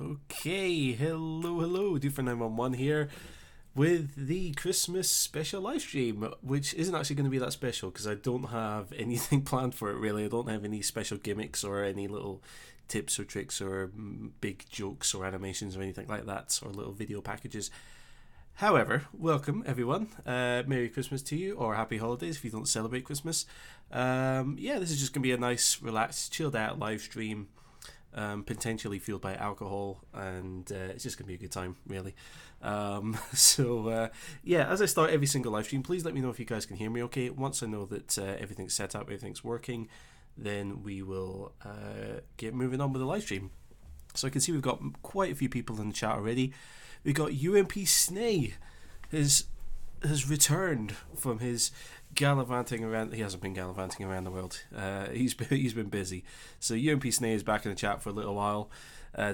Okay, hello, do for 911 here with the Christmas special live stream, which isn't actually going to be that special because I don't have anything planned for it really. I don't have any special gimmicks or any little tips or tricks or big jokes or animations or anything like that, or little video packages. However, welcome everyone. Merry Christmas to you, or Happy Holidays if you don't celebrate Christmas. Yeah, this is just going to be a nice, relaxed, chilled out live stream. Potentially fueled by alcohol, and it's just going to be a good time, really. Yeah, as I start every single live stream, please let me know if you guys can hear me okay. Once I know that everything's set up, everything's working, then we will get moving on with the live stream. So I can see we've got quite a few people in the chat already. We've got UMP Snay has returned from his gallivanting around. He hasn't been gallivanting around the world. He's been busy. So UMP Snay is back in the chat for a little while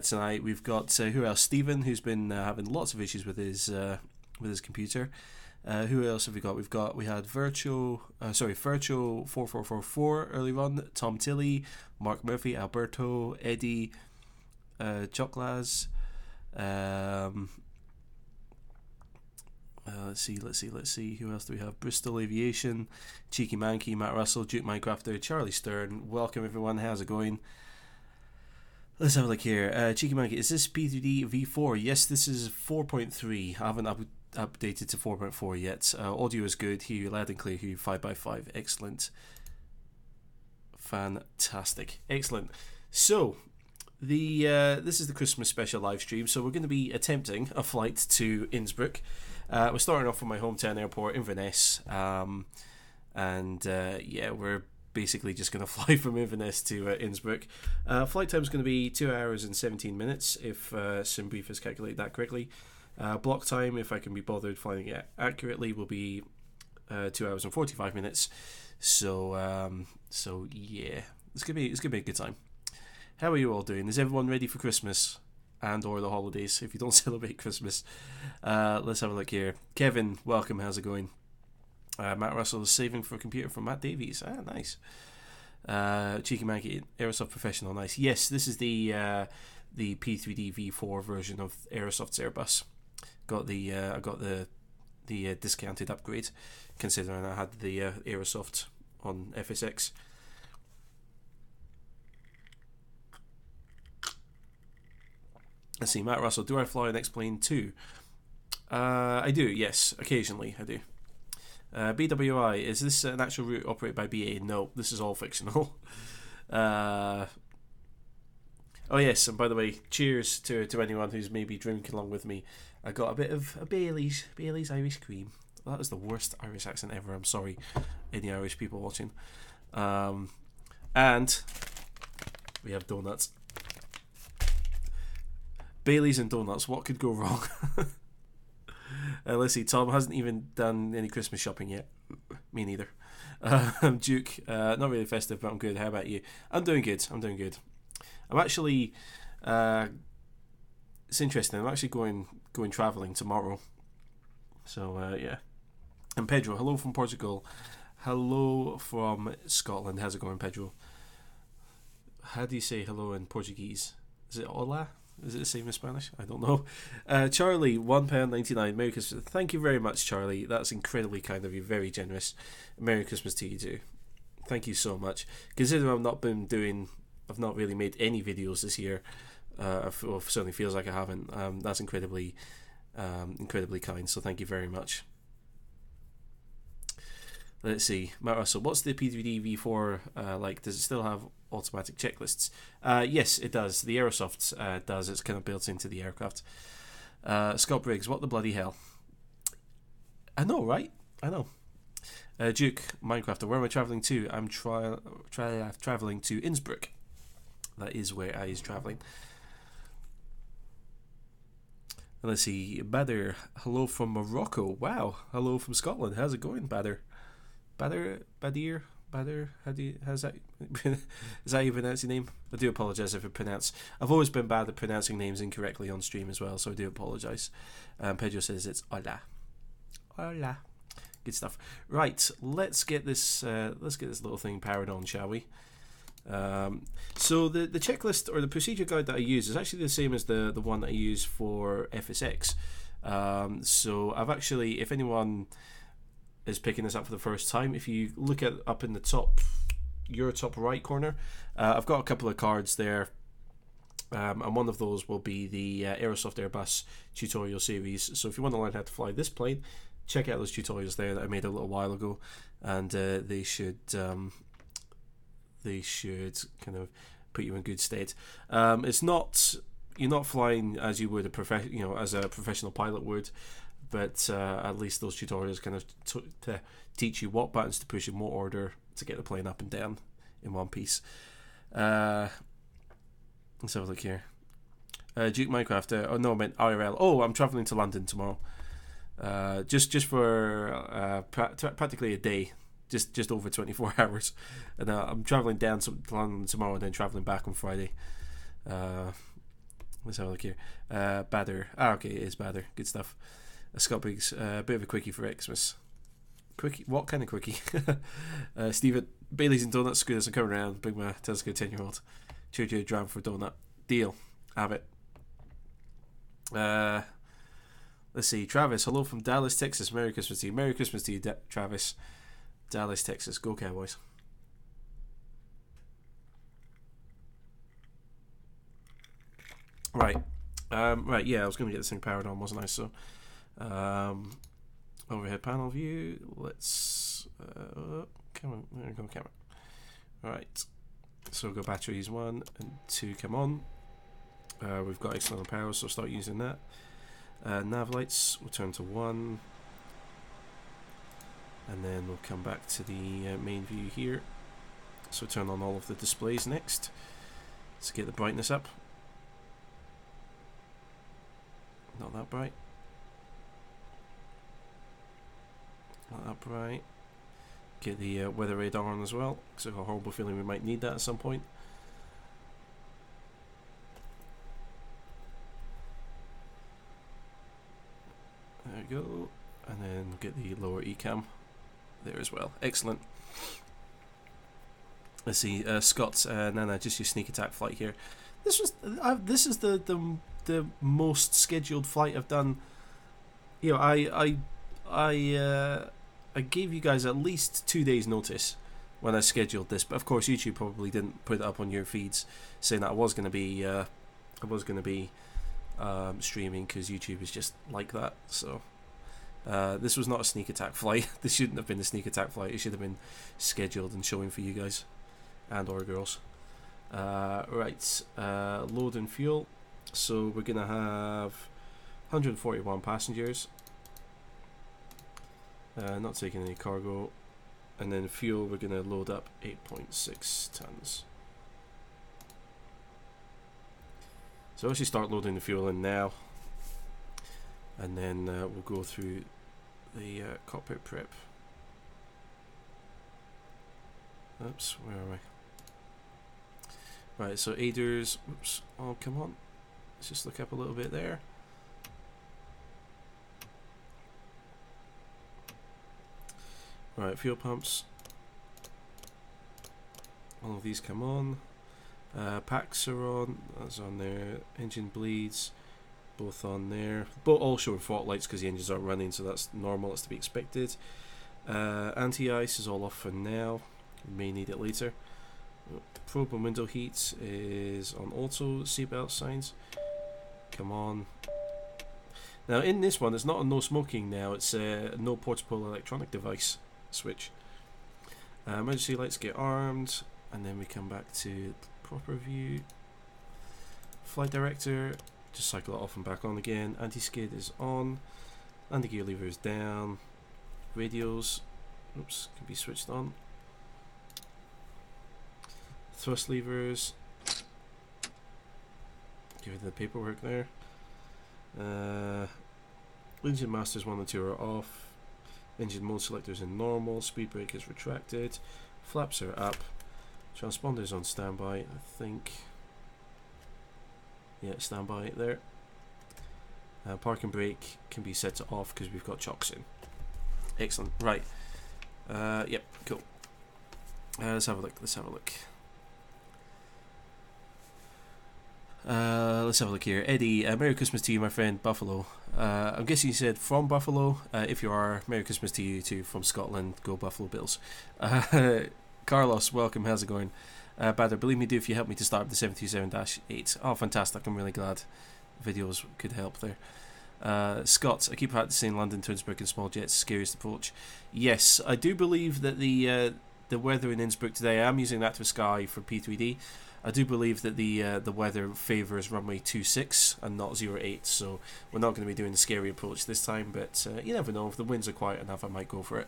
tonight. We've got who else? Stephen, who's been having lots of issues with his computer. Who else have we got? We had Virtual 4444 earlier on. Tom Tilley, Mark Murphy, Alberto, Eddie, Choclas. Let's see. Who else do we have? Bristol Aviation, Cheeky Mankey, Matt Russell, Duke Minecrafter, Charlie Stern. Welcome everyone. How's it going? Let's have a look here. Cheeky Mankey, is this P3D V4? Yes, this is 4.3. I haven't updated to 4.4 yet. Audio is good. Hear you loud and clear. Hear you 5x5. Excellent. Fantastic. Excellent. So, this is the Christmas special live stream. So we're going to be attempting a flight to Innsbruck. We're starting off from my hometown airport, Inverness, and we're basically just going to fly from Inverness to Innsbruck. Flight time is going to be 2 hours and 17 minutes if SimBrief has calculated that correctly. Block time, if I can be bothered flying it accurately, will be 2 hours and 45 minutes. So yeah, it's gonna be a good time. How are you all doing? Is everyone ready for Christmas and or the holidays if you don't celebrate Christmas? Let's have a look here. Kevin, welcome. How's it going? Matt Russell is saving for a computer from Matt Davies. Nice. Cheeky Maggie, Aerosoft Professional. Nice. Yes, this is the P3D V4 version of Aerosoft's Airbus. I got the discounted upgrade, considering I had the Aerosoft on FSX. Let's see, Matt Russell, do I fly an X-Plane too? I do, yes, occasionally I do. BWI, is this an actual route operated by BA? No, this is all fictional. Oh yes, and by the way, cheers to anyone who's maybe drinking along with me. I got a bit of a Bailey's Irish Cream. That was the worst Irish accent ever, I'm sorry, any Irish people watching. And we have donuts. Bailey's and donuts, what could go wrong? Let's see, Tom hasn't even done any Christmas shopping yet. Me neither. Duke, not really festive, but I'm good. How about you? I'm doing good. I'm actually, it's interesting, I'm actually going travelling tomorrow. So, yeah. And Pedro, hello from Portugal. Hello from Scotland. How's it going, Pedro? How do you say hello in Portuguese? Is it hola? Is it the same as Spanish? I don't know. Charlie, £1.99. Merry Christmas. Thank you very much, Charlie. That's incredibly kind of you. Very generous. Merry Christmas to you too. Thank you so much. Considering I've not really made any videos this year. It certainly feels like I haven't. That's incredibly kind. So thank you very much. Let's see, Matt Russell, what's the P3D V4 like? Does it still have automatic checklists? Yes, it does. The Aerosoft does. It's kind of built into the aircraft. Scott Briggs, what the bloody hell? I know, right? I know. Duke, Minecrafter, where am I travelling to? I'm travelling to Innsbruck. That is where I is travelling. Let's see, Badr, hello from Morocco. Wow, hello from Scotland. How's it going, Badr? Badir, how's that? Is that how you pronounce your name? I do apologise if I pronounce. I've always been bad at pronouncing names incorrectly on stream as well, so I do apologise. Pedro says it's hola. Good stuff. Right, let's get this little thing powered on, shall we? So the checklist or the procedure guide that I use is actually the same as the one that I use for FSX. So I've actually, if anyone is picking this up for the first time, if you look at up in the top, your top right corner, I've got a couple of cards there. And one of those will be the Aerosoft Airbus tutorial series. So if you want to learn how to fly this plane, check out those tutorials there that I made a little while ago, and they should kind of put you in good stead. It's not, you're not flying as you would as a professional pilot would, but at least those tutorials kind of to teach you what buttons to push in what order to get the plane up and down in one piece. Let's have a look here. Duke Minecraft. Oh no, I meant IRL. Oh, I'm travelling to London tomorrow. Just for practically a day, just over 24 hours, and I'm travelling down to London tomorrow, and then travelling back on Friday. Let's have a look here. Badder. Okay, it is Badder. Good stuff. Scott Biggs. Bit of a quickie for Xmas. Quickie? What kind of quickie? Stephen. Bailey's and Donuts. Screw this. I'm coming around. Bring my Tesco 10-year-old. Choo-choo dram for donut. Deal. Have it. Let's see. Travis. Hello from Dallas, Texas. Merry Christmas to you. Merry Christmas to you, Travis. Dallas, Texas. Go Cowboys. Right. Right, yeah, I was going to get this thing powered on, wasn't I? So, overhead panel view. Let's... come on. There we go, camera. Right. So we've got batteries 1 and 2 come on. We've got external power, so start using that. Nav lights, we'll turn to 1. And then we'll come back to the main view here. So turn on all of the displays next. Let's get the brightness up. Not that bright. Not that bright. Get the weather radar on as well, because I've got a horrible feeling we might need that at some point. There we go. And then get the lower ECAM there as well. Excellent. Let's see, Scott, Nana, just your sneak attack flight here. This is the most scheduled flight I've done. You know, I gave you guys at least 2 days notice when I scheduled this, but of course YouTube probably didn't put it up on your feeds saying that I was going to be streaming, because YouTube is just like that. So this was not a sneak attack flight. This shouldn't have been a sneak attack flight. It should have been scheduled and showing for you guys and or girls. Right, load and fuel. So we're gonna have 141 passengers. Not taking any cargo, and then fuel we're going to load up 8.6 tons. So I'll actually start loading the fuel in now, and then we'll go through the cockpit prep. Oops, where are we? Right, so aiders, oops, oh come on, let's just look up a little bit there. Right, fuel pumps. All of these come on. Packs are on. That's on there. Engine bleeds. Both on there. Both all showing fault lights because the engines aren't running, so that's normal. That's to be expected. Anti-ice is all off for now. We may need it later. Probe and window heat is on auto. Seatbelt signs. Come on. Now in this one, it's not a no smoking now. It's a no portable electronic device switch. Emergency lights get armed, and then we come back to proper view. Flight director, just cycle it off and back on again. Anti-skid is on. Landing gear lever is down. Radios, oops, can be switched on. Thrust levers. Give it the paperwork there. Engine masters 1 and 2 are off. Engine mode selectors in normal. Speed brake is retracted. Flaps are up. Transponders on standby, I think. Yeah, standby there. Parking brake can be set to off because we've got chocks in. Excellent. Right. Yep. Cool. Let's have a look. Let's have a look. Let's have a look here. Eddie, Merry Christmas to you, my friend, Buffalo. I'm guessing you said from Buffalo. If you are, Merry Christmas to you too, from Scotland. Go Buffalo Bills. Carlos, welcome. How's it going? Badder, believe me, do if you help me to start up the 737-8. Oh, fantastic. I'm really glad videos could help there. Scott, I keep practicing London to Innsbruck in small jets, scariest approach. Yes, I do believe that the weather in Innsbruck today, I'm using that to Sky for P3D. I do believe that the weather favours runway 26 and not 08, so we're not going to be doing the scary approach this time, but you never know, if the winds are quiet enough I might go for it.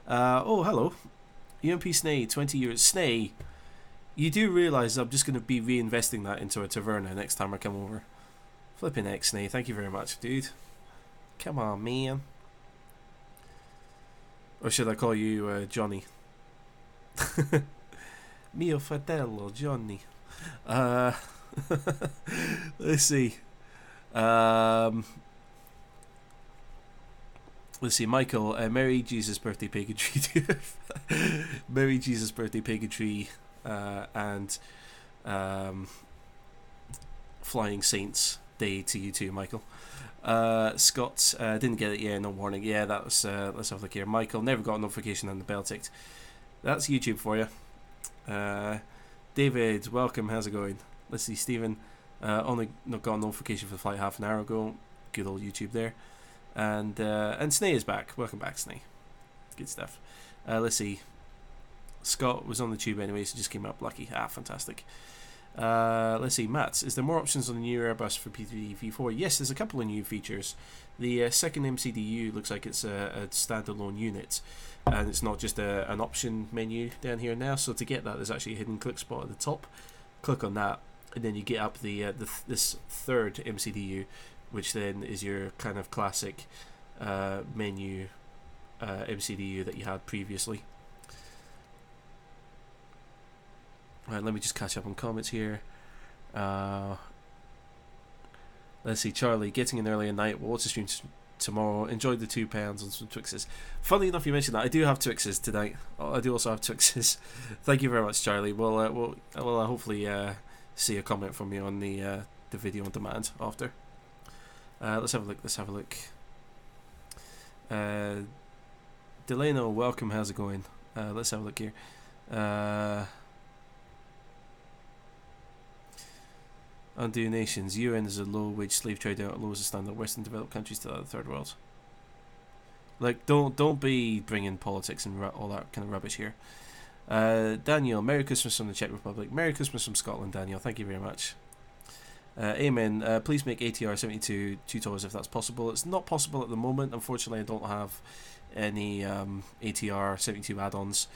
Oh, hello. UMP Snay, 20 years. Snay, you do realise I'm just going to be reinvesting that into a taverna next time I come over. Flipping X, Snay, thank you very much, dude. Come on, man. Or should I call you Johnny? Mio fratello Johnny. Let's see. Let's see, Michael. Merry Jesus birthday pagantry. Merry Jesus birthday pagantry, and Flying Saints Day to you too, Michael. Scott, didn't get it. Yeah, no warning. Yeah, that was. Let's have a look here. Michael never got a notification on the bell ticked. That's YouTube for you. David, welcome. How's it going? Let's see, Stephen. Only got a notification for the flight half an hour ago. Good old YouTube there. And Snay is back. Welcome back, Snay. Good stuff. Let's see. Scott was on the tube anyway, so just came up lucky. Ah, fantastic. Let's see, Matt. Is there more options on the new Airbus for P3D V4? Yes, there's a couple of new features. The second MCDU looks like it's a standalone unit, and it's not just an option menu down here now. So to get that, there's actually a hidden click spot at the top. Click on that, and then you get up this third MCDU, which then is your kind of classic menu MCDU that you had previously. Right, let me just catch up on comments here. Let's see, Charlie, getting in early at night. Well, what's the stream tomorrow? Enjoyed the £2 on some Twixes. Funny enough, you mentioned that. I do have Twixes tonight. I do also have Twixes. Thank you very much, Charlie. We'll hopefully see a comment from you on the video on demand after. Let's have a look. Let's have a look. Delano, welcome. How's it going? Let's have a look here. Undo nations. UN is a low-wage slave trade out low as a standard Western developed countries to the third world. Like, don't be bringing politics and all that kind of rubbish here. Daniel, Merry Christmas from the Czech Republic. Merry Christmas from Scotland, Daniel. Thank you very much. Amen. Please make ATR 72 tutors if that's possible. It's not possible at the moment. Unfortunately, I don't have any ATR 72 add-ons,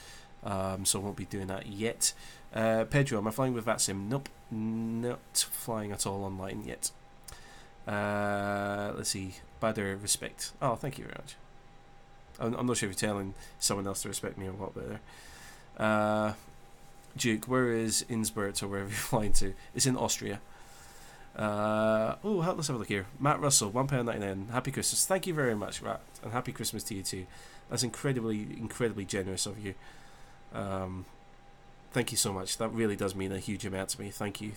so I won't be doing that yet. Pedro, am I flying with VATSIM? Nope, not flying at all online yet. Let's see. Badder, respect. Oh, thank you very much. I'm not sure if you're telling someone else to respect me or what, but there. Duke, where is Innsbruck or wherever you're flying to? It's in Austria. Let's have a look here. Matt Russell, £1.99. Happy Christmas. Thank you very much, Matt, and happy Christmas to you too. That's incredibly generous of you. Thank you so much. That really does mean a huge amount to me. Thank you.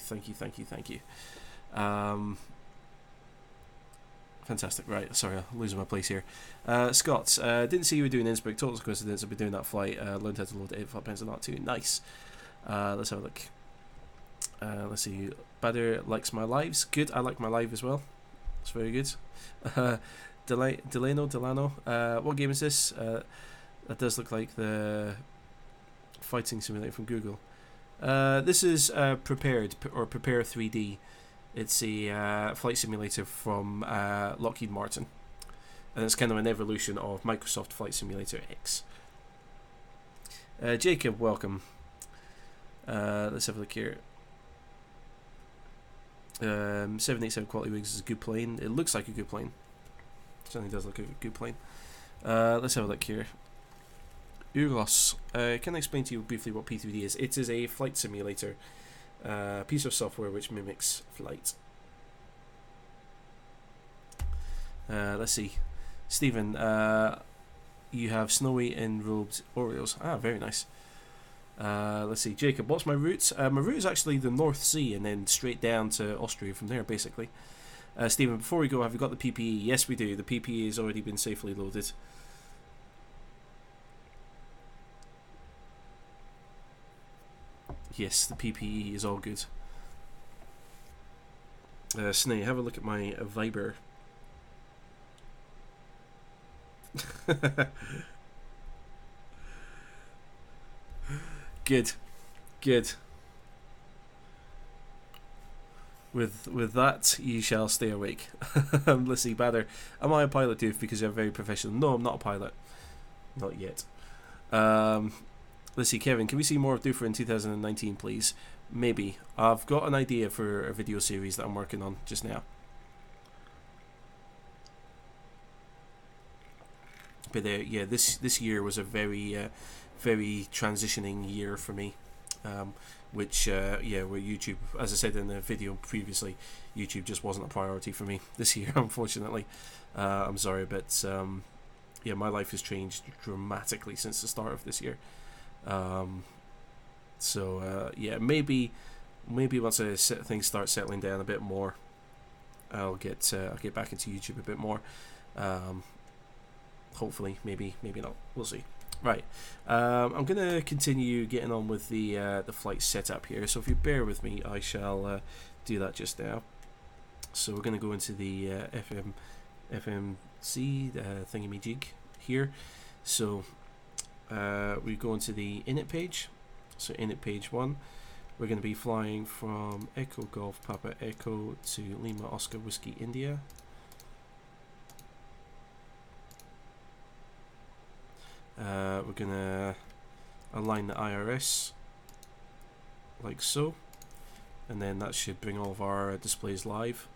Fantastic. Right, sorry, I'm losing my place here. Scott, didn't see you were doing Innsbruck. Total coincidence. I've been doing that flight. Learned how to load it. £8 not too nice. Let's have a look. Let's see. Badder likes my lives. Good. I like my live as well. It's very good. Delano. What game is this? That does look like the fighting simulator from Google. This is Prepare 3D. It's a flight simulator from Lockheed Martin, and it's kind of an evolution of Microsoft Flight Simulator X. Jacob, welcome. Let's have a look here. 787 quality wings is a good plane. It looks like a good plane. It certainly does look like a good plane. Let's have a look here. Uros, can I explain to you briefly what P3D is? It is a flight simulator, piece of software which mimics flight. Let's see. Stephen, you have snowy enrobed Oreos. Ah, very nice. Let's see, Jacob, what's my route? My route is actually the North Sea and then straight down to Austria from there, basically. Stephen, before we go, have you got the PPE? Yes, we do. The PPE has already been safely loaded. Yes, the PPE is all good. Snay, have a look at my Viber. Good, good. With that, you shall stay awake. Let's see, Badder. Am I a pilot, Doof? Because you're very professional. No, I'm not a pilot. Not yet. Let's see, Kevin. Can we see more of Doofer in 2019, please? Maybe. I've got an idea for a video series that I'm working on just now. But yeah, this year was a very very transitioning year for me. Which yeah, where YouTube, as I said in the video previously, YouTube just wasn't a priority for me this year, unfortunately. I'm sorry, but yeah, my life has changed dramatically since the start of this year. So yeah, maybe once things start settling down a bit more, I'll get back into YouTube a bit more. Hopefully, maybe not. We'll see. Right, I'm going to continue getting on with the flight setup here, so if you bear with me, I shall do that just now. So we're going to go into the FMC thingamajig here. So we go into the init page. So init page 1, we're going to be flying from Echo Golf Papa Echo to Lima Oscar Whiskey India. We're going to align the IRS like so, and then that should bring all of our displays live.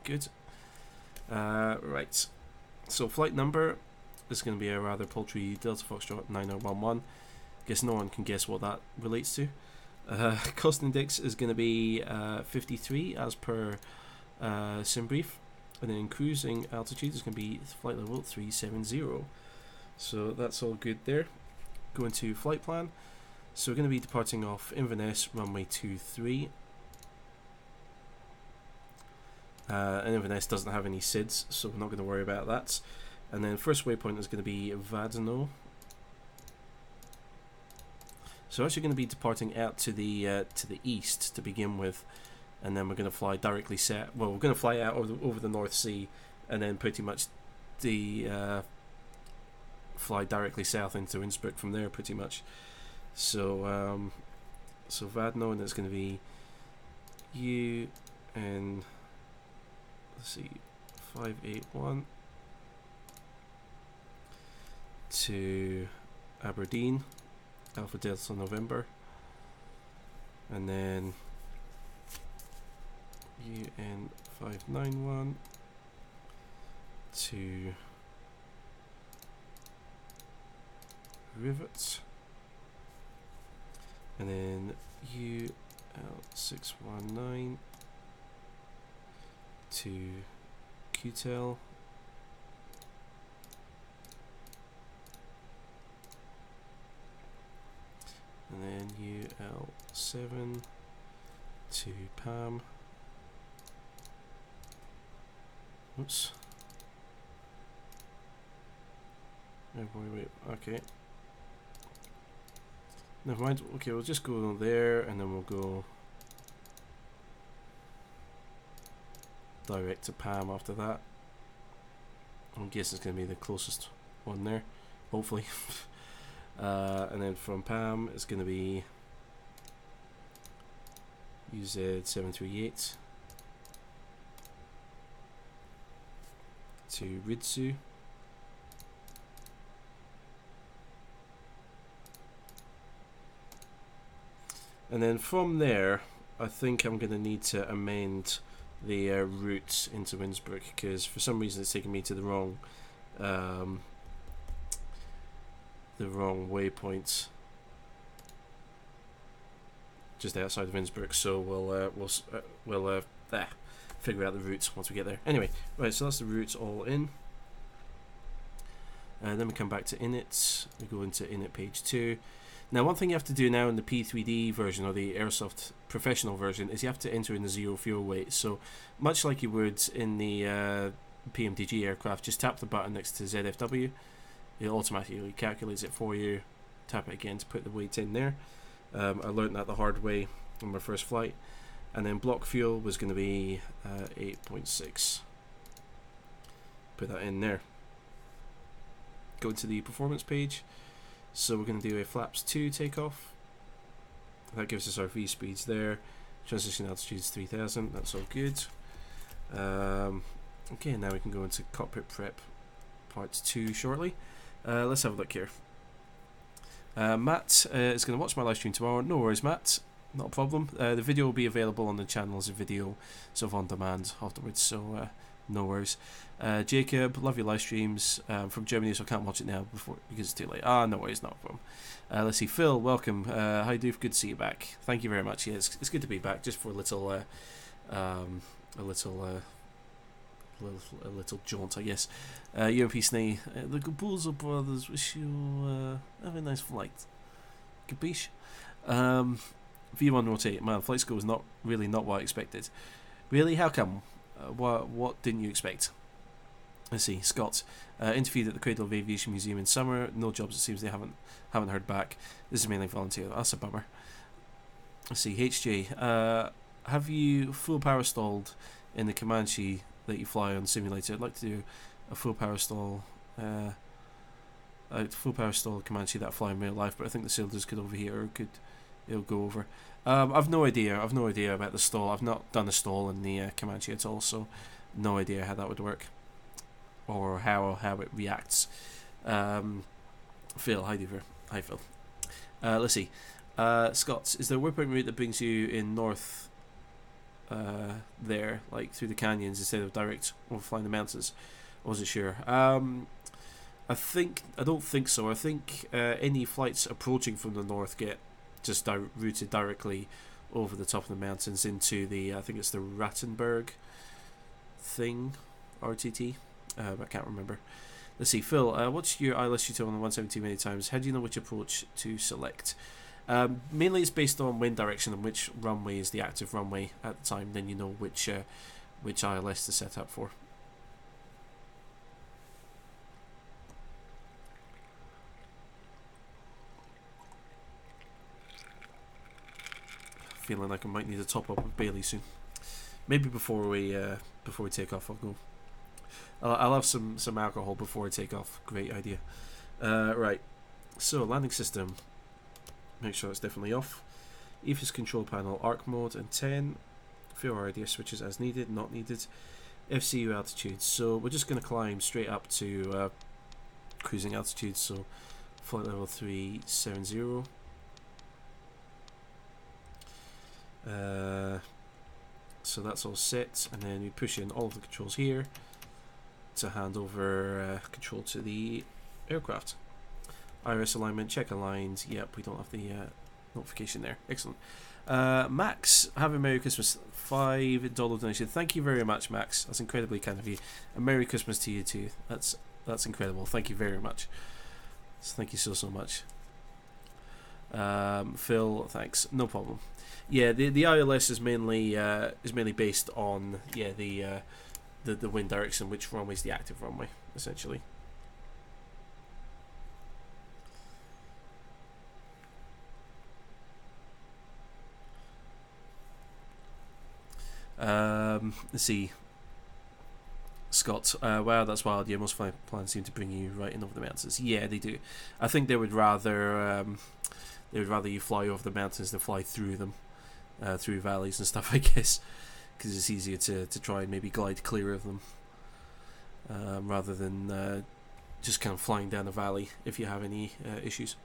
Good. Right, so flight number is going to be a rather paltry Delta Foxtrot 9011. Guess no one can guess what that relates to. Cost index is going to be 53 as per sim brief, and then cruising altitude is going to be flight level 370. So that's all good there. Going to flight plan. So we're going to be departing off Inverness, runway 23. And Inverness doesn't have any SIDS, so we're not going to worry about that. And then first waypoint is going to be Vadeno. So actually going to be departing out to the east to begin with, and then we're going to fly directly set. Well, we're going to fly out over the North Sea, and then pretty much fly directly south into Innsbruck from there, pretty much. So so Vadno, and it's going to be U and let's see, 581 to Aberdeen, Alpha Delta November, and then UN 591 to Rivets, and then UL619 to QTEL, and then UL7 to PAM. Oops. Oh boy, wait, okay. Never mind, okay, we'll just go there and then we'll go direct to PAM after that. I'm guessing it's going to be the closest one there, hopefully. And then from PAM it's going to be UZ738 to Ritsu. And then from there, I think I'm going to need to amend the route into Innsbruck, because for some reason it's taking me to the wrong waypoint just outside of Innsbruck. So we'll figure out the routes once we get there. Anyway, right, so that's the routes all in. Then we come back to init. We go into init page 2. Now, one thing you have to do now in the P3D version, or the Aerosoft Professional version, is you have to enter in the zero fuel weight. So, much like you would in the PMDG aircraft, just tap the button next to ZFW. It automatically calculates it for you. Tap it again to put the weight in there. I learned that the hard way on my first flight. And then block fuel was going to be 8.6. Put that in there. Go to the performance page. So we're going to do a flaps 2 takeoff. That gives us our V speeds there. Transition altitude is 3000. That's all good. Okay, now we can go into cockpit prep part 2 shortly. Let's have a look here. Matt is going to watch my live stream tomorrow. No worries, Matt. Not a problem. The video will be available on the channel as a video, sort of on demand afterwards. So no worries. Jacob, love your live streams from Germany, so I can't watch it now because it's too late. No worries, not a problem. Let's see, Phil, welcome. Hi, Doof, good to see you back. Thank you very much. Yeah, it's good to be back, just for a little jaunt, I guess. UMP Snee, the Gabulza brothers wish you have a nice flight. Capiche? V1 rotate. Man, flight school was not what I expected. Really? How come? What didn't you expect? Let's see. Scott interviewed at the Cradle of Aviation Museum in summer. No jobs. It seems they haven't heard back. This is mainly volunteer. That's a bummer. Let's see. HJ, have you full power stalled in the Comanche that you fly on simulator? I'd like to do a full power stall. Comanche that I fly in real life, but I think the cylinders could overheat or it'll go over. I've no idea about the stall. I've not done a stall in the Comanche at all, so no idea how that would work or how it reacts. Phil, hi Deaver. Hi Phil. Let's see. Scott, is there a waypoint route that brings you in north there, like through the canyons instead of direct over flying the mountains? I wasn't sure. I don't think so. I think any flights approaching from the north get just routed directly over the top of the mountains into the, I think it's the Rattenberg thing, RTT. I can't remember. Let's see, Phil, what's your ILS you told on the 172 many times? How do you know which approach to select? Mainly it's based on wind direction and which runway is the active runway at the time. Then you know which ILS to set up for. Feeling like I might need a top up of Bailey soon. Maybe before we take off, I'll have some alcohol before I take off. Great idea. Right. So landing system. Make sure it's definitely off. EFIS control panel, arc mode and 10. Fuel radius switches as needed, not needed. FCU altitude. So we're just going to climb straight up to cruising altitude. So flight level 370. So that's all set, and then we push in all of the controls here to hand over control to the aircraft. IRS alignment, check aligned. Yep, we don't have the notification there. Excellent. Max, have a Merry Christmas. $5 donation. Thank you very much, Max. That's incredibly kind of you. A Merry Christmas to you too. That's incredible. Thank you very much. Thank you so much. Phil, thanks. No problem. Yeah, the ILS is mainly based on the wind direction, which runway is the active runway, essentially. Let's see. Scott, wow, that's wild. Yeah, most flight plans seem to bring you right in over the mountains. Yeah, they do. I think they would rather you fly over the mountains than fly through them, through valleys and stuff, I guess, because it's easier to try and maybe glide clear of them, rather than just kind of flying down a valley if you have any issues.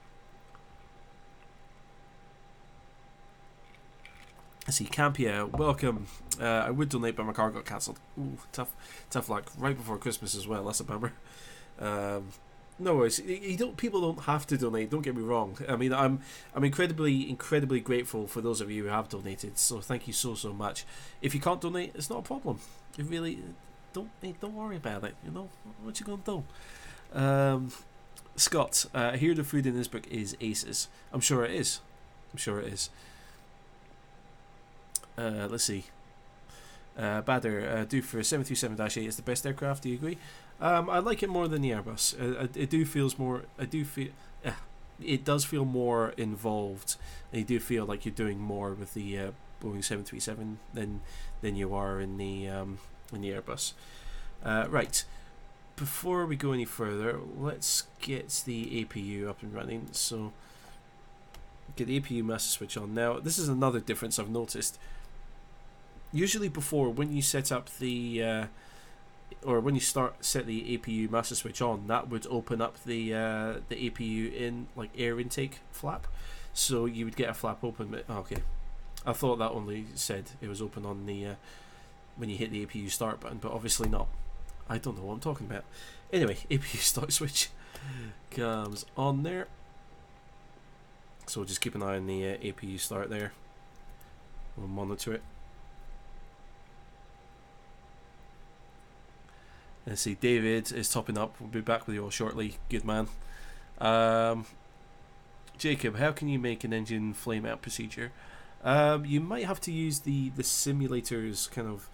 Let's see, Campia, welcome. I would donate, but my car got cancelled. Ooh, tough luck. Right before Christmas as well. That's a bummer. No worries. People don't have to donate. Don't get me wrong. I mean, I'm incredibly grateful for those of you who have donated. So thank you so much. If you can't donate, it's not a problem. You really don't worry about it. You know what you gonna do. Scott, I hear the food in Innsbruck is aces. I'm sure it is. Let's see. Bader, do for 737-8 is the best aircraft. Do you agree? I like it more than the Airbus. It does feel more involved, and you do feel like you're doing more with the Boeing 737 than you are in the Airbus. Right. Before we go any further, let's get the APU up and running. So, get the APU master switch on. Now, this is another difference I've noticed. Usually before, when you set up the or when you set the APU master switch on, that would open up the APU in like air intake flap, so you would get a flap open. But okay, I thought that only said it was open on the when you hit the APU start button, but obviously not. I don't know what I'm talking about. Anyway, APU start switch comes on there, so we'll just keep an eye on the APU start there. We'll monitor it. Let's see, David is topping up. We'll be back with you all shortly. Good man. Jacob, how can you make an engine flame out procedure? You might have to use the simulator's kind of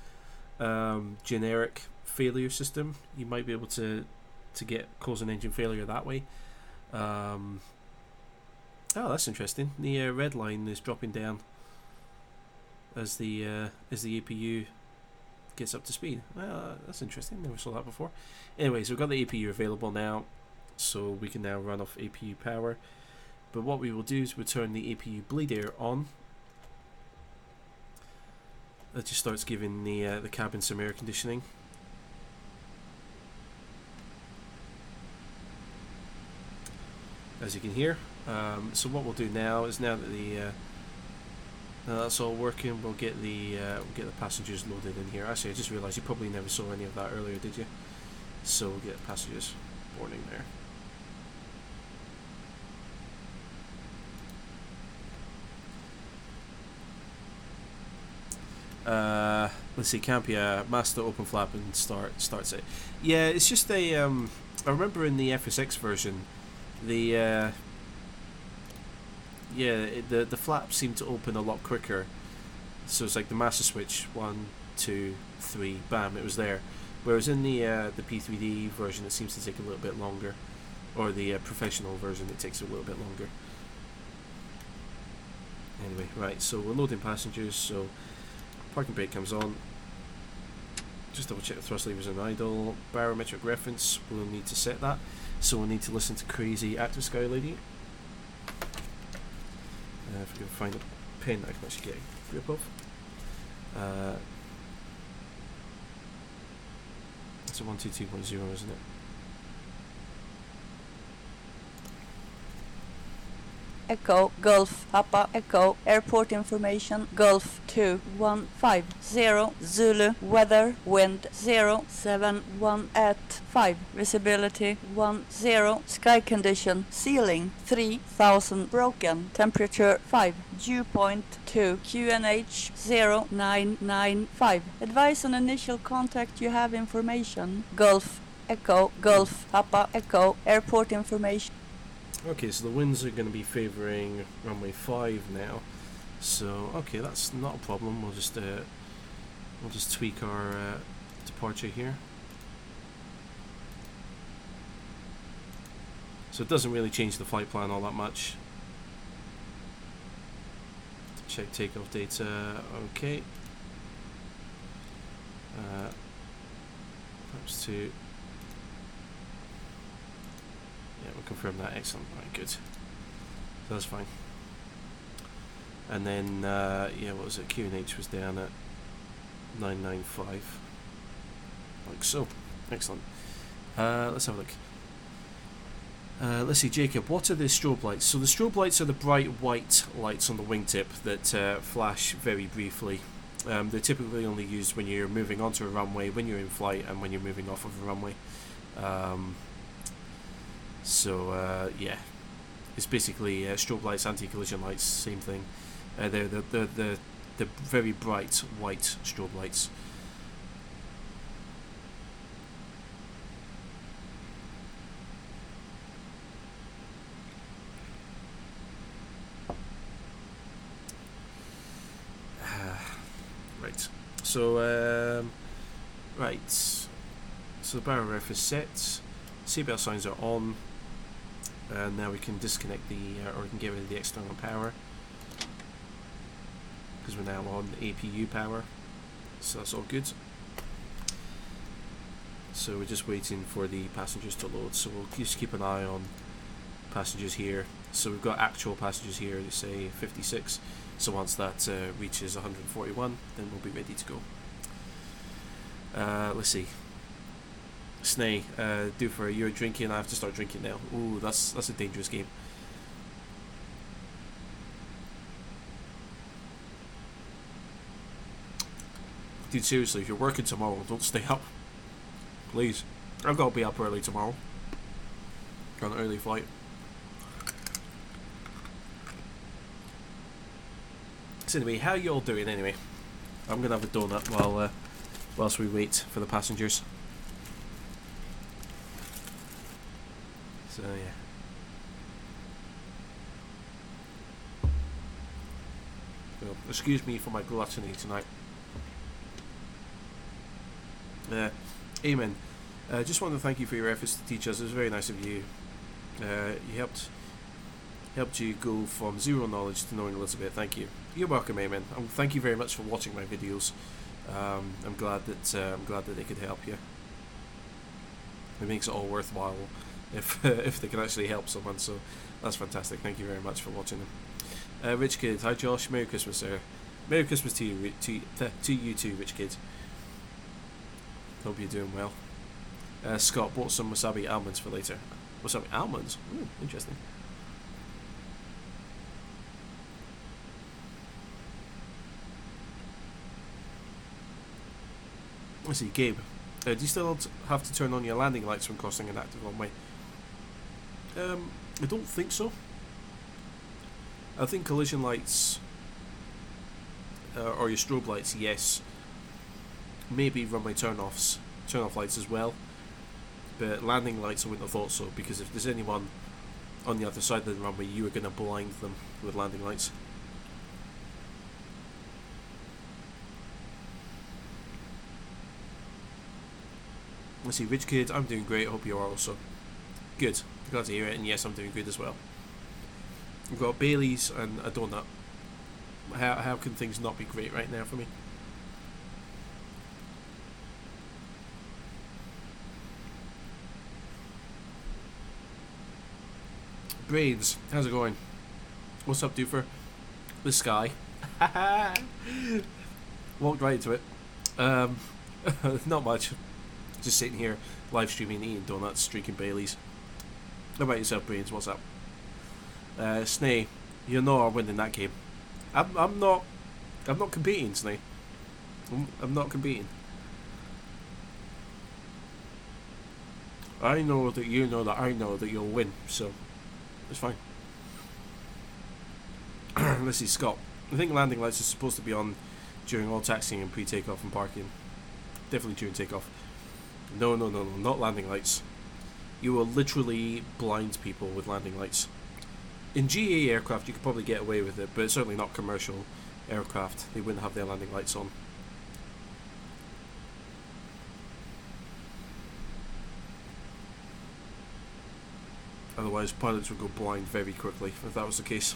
generic failure system. You might be able to cause an engine failure that way. Oh, that's interesting. The red line is dropping down as the APU gets up to speed. That's interesting. Never saw that before. Anyway, so we've got the APU available now, so we can now run off APU power. But what we will do is we'll turn the APU bleed air on. That just starts giving the cabin some air conditioning. As you can hear. So what we'll do now is, now that that's all working, we'll get the passengers loaded in here. Actually, I just realised you probably never saw any of that earlier, did you? So we'll get passengers boarding there. Let's see, Campia, master open flap and starts it. Yeah, it's just a I remember in the FSX version, the flaps seem to open a lot quicker. So it's like the master switch, 1, 2, 3, bam, it was there. Whereas in the P3D version, it seems to take a little bit longer, or the professional version, it takes a little bit longer. Anyway, right, so we're loading passengers. So parking brake comes on. Just double check the thrust levers are idle. Barometric reference, we'll need to set that. So we'll need to listen to Crazy Active Sky Lady. If we can find a pen that I can actually get a grip of. It's a 122.0, isn't it? Echo, Golf, Papa, Echo, airport information, Golf 2150, Zulu, weather, wind 071 at 5, visibility 10, sky condition, ceiling 3000, broken, temperature 5, dew point 2, QNH 0995, advise on initial contact, you have information, Golf, Echo, Golf, Papa, Echo, airport information. Okay, so the winds are going to be favouring runway 5 now. So okay, that's not a problem. We'll just tweak our departure here. So it doesn't really change the flight plan all that much. Check takeoff data. Okay. Perhaps to. Yeah, we'll confirm that. Excellent. Right, good. So that's fine. And then, yeah, what was it? QNH was down at 995. Like so. Excellent. Let's have a look. Let's see, Jacob, what are the strobe lights? So the strobe lights are the bright white lights on the wingtip that flash very briefly. They're typically only used when you're moving onto a runway, when you're in flight, and when you're moving off of a runway. Yeah, it's basically strobe lights, anti-collision lights, same thing. They're the very bright white strobe lights. So, right. So the barrel ref is set. Seatbelt signs are on. And now we can disconnect or we can get rid of the external power. Because we're now on APU power. So that's all good. So we're just waiting for the passengers to load. So we'll just keep an eye on passengers here. So we've got actual passengers here, they say 56. So once that reaches 141, then we'll be ready to go. Let's see. Snay, do for you're drinking. I have to start drinking now. Ooh, that's a dangerous game. Dude, seriously, if you're working tomorrow, don't stay up. Please. I've got to be up early tomorrow. Got an early flight. So anyway, how you all doing anyway? I'm gonna have a donut whilst we wait for the passengers. So yeah. Well, excuse me for my gluttony tonight. Amen. Just wanted to thank you for your efforts to teach us. It was very nice of you. You helped you go from zero knowledge to knowing a little bit. Thank you. You're welcome, Amen. Thank you very much for watching my videos. I'm glad that they could help you. It makes it all worthwhile if they can actually help someone. So that's fantastic. Thank you very much for watching them. Rich Kid, hi Josh. Merry Christmas, sir. Merry Christmas to you, to you too, Rich Kid. Hope you're doing well. Scott bought some wasabi almonds for later. Wasabi almonds? Ooh, interesting. Let's see, Gabe. Do you still have to turn on your landing lights when crossing an active runway? I don't think so. I think collision lights or your strobe lights, yes. Maybe runway turn-off lights as well. But landing lights, I wouldn't have thought so, because if there's anyone on the other side of the runway, you are going to blind them with landing lights. Let's see, Rich Kid, I'm doing great, I hope you are also. Good, glad to hear it, and yes, I'm doing good as well. We've got Bailey's and a donut. How can things not be great right now for me? Brains, how's it going? What's up, Doofer? The sky. Walked right into it. Not much. Just sitting here, live streaming, eating donuts, drinking Baileys. How about yourself, Brains? What's up? Snay, you know I'm winning that game. I'm not competing, Snay. I'm not competing. I know that you know that I know that you'll win, so it's fine. Let's see, Scott. I think landing lights are supposed to be on during all taxiing and pre-takeoff and parking. Definitely during takeoff. No, not landing lights. You will literally blind people with landing lights. In GA aircraft, you could probably get away with it, but it's certainly not commercial aircraft. They wouldn't have their landing lights on. Otherwise, pilots would go blind very quickly if that was the case.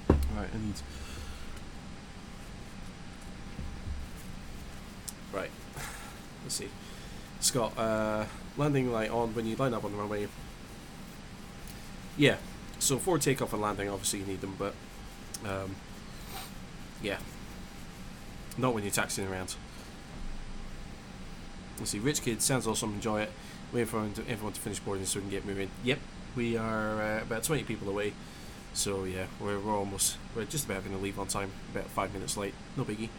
Right, I need... Right, let's see. Scott, landing light on when you line up on the runway. Yeah, so for takeoff and landing, obviously you need them, but yeah, not when you're taxiing around. Let's see, Rich Kid, sounds awesome, enjoy it. Waiting for everyone to finish boarding so we can get moving. Yep, we are about 20 people away, so yeah, we're just about going to leave on time, about 5 minutes late, no biggie.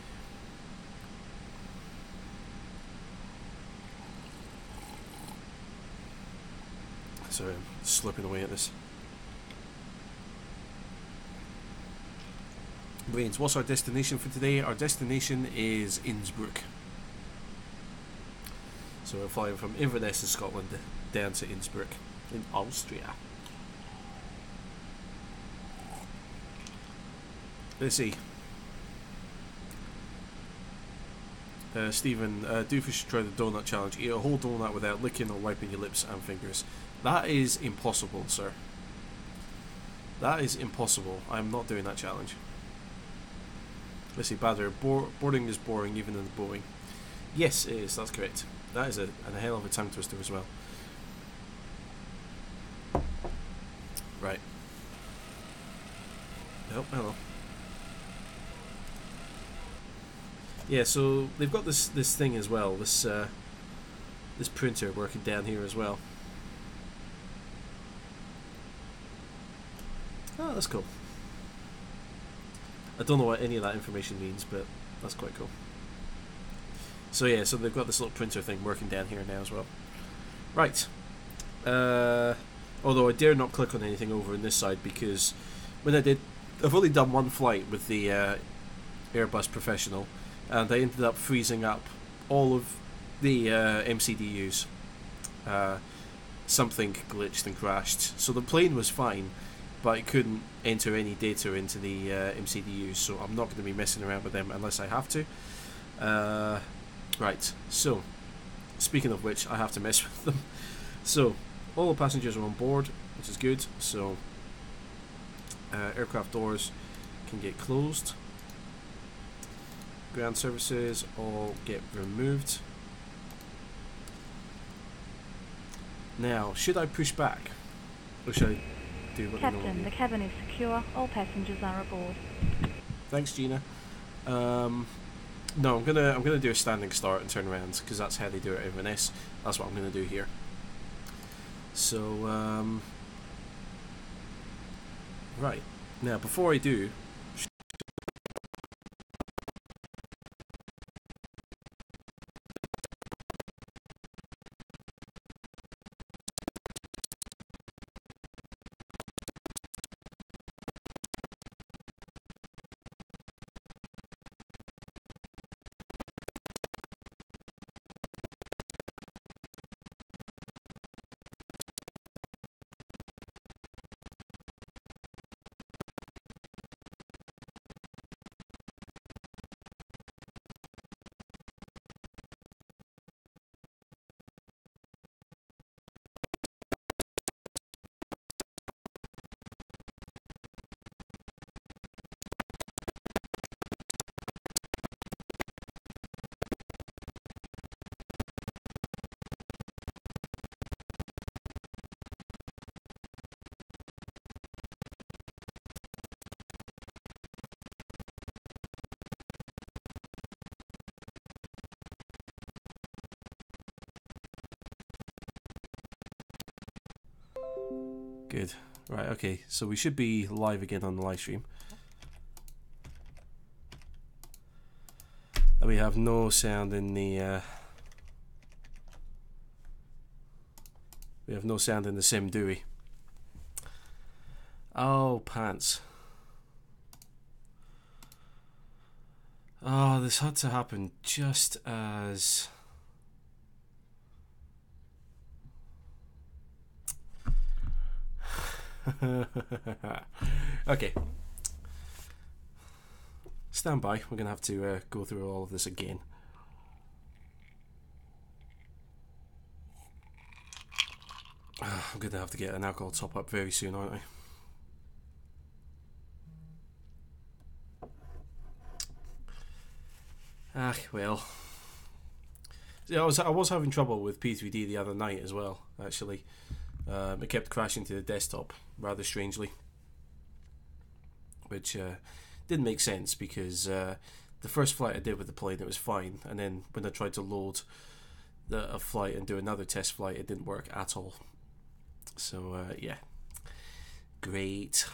Sorry, I'm slipping away at this. Brains, what's our destination for today? Our destination is Innsbruck. So we're flying from Inverness in Scotland down to Innsbruck in Austria. Let's see. Stephen, Doofus should try the donut challenge. Eat a whole donut without licking or wiping your lips and fingers. That is impossible, sir. That is impossible. I'm not doing that challenge. Let's see, Badder. Boarding is boring even in the Boeing. Yes, it is. That's correct. That is a hell of a tongue twister as well. Right. Oh, hello. Yeah, so they've got this thing as well. This printer working down here as well. Oh, that's cool. I don't know what any of that information means, but that's quite cool. So yeah, so they've got this little printer thing working down here now as well. Right. Although I dare not click on anything over on this side because when I did, I've only done one flight with the Airbus Professional, and I ended up freezing up all of the MCDUs. Something glitched and crashed, so the plane was fine, but it couldn't enter any data into the MCDUs, so I'm not going to be messing around with them unless I have to. Right, so speaking of which, I have to mess with them. So all the passengers are on board, which is good. So aircraft doors can get closed. Ground services all get removed. Now, should I push back, or should I do what Captain, the cabin is secure. All passengers are aboard. Thanks, Gina. No, I'm gonna do a standing start and turn around because that's how they do it in Inverness. That's what I'm gonna do here. So, right now, before I do. Good. Right, okay, so we should be live again on the live stream. And we have no sound in the we have no sound in the sim, do we? Oh, pants. Oh, this had to happen just as... Okay. Stand by. We're going to have to go through all of this again. I'm going to have to get an alcohol top up very soon, aren't I? Well. Yeah, I was having trouble with P3D the other night as well, actually. It kept crashing to the desktop rather strangely, which didn't make sense because the first flight I did with the plane it was fine, and then when I tried to load a flight and do another test flight it didn't work at all. So yeah, great.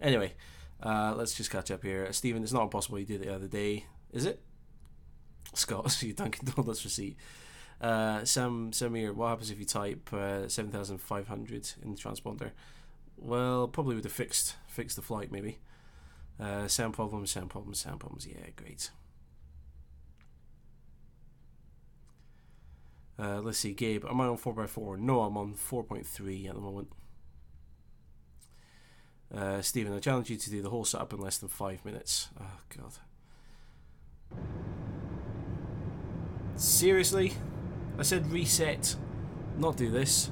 Anyway, let's just catch up here. Stephen, it's not impossible you did it the other day, is it? Scott, see Dunkin' Donuts receipt. Samir, what happens if you type 7,500 in the transponder? Well, probably would have fixed the flight maybe. Sound problems. Yeah, great. Let's see, Gabe, am I on 4x4? No, I'm on 4.3 at the moment. Stephen, I challenge you to do the whole setup in less than 5 minutes. Oh, God. Seriously? I said reset, not do this.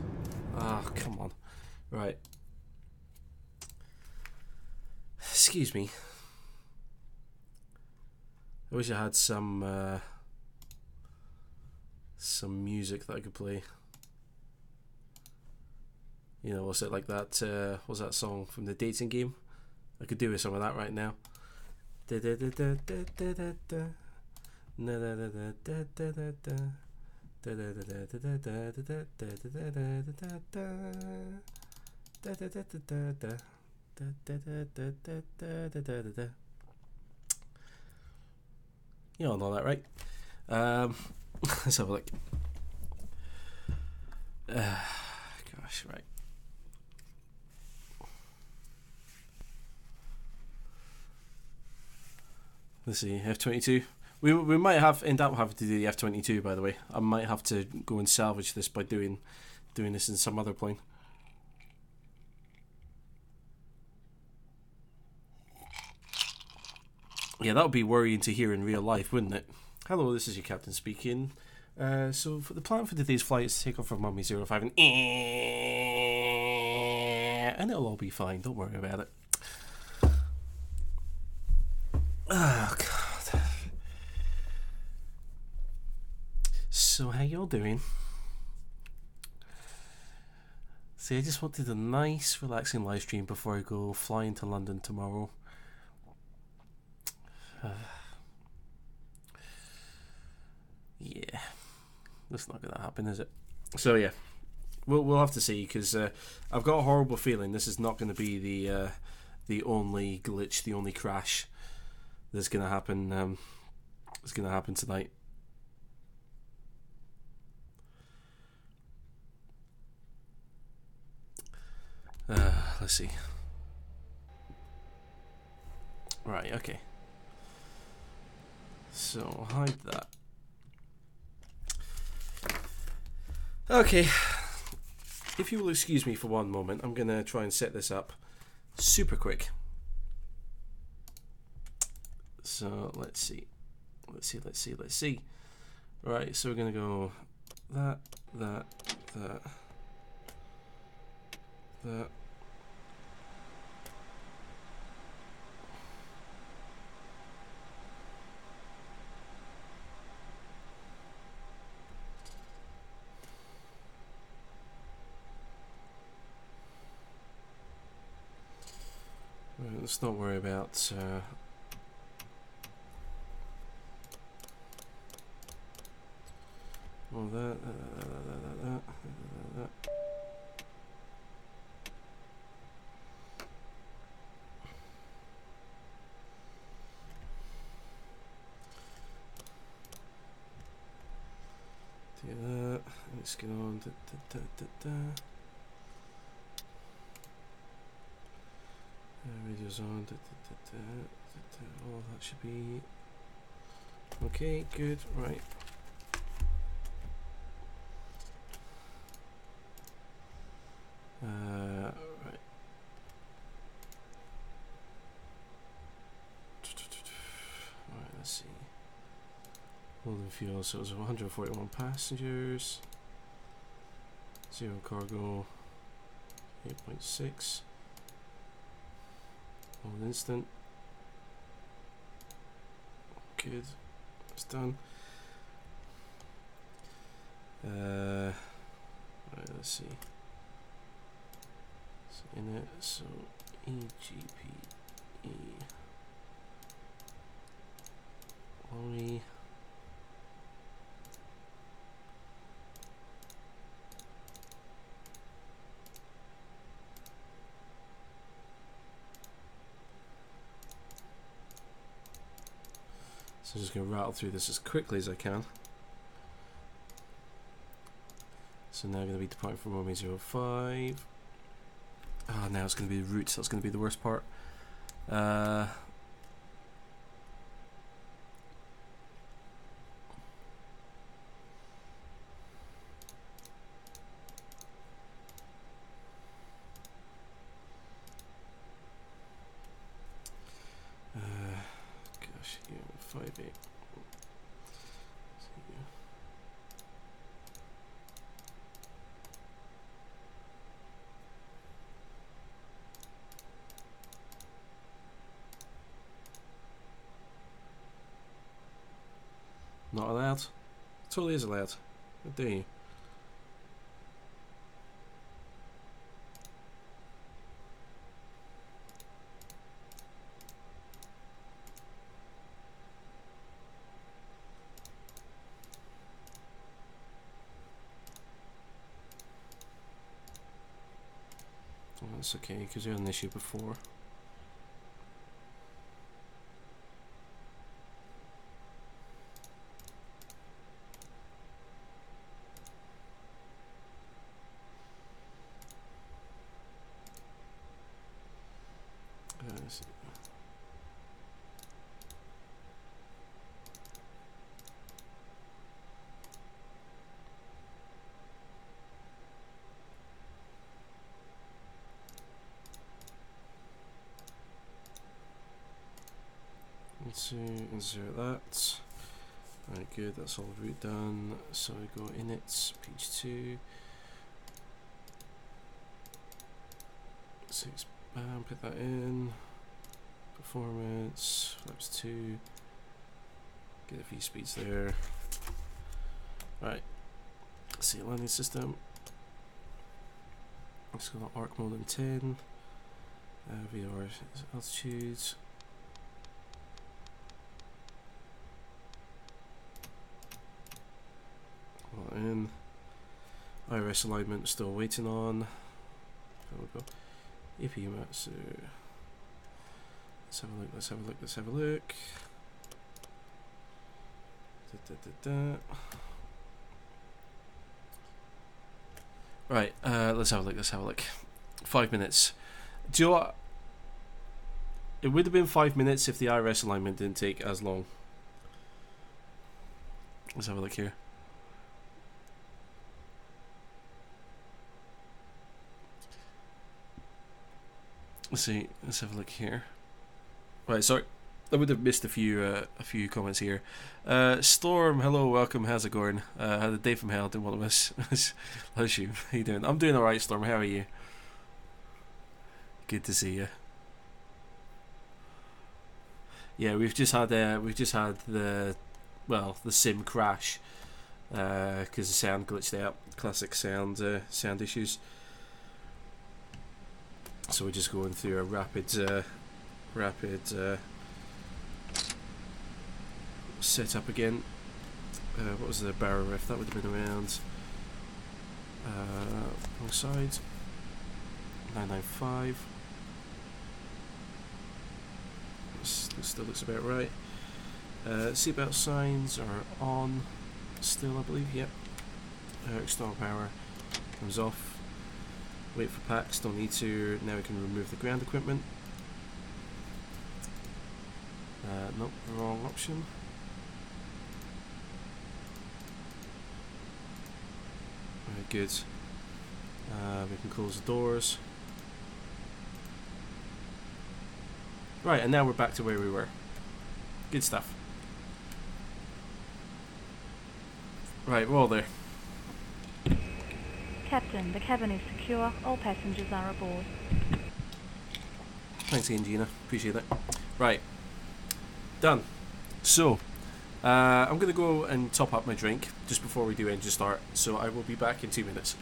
Ah, oh, come on. Right. Excuse me. I wish I had some music that I could play. You know, what's it like that? What's that song from the dating game? I could do with some of that right now. You all know that, right? Let's have a look. Gosh, right. Let's see, F-22. We might end up having to do the F-22, by the way. I might have to go and salvage this by doing this in some other plane. Yeah, that would be worrying to hear in real life, wouldn't it? Hello, this is your captain speaking. So for the plan for today's flight is to take off from Mummy 05 and it'll all be fine, don't worry about it. Oh, God. So how y'all doing? See, I just wanted a nice, relaxing live stream before I go flying to London tomorrow. Yeah, that's not gonna happen, is it? So yeah, we'll have to see, because I've got a horrible feeling this is not going to be the only glitch, the only crash that's gonna happen. It's gonna happen tonight. Let's see. Right, okay. So hide that. Okay. If you will excuse me for one moment, I'm gonna try and set this up super quick. So let's see. Right, so we're gonna go that. Right, let's not worry about all that. Do that. Let's get on. Radio's on. Oh, that should be okay. Good. Right. Right. Right. Let's see. Holding fuel. So it was 141 passengers. 0 cargo. 8.6. Hold instant. Good. It's done. Right, let's see. So in it, so EGPE Lorry. So I'm just going to rattle through this as quickly as I can. So now I'm going to be departing from runway 05. Oh, now it's going to be the routes. That's going to be the worst part. 58. Not allowed? Totally is allowed. How dare you? Oh, that's okay, because we had an issue before. Let's insert that. Right, good, that's all route done. So we go init, page 2. 6, bam, put that in. Performance, flaps 2. Get a few speeds there. Right, see landing system. Let's go to arc mode in 10. VR altitudes. In IRS alignment still waiting on. There we go. APU map, so let's have a look, let's have a look, let's have a look. Right, let's have a look, let's have a look. 5 minutes. Do you know what? It would have been 5 minutes if the IRS alignment didn't take as long. Let's have a look here. Let's see. Let's have a look here. Right, sorry, I would have missed a few comments here. Storm, hello, welcome. How's it going? Had a day from hell. Didn't want to miss. How's you? How you doing? I'm doing all right, Storm. How are you? Good to see you. Yeah, we've just had the sim crash because the sound glitched out. Classic sound issues. So we're just going through a rapid setup again. What was the barrel riff? That would have been around wrong side. 995. This still looks about right. Seatbelt signs are on still, I believe. Yep. External power comes off. Wait for packs, don't need to. Now we can remove the ground equipment. Nope, wrong option. Very good. We can close the doors. Right, and now we're back to where we were. Good stuff. Right, we're all there. Captain, the cabin is secure. All passengers are aboard. Thanks again, Gina. Appreciate it. Right. Done. So, I'm going to go and top up my drink just before we do engine start. So I will be back in 2 minutes.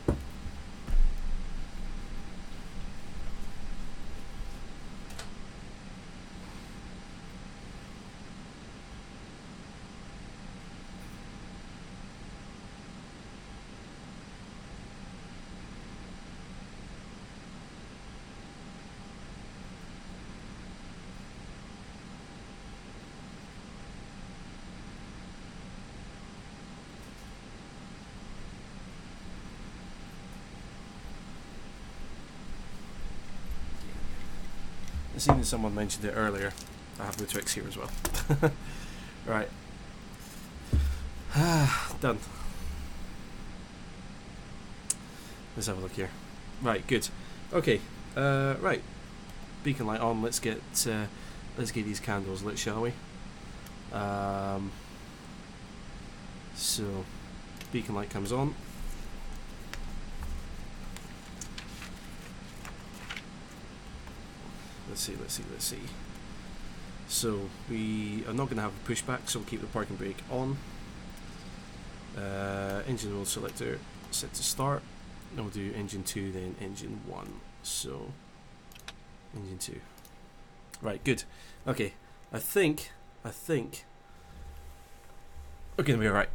I've seen that someone mentioned it earlier. I have the tricks here as well. Right. Done. Let's have a look here. Right, good. Okay. Right. Beacon light on. Let's get these candles lit, shall we? So beacon light comes on. Let's see. So we are not going to have a pushback, so we'll keep the parking brake on. Engine mode selector set to start. Then we'll do engine 2, then engine 1. So engine 2. Right, good. Okay, I think we're going to be alright.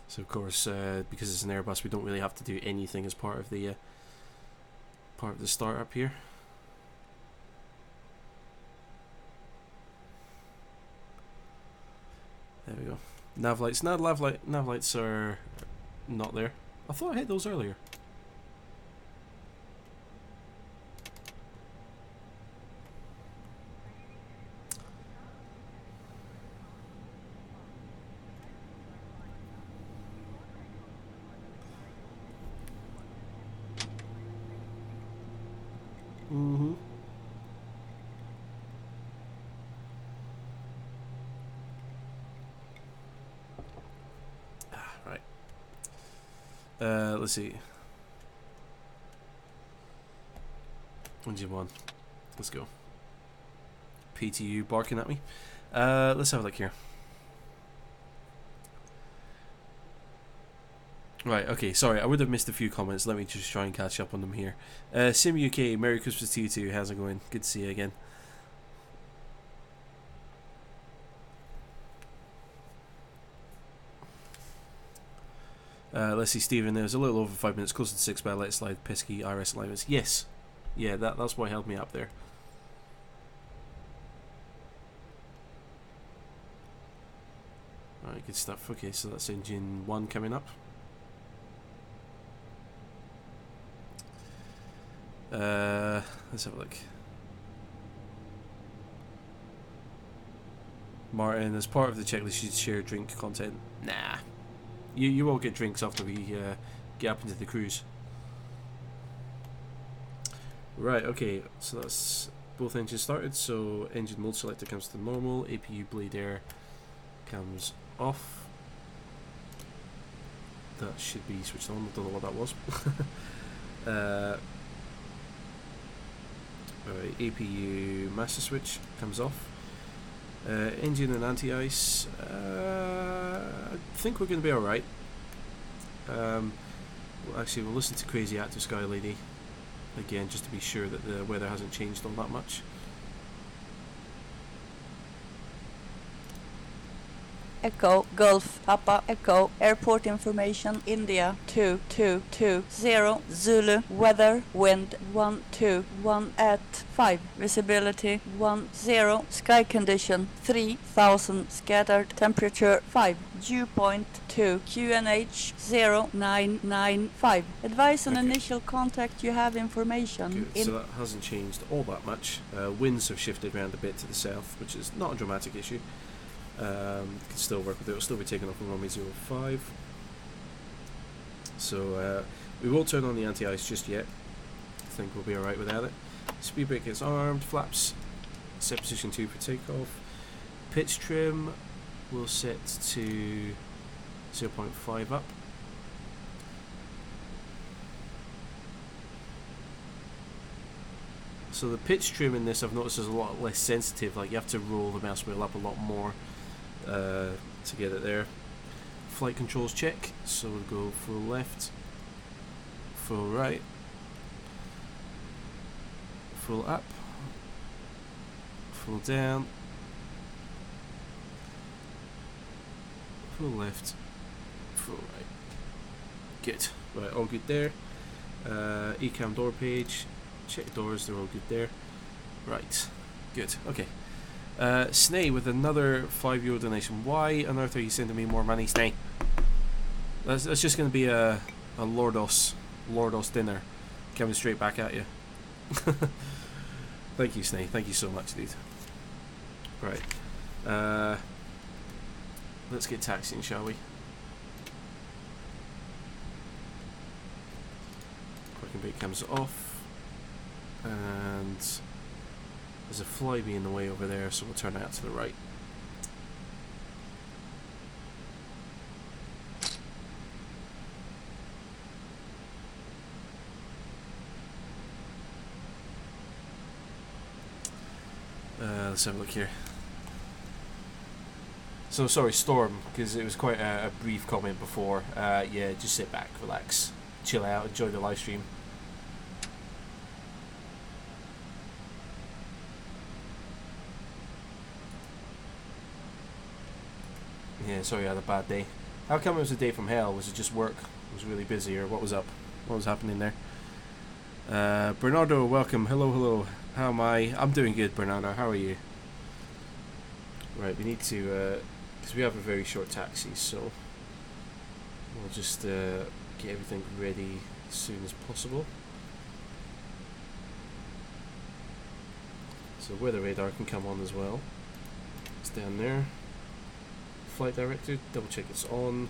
So of course, because it's an Airbus, we don't really have to do anything as part of the startup here. There we go. Nav lights. Nav lights are not there. I thought I hit those earlier. Right. Let's see. Engine 1. Let's go. PTU barking at me. Let's have a look here. Right, okay, sorry, I would have missed a few comments. Let me just try and catch up on them here. Sim UK, Merry Christmas to you too. How's it going? Good to see you again. Let's see, Stephen, there's a little over 5 minutes, close to 6, but I let it slide. Pesky IRS alignments. Yes. Yeah, that's what held me up there. Alright, good stuff. Okay, so that's engine 1 coming up. Let's have a look. Martin, as part of the checklist, you should share drink content. Nah. You won't get drinks after we get up into the cruise. Right, okay, so that's both engines started. So engine mode selector comes to normal, APU bleed air comes off. That should be switched on, I don't know what that was. Alright, APU master switch comes off. Engine and anti-ice. I think we're going to be alright. Actually, we'll listen to Crazy Active Sky Lady again, just to be sure that the weather hasn't changed all that much. Echo, Gulf, Papa, Echo, airport information, India, 2220, Zulu, weather, wind, 121 at 5, visibility, 10, sky condition, 3000, scattered, temperature, 5, dew point, 2, QNH, 0995, advise on initial contact, you have information. Good. So that hasn't changed all that much. Winds have shifted around a bit to the south, which is not a dramatic issue. Can still work with it. It'll still be taken off on runway 05. So we won't turn on the anti-ice just yet. I think we'll be alright without it. Speed brake is armed. Flaps set position 2 for takeoff. Pitch trim we'll set to 0.5 up. So the pitch trim in this, I've noticed, is a lot less sensitive. Like, you have to roll the mouse wheel up a lot more to get it there. Flight controls check, so we'll go full left, full right, full up, full down, full left, full right. Good. Right, all good there. ECAM door page, check doors, they're all good there. Right, good, okay. Snay with another €5 donation. Why on earth are you sending me more money, Snay? That's just going to be a Lordos dinner coming straight back at you. Thank you, Snay. Thank you so much, dude. Right. Let's get taxiing, shall we? Parking brake comes off. And there's a flyby in the way over there, so we'll turn that to the right. Let's have a look here. So sorry, Storm, because it was quite a brief comment before. Yeah, just sit back, relax, chill out, enjoy the live stream. Yeah, sorry I had a bad day. How come it was a day from hell? Was it just work? Was really busy, or what was up? What was happening there? Bernardo, welcome. Hello, hello. How am I? I'm doing good, Bernardo. How are you? Right, we need to, because we have a very short taxi, so we'll just get everything ready as soon as possible. So weather radar can come on as well. It's down there. Flight director, double check it's on.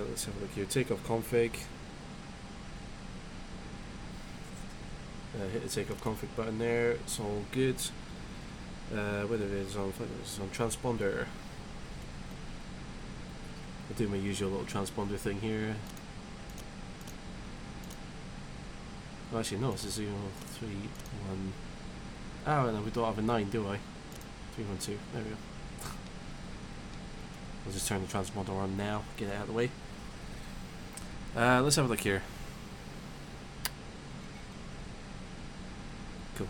Let's have a look here. Takeoff config. Hit the takeoff config button there. It's all good. Whether it is on transponder. I'll do my usual little transponder thing here. Oh, actually, no, it's a 0, 3, 1. Oh, no, we don't have a 9, do I? 3, 1, 2. There we go. I'll just turn the transponder on now, get it out of the way. Let's have a look here. Cool.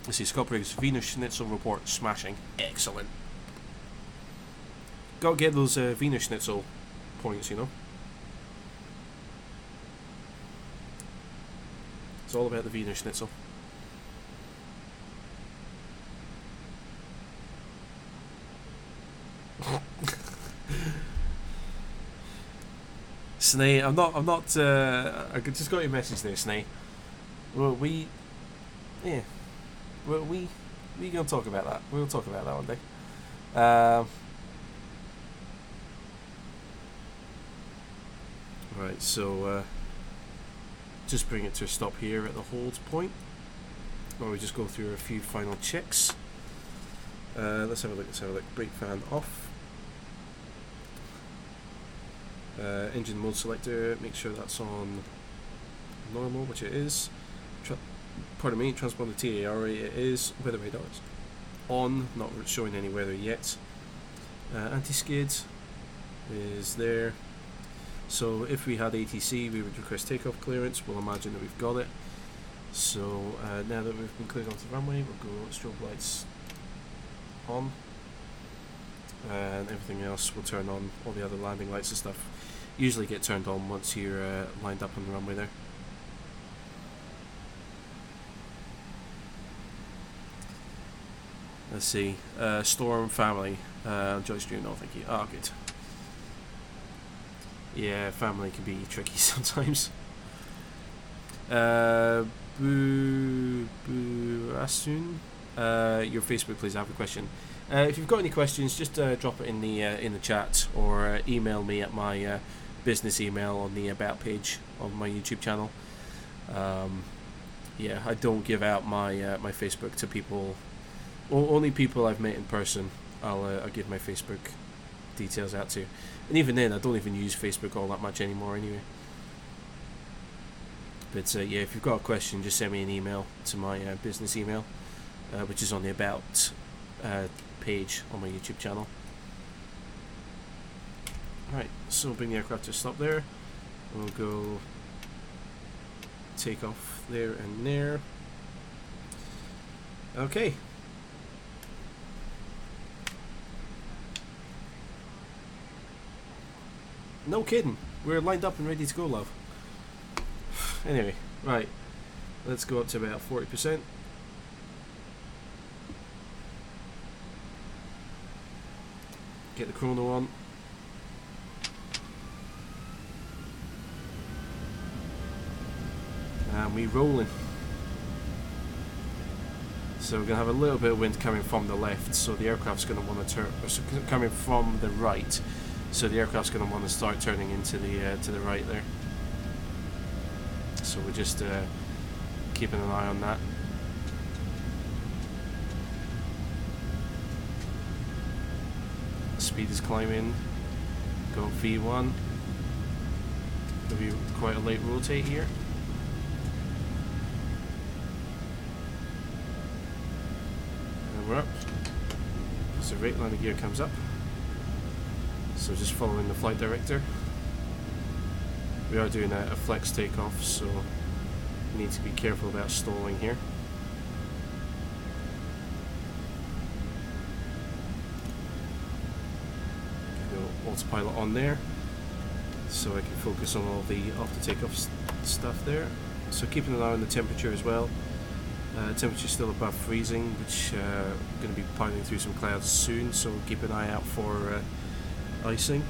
Let's see, Scott Briggs, Wiener Schnitzel report smashing. Excellent. Gotta get those Wiener Schnitzel points, you know. It's all about the Wiener Schnitzel. Snay, I'm not, I just got your message there, Snay. Well, we gonna talk about that. We'll talk about that one day. Right, so, just bring it to a stop here at the hold point. Or we just go through a few final checks. Let's have a look, brake fan off. Engine mode selector, make sure that's on normal, which it is. Transponder TAR, it is. Weather radar is on, not showing any weather yet. Anti-skid is there. So if we had ATC, we would request takeoff clearance. We'll imagine that we've got it. So now that we've been cleared off the runway, we'll go strobe lights on. And everything else will turn on. All the other landing lights and stuff usually get turned on once you're lined up on the runway there. Let's see. Storm family. Joyce Drew, no thank you. Oh, good. Yeah, family can be tricky sometimes. Boo Asun. Your Facebook, please. I have a question. If you've got any questions, just drop it in the chat, or email me at my business email on the about page of my YouTube channel. Yeah, I don't give out my my Facebook to people. Only people I've met in person. I'll give my Facebook details out to, and even then, I don't even use Facebook all that much anymore anyway. But yeah, if you've got a question, just send me an email to my business email, which is on the about page on my YouTube channel. Alright, so bring the aircraft to a stop there. We'll go take off there and there. Okay. No kidding. We're lined up and ready to go, love. Anyway, right. Let's go up to about 40%. Get the chrono on. And we rolling. So we're going to have a little bit of wind coming from the left, so the aircraft's going to want to turn, coming from the right. So the aircraft's going to want to start turning into the to the right there. So we're just keeping an eye on that. Speed is climbing. Go V1. Gonna be quite a late rotate here. And we're up. So rate landing gear comes up. So just following the flight director. We are doing a flex takeoff, so we need to be careful about stalling here. Go autopilot on there, so I can focus on all the after takeoff stuff there. So keeping an eye on the temperature as well. Temperature's still above freezing, which going to be piling through some clouds soon, so keep an eye out for icing.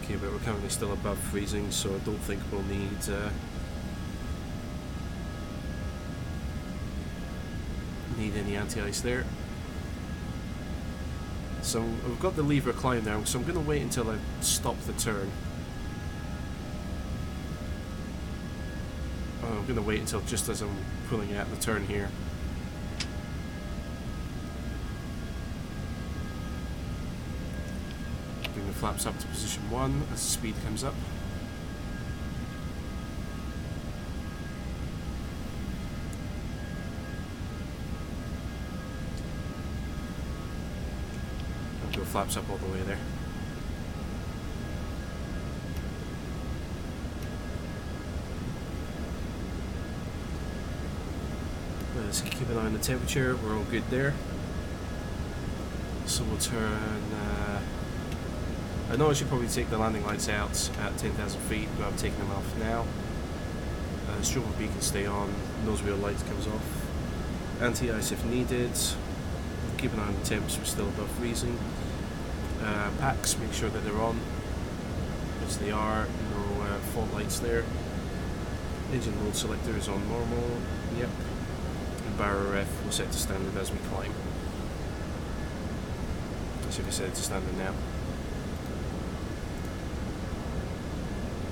Okay, but we're currently still above freezing, so I don't think we'll need any anti-ice there. So we've got the lever climb now, so I'm going to wait until I stop the turn. I'm going to wait until just as I'm pulling out the turn here. Bring the flaps up to position 1 as the speed comes up. And go flaps up all the way there. Let's keep an eye on the temperature, we're all good there. So we'll turn, I know I should probably take the landing lights out at 10,000 feet, but I'm taking them off now. Strobe beacon stay on, nose wheel light comes off. Anti-ice if needed. Keep an eye on the temps, we're still above freezing. Packs, make sure that they're on, which they are, no fault lights there. Engine mode selector is on normal, yep. Barra ref will set to standard as we climb. So we set it to standard now.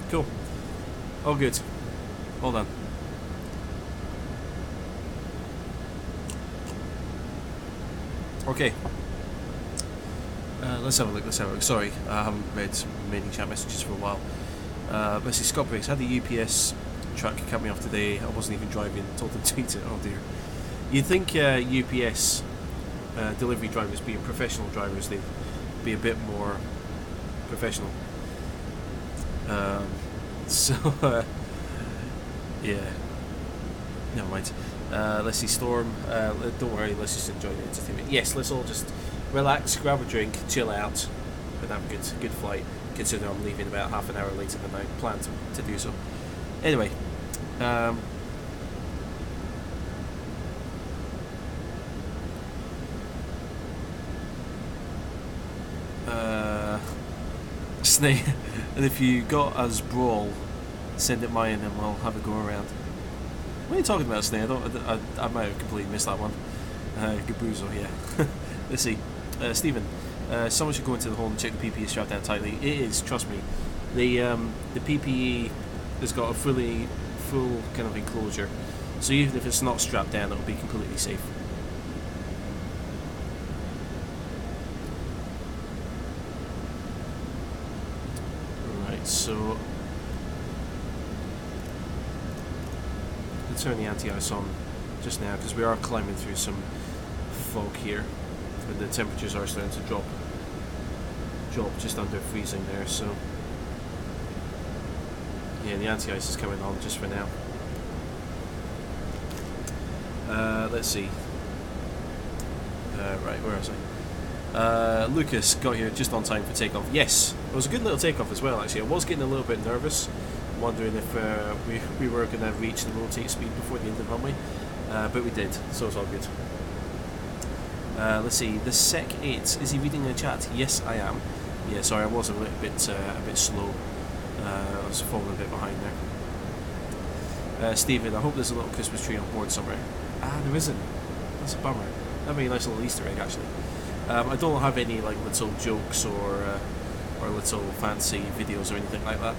Cool. All good. All done. Okay. Let's have a look. Let's have a look. Sorry, I haven't read many chat messages for a while. Let's see. Scott Briggs had the UPS truck cut me off today. I wasn't even driving. Told them to tweet it. Oh dear. You'd think UPS delivery drivers, being professional drivers, they'd be a bit more professional. Yeah, never mind. Let's see, Storm. Don't worry, let's just enjoy the entertainment. Yes, let's all just relax, grab a drink, chill out, and have a good flight. Considering I'm leaving about half an hour later than I planned to do so. Anyway. Snake, and if you got us Brawl, send it mine and we'll have a go around. What are you talking about, Snake? I might have completely missed that one. Gabuzo, yeah. Let's see. Stephen, someone should go into the hole and check the PPE strapped down tightly. It is, trust me. The PPE has got a full kind of enclosure, so even if it's not strapped down, it'll be completely safe. So let's turn the anti-ice on just now because we are climbing through some fog here, and the temperatures are starting to drop just under freezing there. So yeah, the anti-ice is coming on just for now. Let's see. Right, where was I? Lucas got here just on time for takeoff. Yes, it was a good little takeoff as well, actually. I was getting a little bit nervous, wondering if we were going to reach the rotate speed before the end of the runway, but we did, so it's all good. Let's see, the Sec 8, is he reading the chat? Yes, I am. Yeah, sorry, I was a bit slow. I was falling a bit behind Stephen, I hope there's a little Christmas tree on board somewhere. Ah, there isn't. That's a bummer. That'd be a nice little Easter egg, actually. I don't have any like little jokes or little fancy videos or anything like that.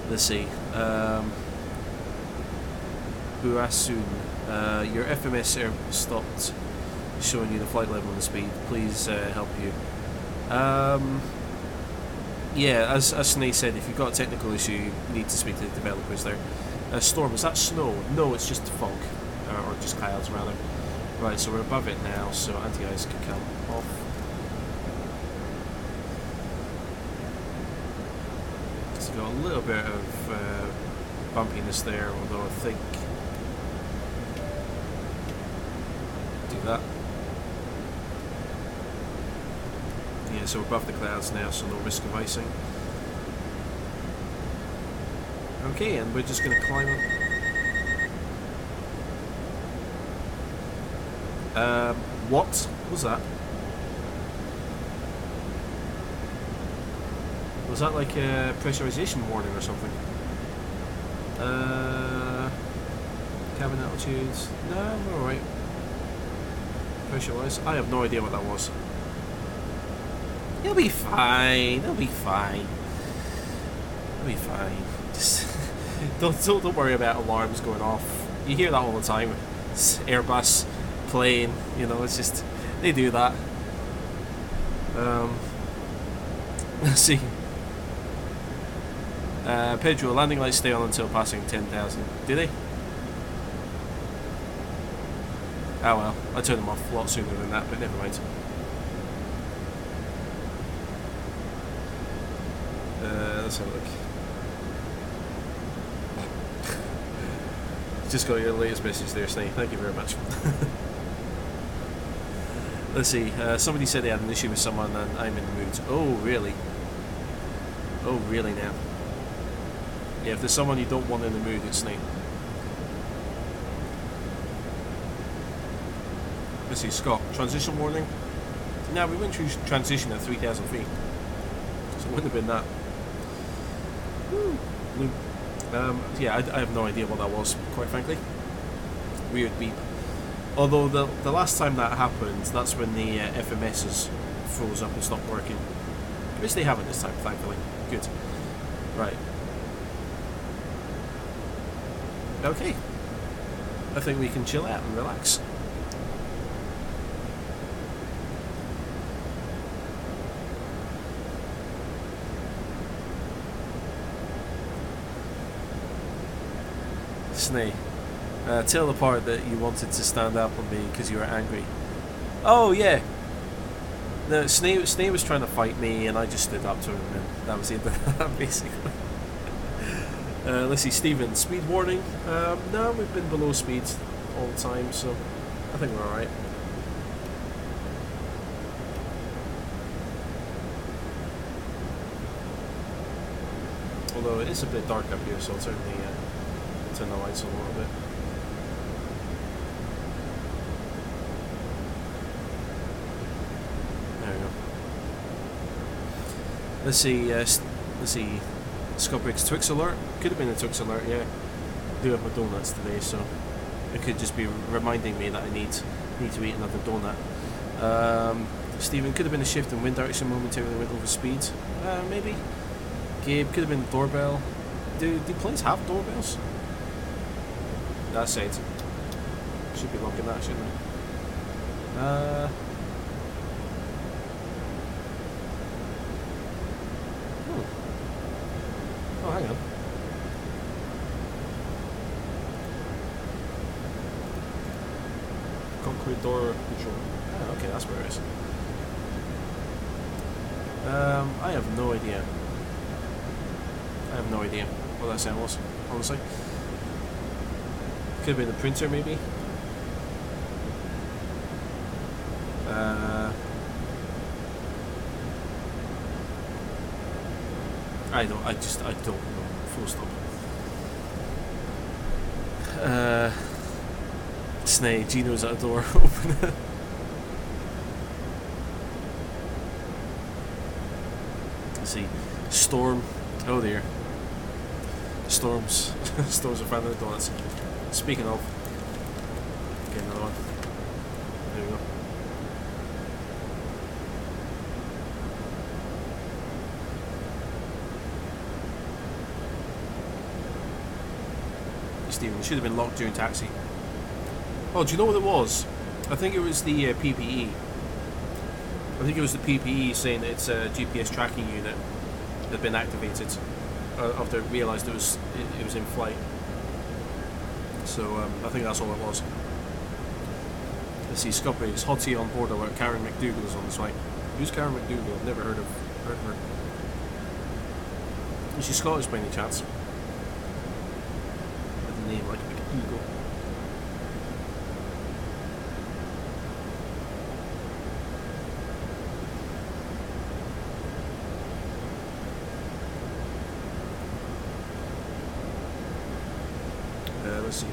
Let's see. Buasun, your FMS air stopped showing you the flight level and the speed. Please help you. Yeah, as Sinead said, if you've got a technical issue, you need to speak to the developers there. Storm, is that snow? No, it's just fog, or just clouds rather. Right, so we're above it now, so anti-ice can come off. It's got a little bit of bumpiness there, although I think do that. Yeah, so we're above the clouds now, so no risk of icing. Okay, and we're just going to climb up. What was that? Was that like a pressurization warning or something? Cabin altitudes? No, we're alright. Pressure-wise? I have no idea what that was. You'll be fine. It'll be fine. It'll be fine. Just don't worry about alarms going off. You hear that all the time. It's Airbus, plane. You know, it's just they do that. Let's see. Pedro, landing lights stay on until passing 10,000. Do they? Oh well, I turned them off a lot sooner than that, but never mind. Let's have a look. Just got your latest message there, Snake. Thank you very much. Let's see. Somebody said they had an issue with someone, and I'm in the mood. Oh, really? Oh, really now? Yeah, if there's someone you don't want in the mood, it's Snake. Let's see, Scott. Transition warning? No, we went through transition at 3,000 feet. So it wouldn't have been that. Yeah, I have no idea what that was, quite frankly. Weird beep. Although the last time that happened, that's when the FMSs froze up and stopped working. Which they haven't this time, thankfully. Good. Right. Okay. I think we can chill out and relax. Snee. Tell the part that you wanted to stand up on me because you were angry. Oh yeah. No, Snee was trying to fight me and I just stood up to him and that was the end of that basically. Let's see, Stephen, speed warning? No, we've been below speed all the time, so I think we're alright. Although it is a bit dark up here, so I'll turn the lights on a little bit. There we go. Let's see. Scott Briggs, Twix alert? Could have been a Twix alert, yeah. I do have my donuts today, so it could just be reminding me that I need to eat another donut. Stephen, could have been a shift in wind direction momentarily went over speed. Maybe. Gabe, could have been doorbell. Do planes have doorbells? That's it. Should be locking that, shouldn't I? Oh, hang on. Concrete door control. Oh, okay, that's where it is. I have no idea. I have no idea what that sound was, honestly. Could have been the printer, maybe. I don't know. Full stop. Snake, Gino's at the door. Open it. Let's see. Storm. Oh dear. Storms. Storms are finding the donuts. Speaking of. Get another one. There we go. Stephen, it should have been locked during taxi. Oh, do you know what it was? I think it was the PPE. I think it was the PPE saying that its GPS tracking unit had been activated after it realised it was in flight. So I think that's all it was. Let's see, Scuppies, Hottie on board alert. Karen McDougall is on this flight. Who's Karen McDougall? I've never heard of her. Is she Scottish by any chance? With a name like McDougall. Let's see.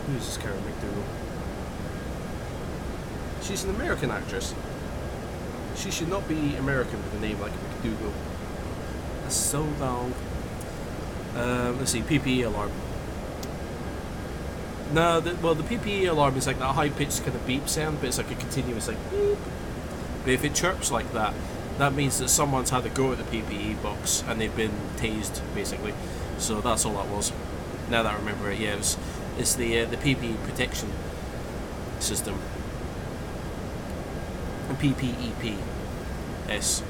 Who is this Karen McDougall? She's an American actress. She should not be American with a name like McDougall. That's so long. Let's see, PPE alarm. No, the PPE alarm is like that high-pitched kind of beep sound, but it's like a continuous like beep. But if it chirps like that, that means that someone's had to go at the PPE box and they've been tased, basically. So that's all that was. Now that I remember it, yeah, it's the PPE protection system. And PPEP. S.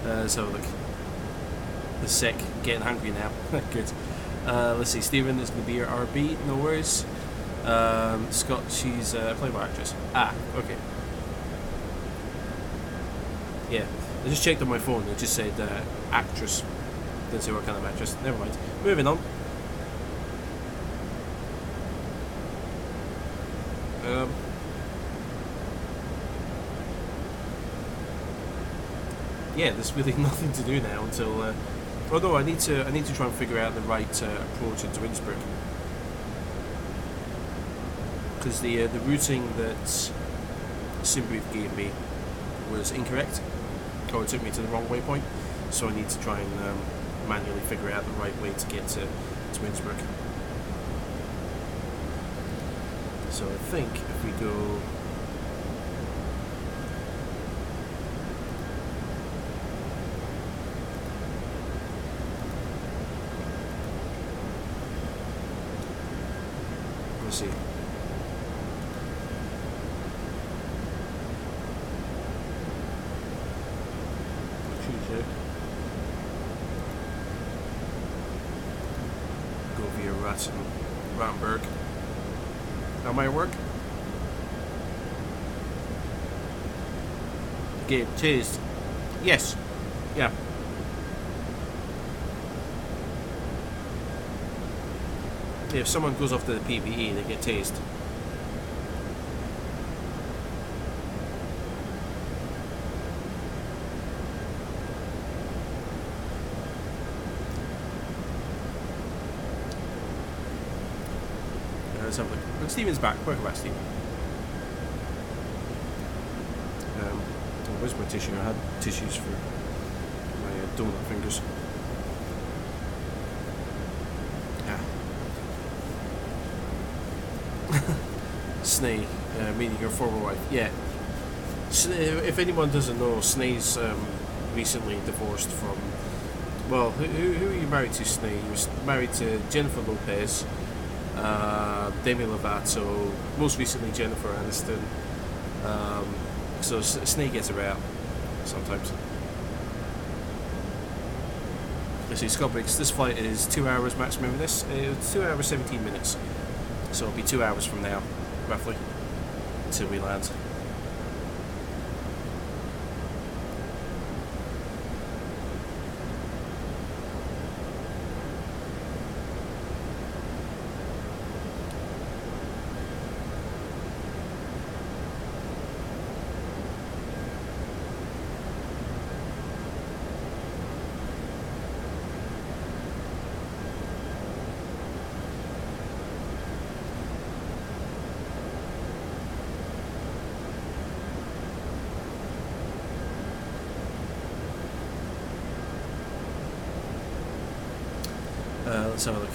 Let's have a look. The sick, getting hungry now. Good. Let's see, Stephen is going to be your RB, no worries. Scott, she's a Playboy actress. Ah, okay. Yeah, I just checked on my phone, it just said actress. Didn't say what kind of actress. Never mind. Moving on. Yeah, there's really nothing to do now until. Oh no, I need to try and figure out the right approach into Innsbruck, because the routing that Simbrief gave me was incorrect. Oh, it took me to the wrong waypoint, so I need to try and manually figure out the right way to get to Innsbruck. So I think if we go. Let's see. Go via Rattenberg. That might work. Okay, cheers. Yes. Yeah. If someone goes off to the PPE, they get tased. Let's have a look. When Stephen's back, welcome back, Stephen. Where's my tissue? I had tissues for my donut fingers. Snay, meaning your former wife. Yeah. If anyone doesn't know, Snay's recently divorced from. Well, who are you married to, Snay? You was married to Jennifer Lopez, Demi Lovato, most recently Jennifer Aniston. So Snay gets around sometimes. Let's see, Scott Briggs. This flight is 2 hours maximum in this. It's 2 hours 17 minutes. So it'll be 2 hours from now, roughly, until we land. let's have a look.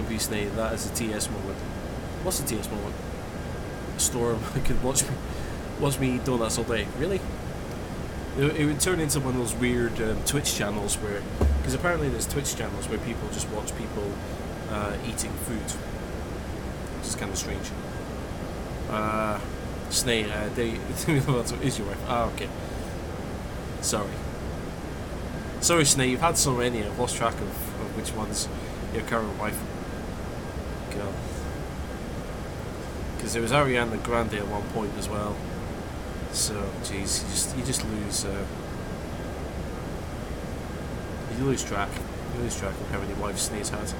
Be Snake, that is a TS moment. What's a TS moment? A storm. I could watch me donuts all day. Really? It would turn into one of those weird Twitch channels where, because apparently there's Twitch channels where people just watch people eating food, which is kind of strange. Snake, is your wife? Ah, okay. Sorry, Snake. You've had so many. I've lost track of which one's your current wife. God. Because there was Ariana Grande at one point as well. So, jeez, you just lose. You lose track. You lose track of how many wives Snake's had.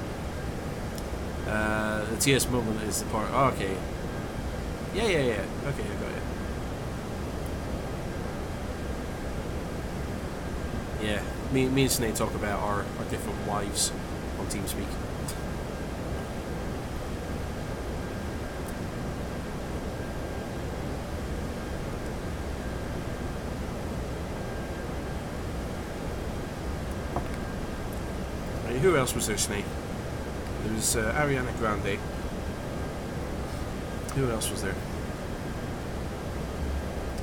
The TS moment is the part. Oh, okay. Yeah. Okay, I got it. Yeah, me and Snake talk about our different wives on TeamSpeak. Who else was there, Snake? There was Ariana Grande. Who else was there?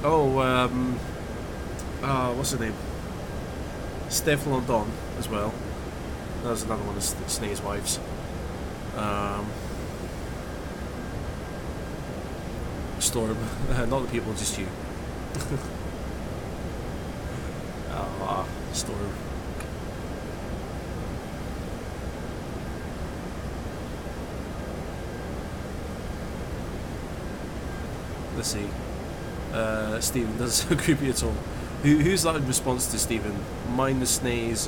Oh, what's her name? Steph London as well. That was another one of Snake's wives. Storm. Not the people, just you. Storm. Let's see. Stephen doesn't agree with you at all. Who's that in response to Stephen? Mine is Snae's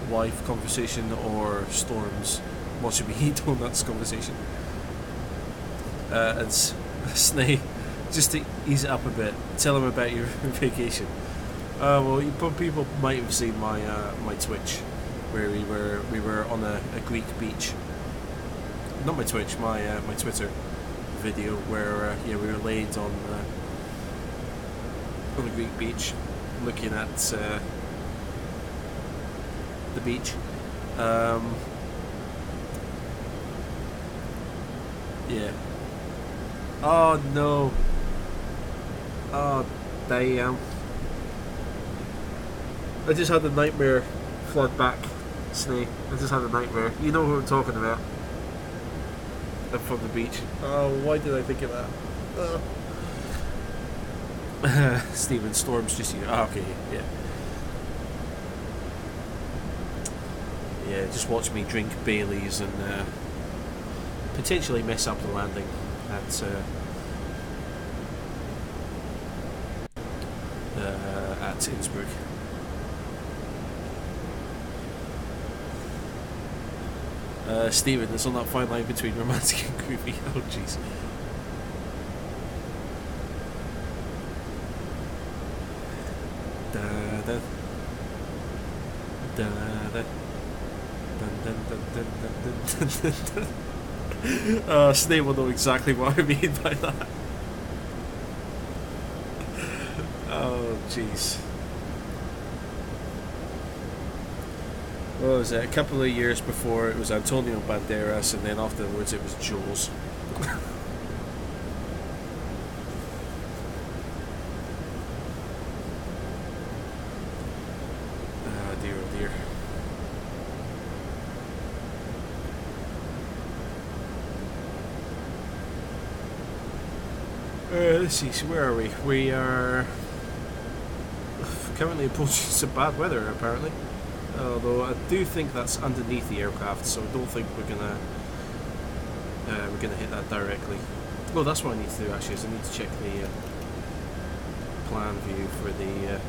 wife conversation or Storm's what should we eat donuts conversation? It's Snae, just to ease it up a bit, tell him about your vacation. Well, people might have seen my my Twitch where we were on a Greek beach. Not my Twitch, my Twitter video where we were laid on a Greek beach, looking at the beach. Yeah. Oh no. Oh damn. I just had a nightmare. Flood back, Snake. I just had a nightmare. You know who I'm talking about. From the beach. Oh, why did I think of that? Stephen, Storm's just you. Oh, okay, yeah. Yeah, just watch me drink Baileys and potentially mess up the landing at Innsbruck. Stephen, it's on that fine line between romantic and creepy. Oh, jeez. Snape will know exactly what I mean by that. Oh, jeez. What was it? A couple of years before it was Antonio Banderas, and then afterwards it was Jules. Dear, oh dear. Let's see, so where are we? We are currently approaching some bad weather, apparently. Although I do think that's underneath the aircraft, so I don't think we're gonna hit that directly. Well, that's what I need to do actually. Is I need to check the plan view for the.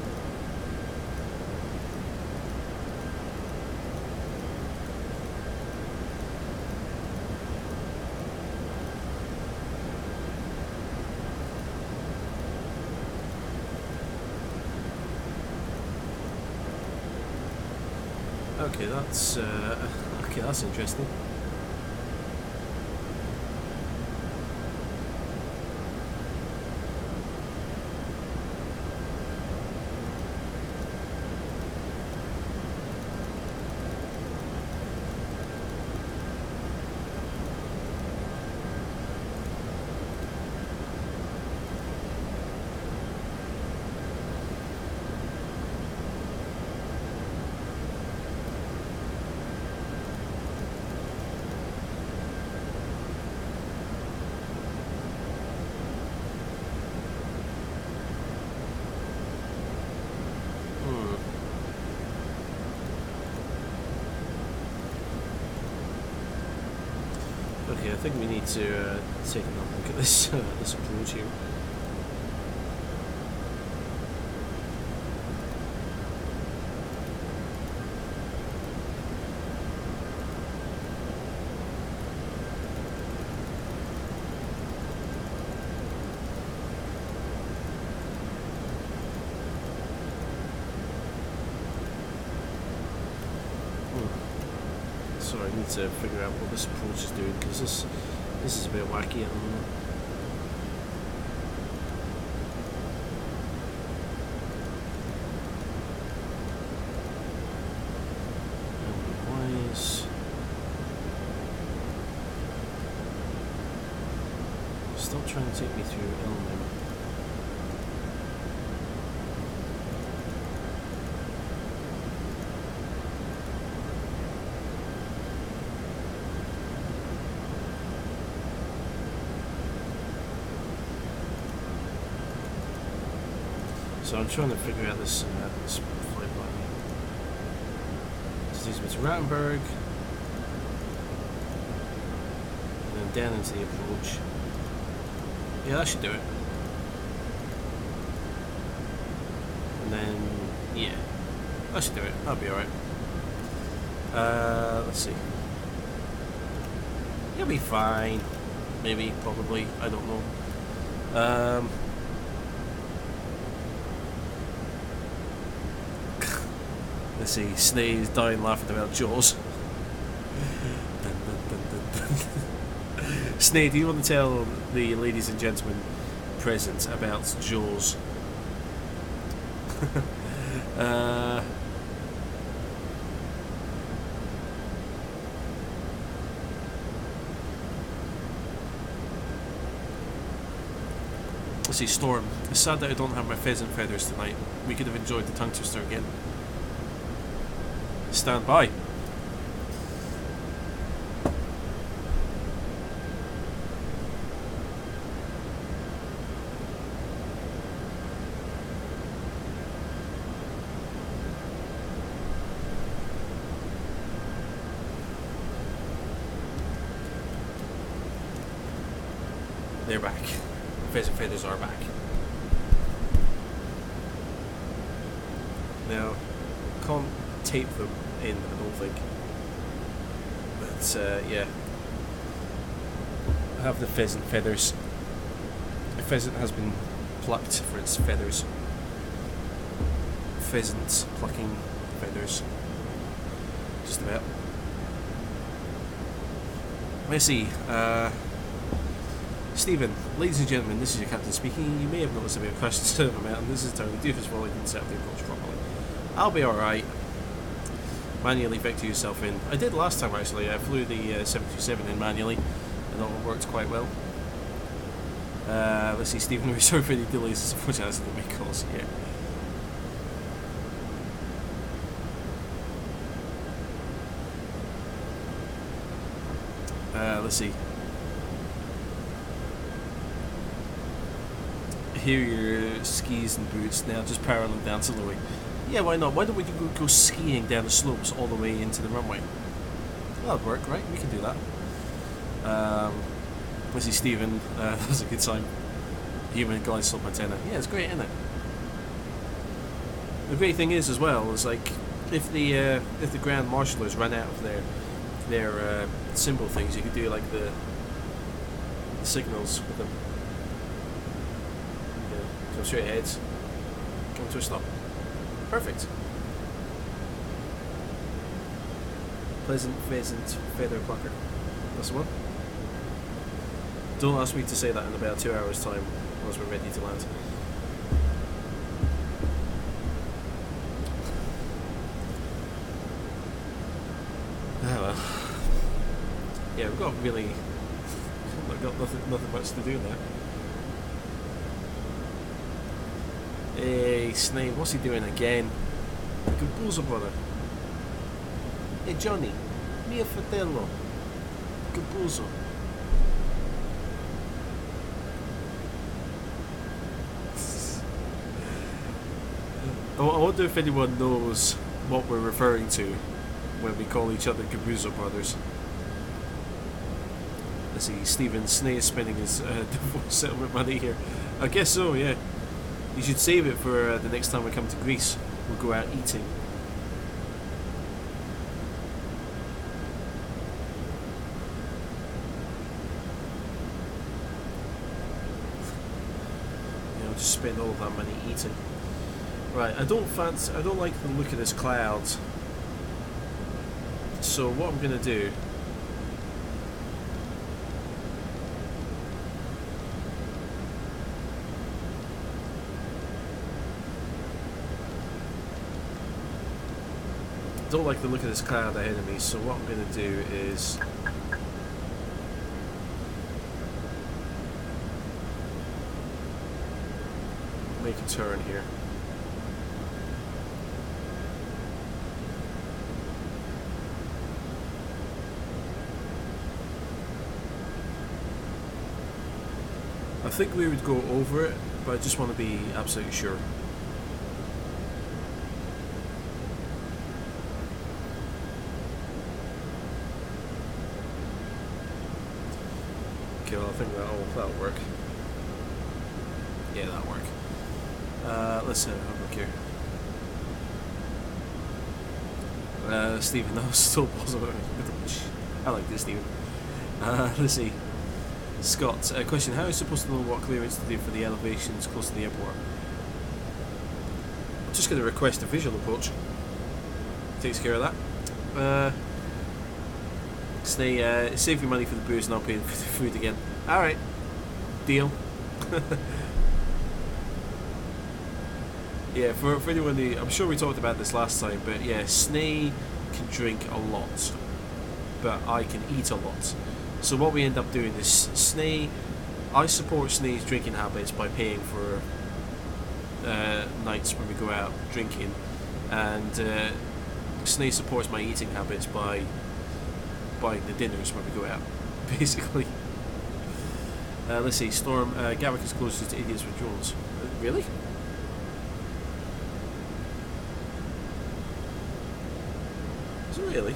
Okay, that's interesting. Okay, I think we need to take another look at this this approach here. Sorry, I need to figure out what this approach is doing because this is a bit wacky at the moment. Wise. Still trying to take me through Elming. So I'm trying to figure out this flight line. This takes me to Rattenberg, and then down into the approach. Yeah, that should do it. And then, yeah, that should do it. That'll be alright. Let's see. You'll be fine. Maybe, probably, I don't know. Let's see, Snae's dying laughing about Jaws. Snae, do you want to tell the ladies and gentlemen present about Jaws? Let's see, Storm. It's sad that I don't have my pheasant feathers tonight. We could have enjoyed the tongue twister again. Stand by. They're back. Pheasant feathers are back. Now, can't tape them in, I don't think. But yeah, I have the pheasant feathers. The pheasant has been plucked for its feathers. Pheasants plucking feathers. Just about. Let's see. Stephen, ladies and gentlemen, this is your captain speaking. You may have noticed a bit of questions to him, and this is entirely due to his fault. I didn't set up the approach properly. I'll be alright. Manually vector yourself in. I did last time actually. I flew the 727 in manually, and all worked quite well. Let's see, Stephen, we're sorry for any delays. Unfortunately, that's the make calls. Yeah. Let's see. Here are your skis and boots now, just parallel down to the way. Yeah, why not? Why don't we go skiing down the slopes all the way into the runway? That'll work, right? We can do that. Let's see, Stephen. That was a good time. Human glide slope antenna. Yeah, it's great, isn't it? The great thing is, as well, is like if the Grand Marshallers run out of their symbol things, you could do like the signals with them. Yeah, come straight ahead. Come to a stop. Perfect. Pleasant pheasant feather plucker. That's the one. Don't ask me to say that in about 2 hours' time once we're ready to land. Oh well. Yeah, we've got really nothing much to do now. Hey, Snape, what's he doing again? Good bull's brother. Hey, Johnny, mio fratello. Good bull's. I wonder if anyone knows what we're referring to when we call each other Gabuzo brothers. Let's see, Stephen Snay is spending his divorce settlement money here. I guess so, yeah. You should save it for the next time we come to Greece. We'll go out eating. Just spend all of that money eating. Right, I don't like the look of this cloud. So what I'm gonna do, don't like the look of this cloud ahead of me, so what I'm gonna do is make a turn here. I think we would go over it, but I just want to be absolutely sure. Okay, well, I think that'll work. Yeah, that'll work. Let's have a look here. Stephen, that was still possible. I like this, Stephen. Let's see. Scott, question: how are you supposed to know what clearance to do for the elevations close to the airport? I'm just going to request a visual approach. Takes care of that. Stay, save your money for the booze and I'll pay for the food again. Alright. Deal. Yeah, for anyone who, I'm sure we talked about this last time, but yeah, Snay can drink a lot, but I can eat a lot. So what we end up doing is I support Snay's drinking habits by paying for nights when we go out drinking, and Snay supports my eating habits by buying the dinners when we go out, basically. Let's see, Storm, Gatwick is closest to idiots with drones. Really? Is it really?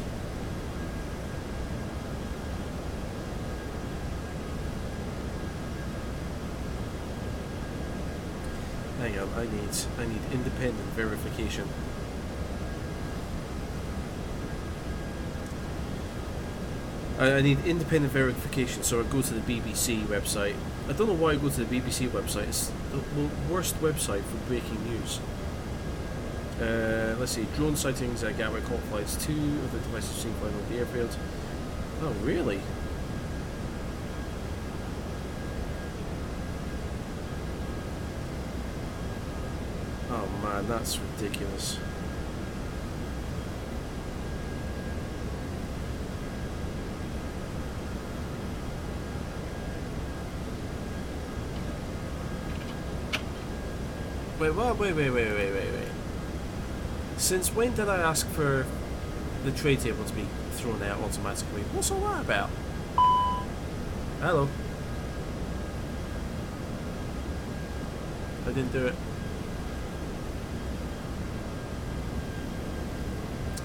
Hang on, I need independent verification. I need independent verification, so I go to the BBC website. I don't know why I go to the BBC website. It's the worst website for breaking news. Let's see, drone sightings at Gatwick, hot flights. 2 of the devices seen flying over the airfield. Oh, really? Oh man, that's ridiculous. Wait. Since when did I ask for the tray table to be thrown out automatically? What's all that about? Hello. I didn't do it.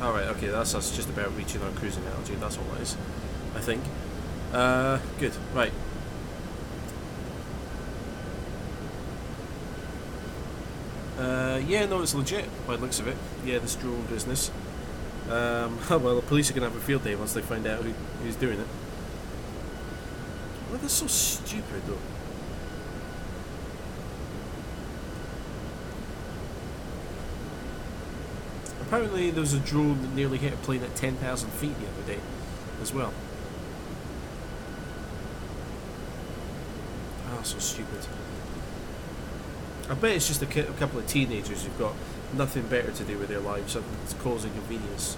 Alright, okay, that's us just about reaching our cruising altitude, that's all that is, I think. Good, right. Yeah, no, it's legit by the looks of it. Yeah, this drone business. Well, the police are going to have a field day once they find out who's doing it. Well, that's so stupid, though. Apparently, there was a drone that nearly hit a plane at 10,000 feet the other day, as well. Oh, so stupid. I bet it's just a couple of teenagers who've got nothing better to do with their lives and it's causing inconvenience.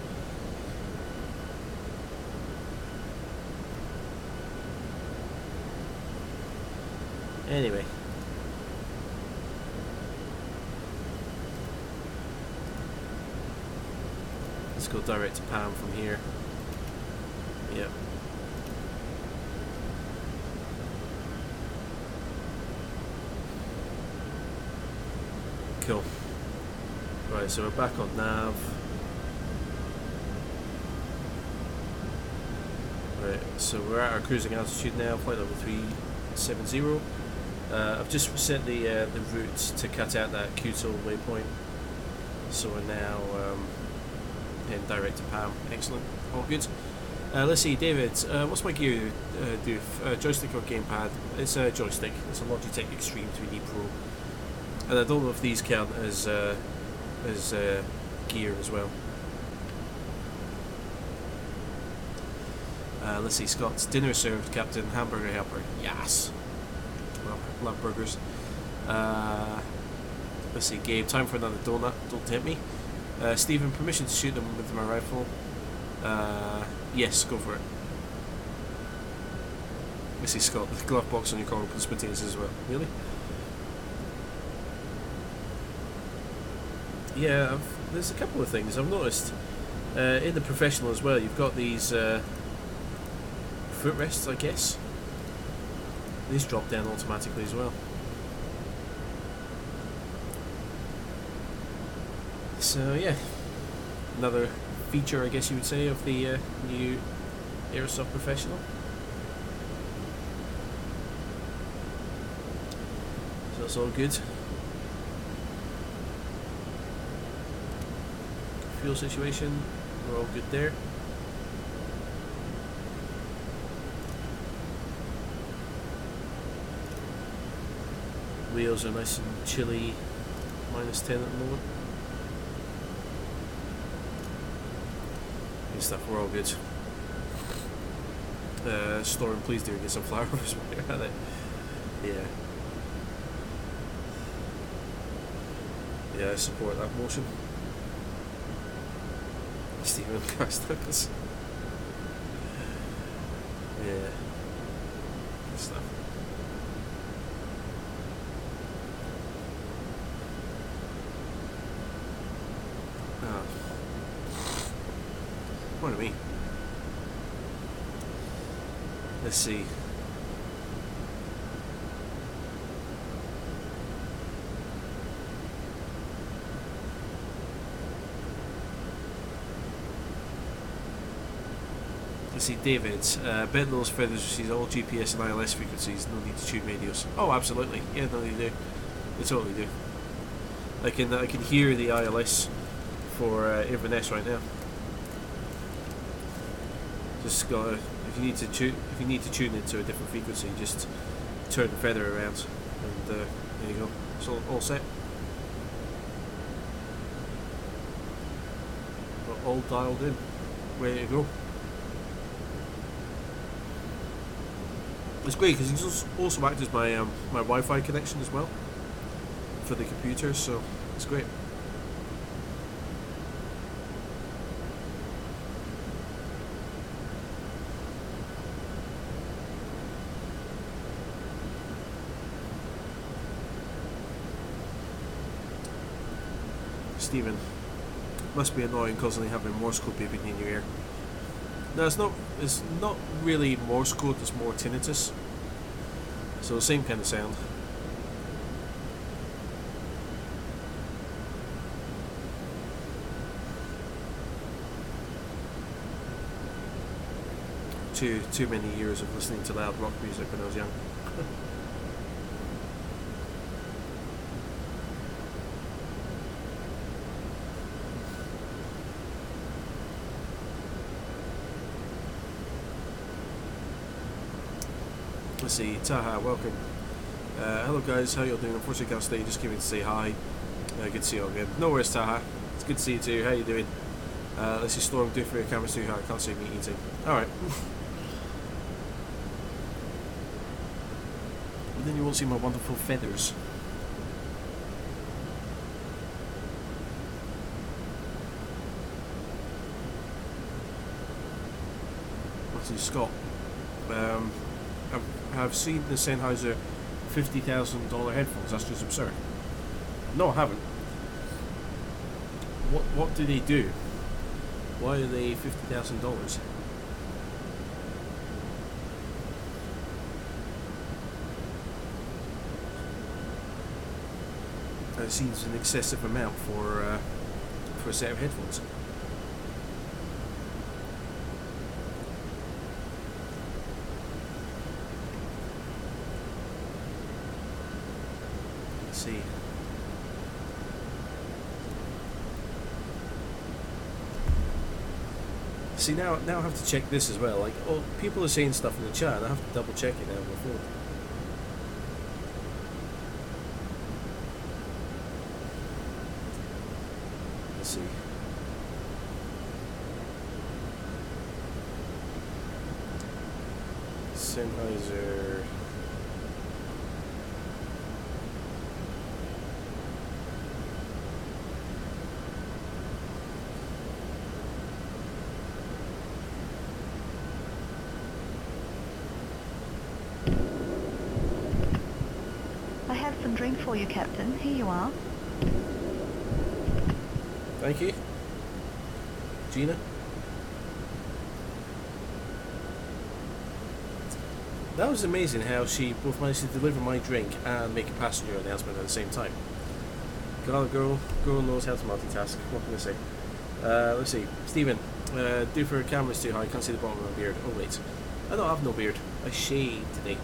Anyway. Let's go direct to Pam from here. Yep. Cool. Right, so we're back on nav. Right, so we're at our cruising altitude now, flight level 370. I've just set the route to cut out that Kuto waypoint, so we're now heading direct to Pam. Excellent, all good. Let's see, David, what's my gear do? Joystick or gamepad? It's a joystick. It's a Logitech Extreme 3D Pro, and I don't know if these count as gear as well. Let's see, Scott's dinner served, Captain. Hamburger helper. Yes. Well, love burgers. Let's see, Gabe. Time for another donut. Don't tempt me. Stephen, permission to shoot them with my rifle. Yes, go for it. Let's see, Scott. The glove box on your collar opens spontaneous as well. Really? Yeah, there's a couple of things I've noticed. In the Professional as well, you've got these footrests, I guess. These drop down automatically as well. So yeah, another feature, I guess you would say, of the new Aerosoft Professional. So it's all good. Fuel situation, we're all good there. Wheels are nice and chilly, -10 at the moment. Good stuff, we're all good. Storm, please do get some flowers while you're at it. Yeah. Yeah, I support that motion. Stephen Carstocks. Yeah. Good stuff. Oh. What do me? Let's see. Let's see, David. Bet those feathers receives all GPS and ILS frequencies. No need to tune radios. Oh, absolutely. Yeah, no, they do. They totally do. I can hear the ILS for Inverness right now. Just got if you need to tune into a different frequency, just turn the feather around, and there you go. It's all set. All dialed in, ready to go. It's great because it's also acts as my my Wi-Fi connection as well for the computer, so it's great. Stephen, must be annoying constantly having Morse code beeping in your ear. No, it's not. It's not really Morse code. It's more tinnitus. So the same kind of sound. Too many years of listening to loud rock music when I was young. Let's see, Taha, welcome. Hello guys, how y'all doing? Unfortunately can't stay, just came in to say hi. Good to see you all again. No worries, Taha. It's good to see you too. How you doing? Let's see, Storm, do it for your camera's too high. I can't see me eating. Alright. But then you won't see my wonderful feathers. Let's see, Scott. I've seen the Sennheiser $50,000 headphones. That's just absurd. No, I haven't. What do they do? Why are they $50,000? That seems an excessive amount for a set of headphones. see. See, now I have to check this as well. Like, oh, people are saying stuff in the chat, and I have to double check it now on my phone. Let's see. Sennheiser. I have some drink for you, Captain. Here you are. Thank you. Gina? That was amazing how she both managed to deliver my drink and make a passenger announcement at the same time. Girl knows how to multitask. What can I say? Let's see. Stephen, do for cameras too high. Can't see the bottom of my beard. Oh wait, I don't have no beard. I shave today.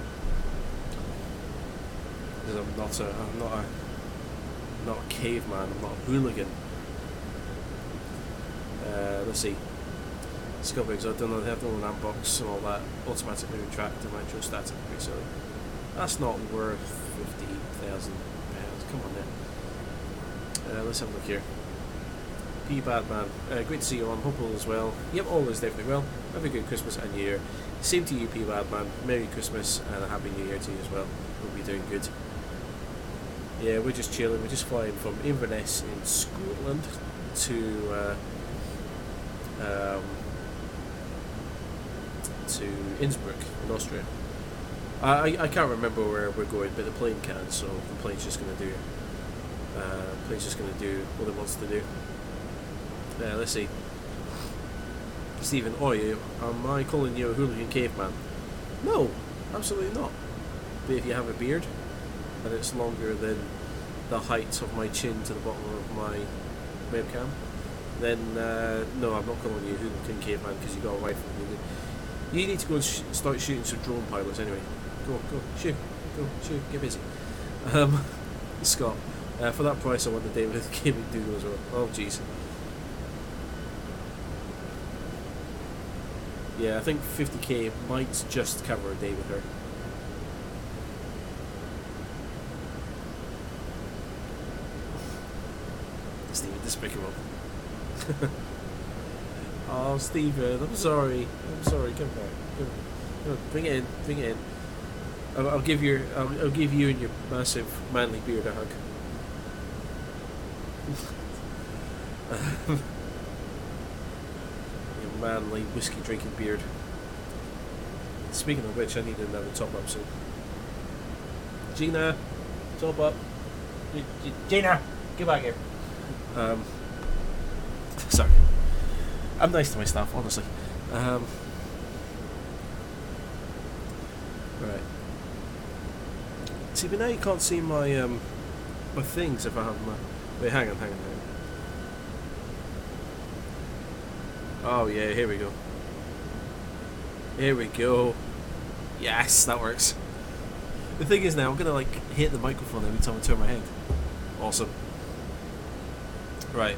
Because I'm not a caveman. I'm not a hooligan. Let's see. Scumbags, I don't know, they have their own amp box and all that. Automatically retract and electrostatic, basically. That's not worth £50,000. Come on then. Let's have a look here. P Badman, great to see you on. Hope all is well. Yep, all is definitely well. Have a good Christmas and New Year. Same to you, P Badman. Merry Christmas and a Happy New Year to you as well. Hope you're doing good. Yeah, we're just chilling. We're just flying from Inverness in Scotland to Innsbruck in Austria. I can't remember where we're going, but the plane can, so the plane's just going to do what it wants to do. Let's see. Stephen, am I calling you a hooligan caveman? No, absolutely not. But if you have a beard and it's longer than the height of my chin to the bottom of my webcam, then no, I'm not calling you a hooligan caveman because you got a rifle. You need to go and start shooting some drone pilots anyway. Go, shoot, get busy. Scott, for that price I want the David Gaming Doodle as well. Oh jeez. Yeah, I think 50k might just cover a day with her. Steve, despicable. Oh, Stephen, I'm sorry. Come back. Come on, bring it in. I'll give you and your massive manly beard a hug. Your manly whiskey drinking beard. Speaking of which, I need another top up soon. Gina, top up. Gina, get back here. Sorry. I'm nice to my staff, honestly. Right. See, but now you can't see my my things if I have my. Wait, hang on. Oh yeah, here we go. Yes, that works. The thing is now I'm gonna like hit the microphone every time I turn my head. Awesome. Right.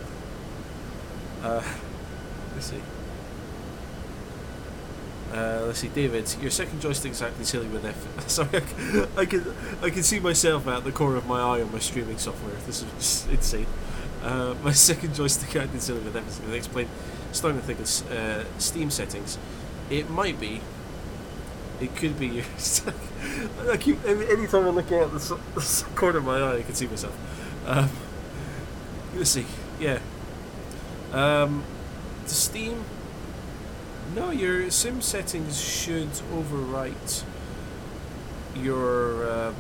Let's see, David. Your second joystick's acting silly with F. Sorry, I can see myself out the corner of my eye on my streaming software. This is just insane. My second joystick acting silly with F is going to explain. Starting to think it's Steam settings. It might be. It could be your. I keep anytime I look out the corner of my eye, I can see myself. Let's see. Yeah. The Steam. No, your sim settings should overwrite your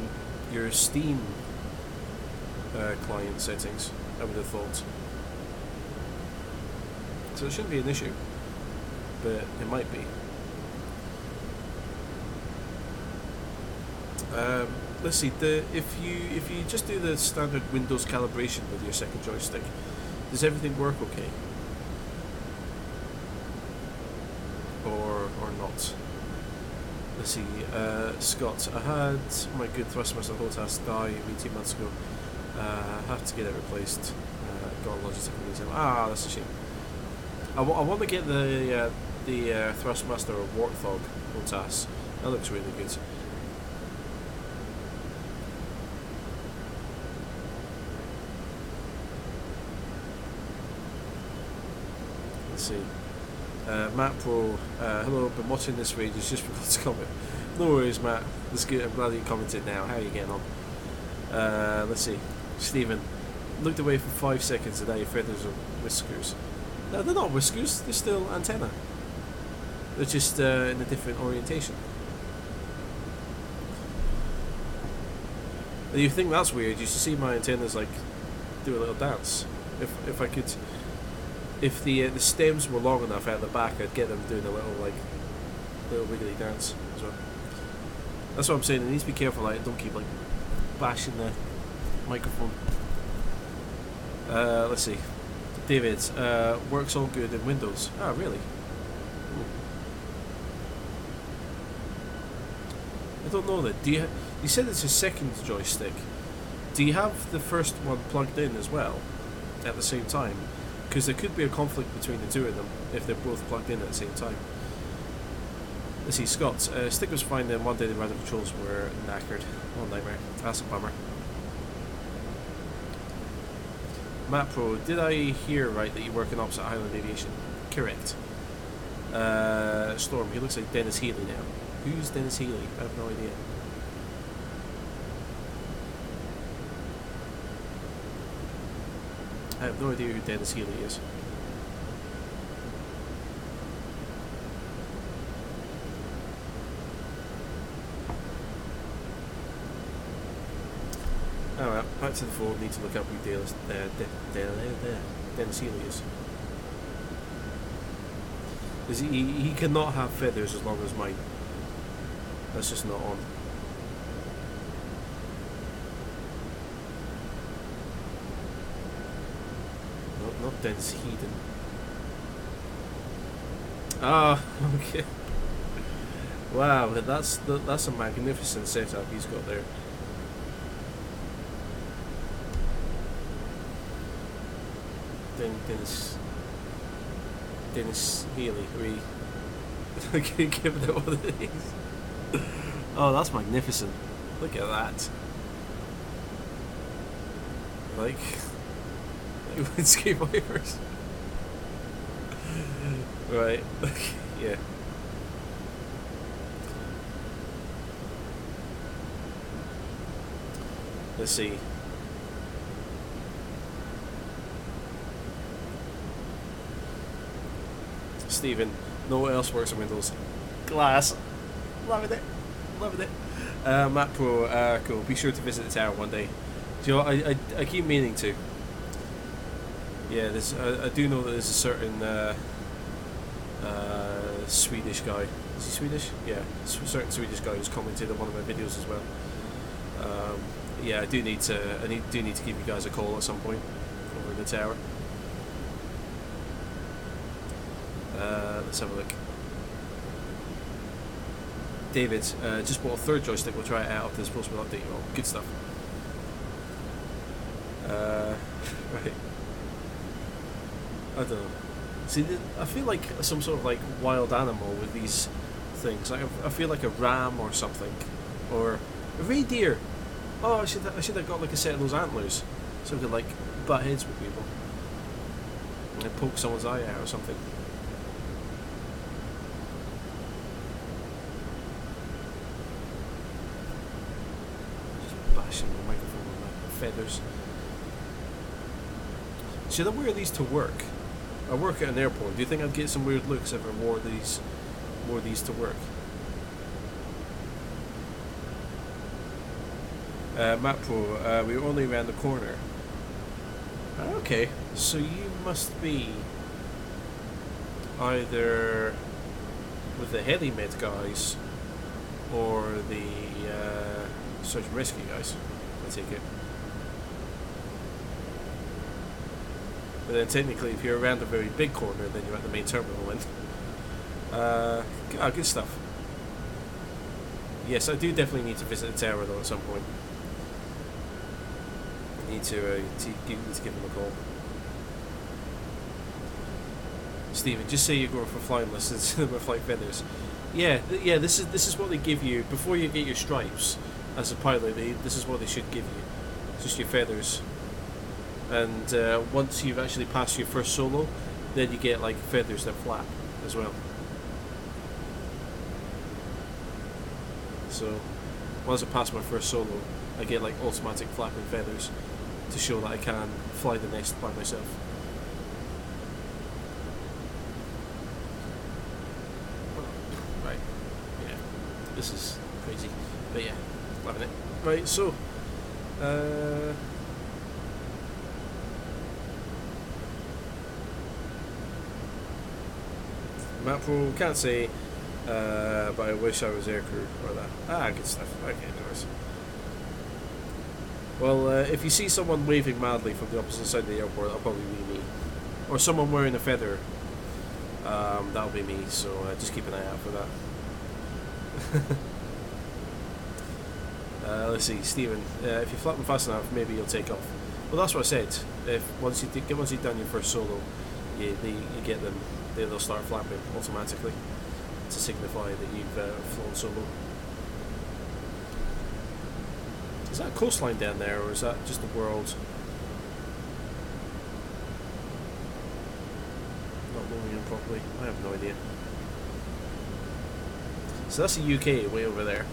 Steam client settings, I would have thought. So it shouldn't be an issue, but it might be. Let's see. If you just do the standard Windows calibration with your second joystick, does everything work okay? Or not? Let's see. Scott, I had my good Thrustmaster whole task die 2 months ago. Have to get it replaced. Got a logistical reason. Ah, that's a shame. I want to get the Thrustmaster Warthog Otas. That looks really good. Let's see. Matt Pro, hello, been watching this for ages, just forgot to comment. No worries, Matt. That's good. I'm glad you commented now. How are you getting on? Let's see. Stephen, looked away for 5 seconds and now your feathers are whiskers. No, they're not whiskers. They're still antenna. They're just in a different orientation. And you think that's weird? You should see my antennas like do a little dance. If I could, if the stems were long enough out the back, I'd get them doing a little wiggly dance as well. That's what I'm saying. I need to be careful. Like, don't keep like bashing the microphone. Let's see. David, works all good in Windows. Ah, really? Ooh. I don't know that. Do you? You said it's a second joystick. Do you have the first one plugged in as well at the same time? Because there could be a conflict between the two of them if they're both plugged in at the same time. Let's see, Scott. Stick was fine then. One day the random controls were knackered. Oh, nightmare. That's a bummer. Matt Pro, did I hear right that you work in opposite Highland Aviation? Correct. Storm, he looks like Dennis Healy now. Who's Dennis Healy? I have no idea. I have no idea who Dennis Healy is. Alright, back to the phone. Need to look up who Dennis Healy is. He cannot have feathers as long as mine. That's just not on. Not Dennis Heaton. Ah, okay. Wow, that's a magnificent setup he's got there. Dennis Healy, okay, give it what it is. Oh, that's magnificent. Look at that. Like windscape wipers. Right. Yeah. Let's see. Stephen, no one else works on Windows. Glass. Loving it. Loving it. Matt Pro, cool. Be sure to visit the tower one day. Do you know what? I keep meaning to. Yeah, there's, I do know that there's a certain Swedish guy. Is he Swedish? Yeah, a certain Swedish guy who's commented on one of my videos as well. Yeah, I do need to give you guys a call at some point over in the tower. Let's have a look. David, just bought a third joystick. We'll try it out after this post will update you all. Good stuff. Right. I don't know. See, I feel like some sort of like wild animal with these things. Like I feel like a ram or something, or a reindeer. Oh, I should have got like a set of those antlers, so I could like butt heads with people and poke someone's eye out or something. Just bashing the microphone with my feathers. Should I wear these to work? I work at an airport. Do you think I'd get some weird looks if I wore these to work? Matt Pro, we're only around the corner. Okay, so you must be either with the HeliMed guys or the search and rescue guys, I take it. But then technically, if you're around a very big corner, then you're at the main terminal end. Good stuff. Yes, I do definitely need to visit the tower though at some point. need to give him a call. Stephen, just say you're going for flying lessons with flight feathers. Yeah, this is what they give you before you get your stripes as a pilot. This is what they should give you, just your feathers. And once you've actually passed your first solo, then you get like feathers that flap as well. So once I pass my first solo, I get like automatic flapping feathers to show that I can fly the nest by myself. Right, yeah, this is crazy, but yeah, loving it. Right, so map rule, can't say, but I wish I was aircrew or that. Good stuff. Okay, doors. Well, if you see someone waving madly from the opposite side of the airport, that'll probably be me. Or someone wearing a feather, that'll be me, so just keep an eye out for that. Let's see, Stephen, if you flap them fast enough, maybe you'll take off. Well, that's what I said. If once you've done your first solo, you get them. They'll start flapping automatically to signify that you've flown solo. Is that a coastline down there, or is that just the world? Not moving in properly. I have no idea. So that's the UK way over there.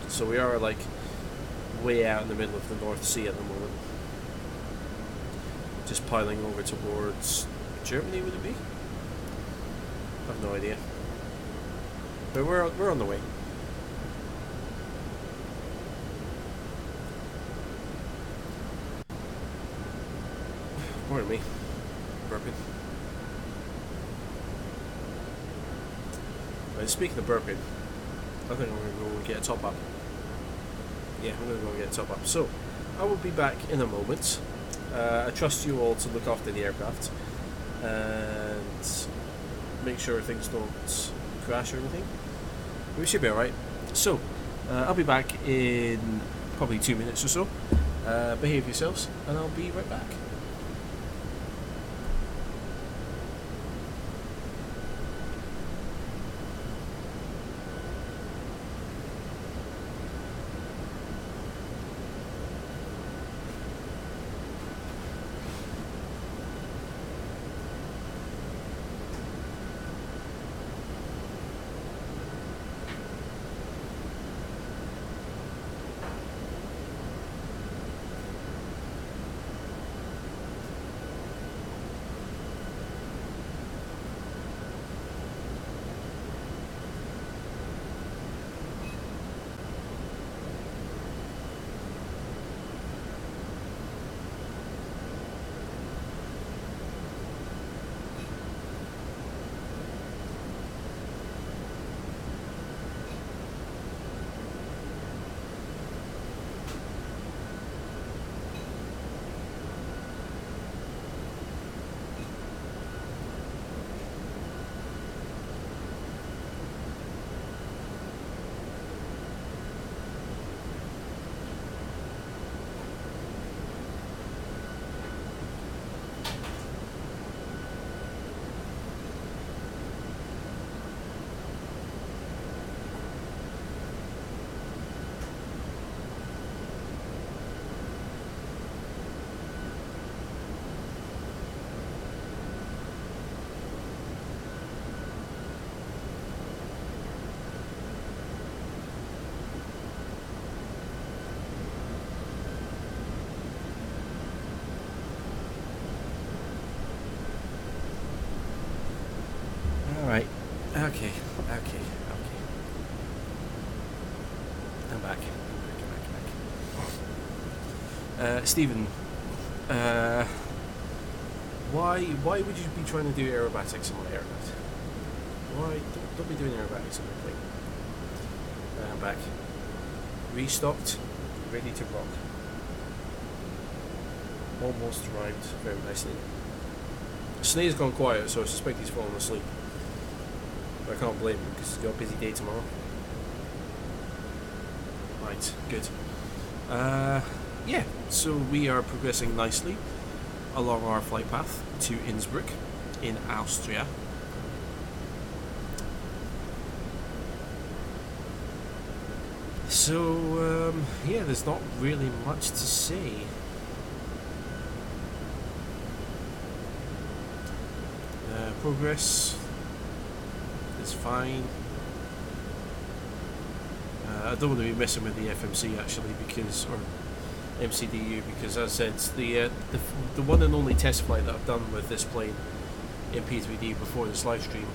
So we are like way out in the middle of the North Sea at the moment. Just piling over towards Germany, would it be? I have no idea. But we're on the way. Pardon me. Burping. Right, speaking of burping, I think I'm going to go and get a top up. Yeah, I'm going to go and get a top up. So, I will be back in a moment. I trust you all to look after the aircraft and make sure things don't crash or anything. We should be alright. So, I'll be back in probably 2 minutes or so. Behave yourselves, and I'll be right back. Alright, okay. I'm back. Stephen, why would you be trying to do aerobatics on my aircraft? Why? Don't be doing aerobatics on my plane. I'm back. Restocked, ready to rock. Almost arrived very nicely. Snade's gone quiet, so I suspect he's fallen asleep. But I can't blame him because he's got a busy day tomorrow. Right, good. yeah, so we are progressing nicely along our flight path to Innsbruck in Austria. So, yeah, there's not really much to say. Progress is fine. I don't want to be messing with the FMC actually, because, or MCDU, because as I said, the one and only test flight that I've done with this plane in P3D before this live stream,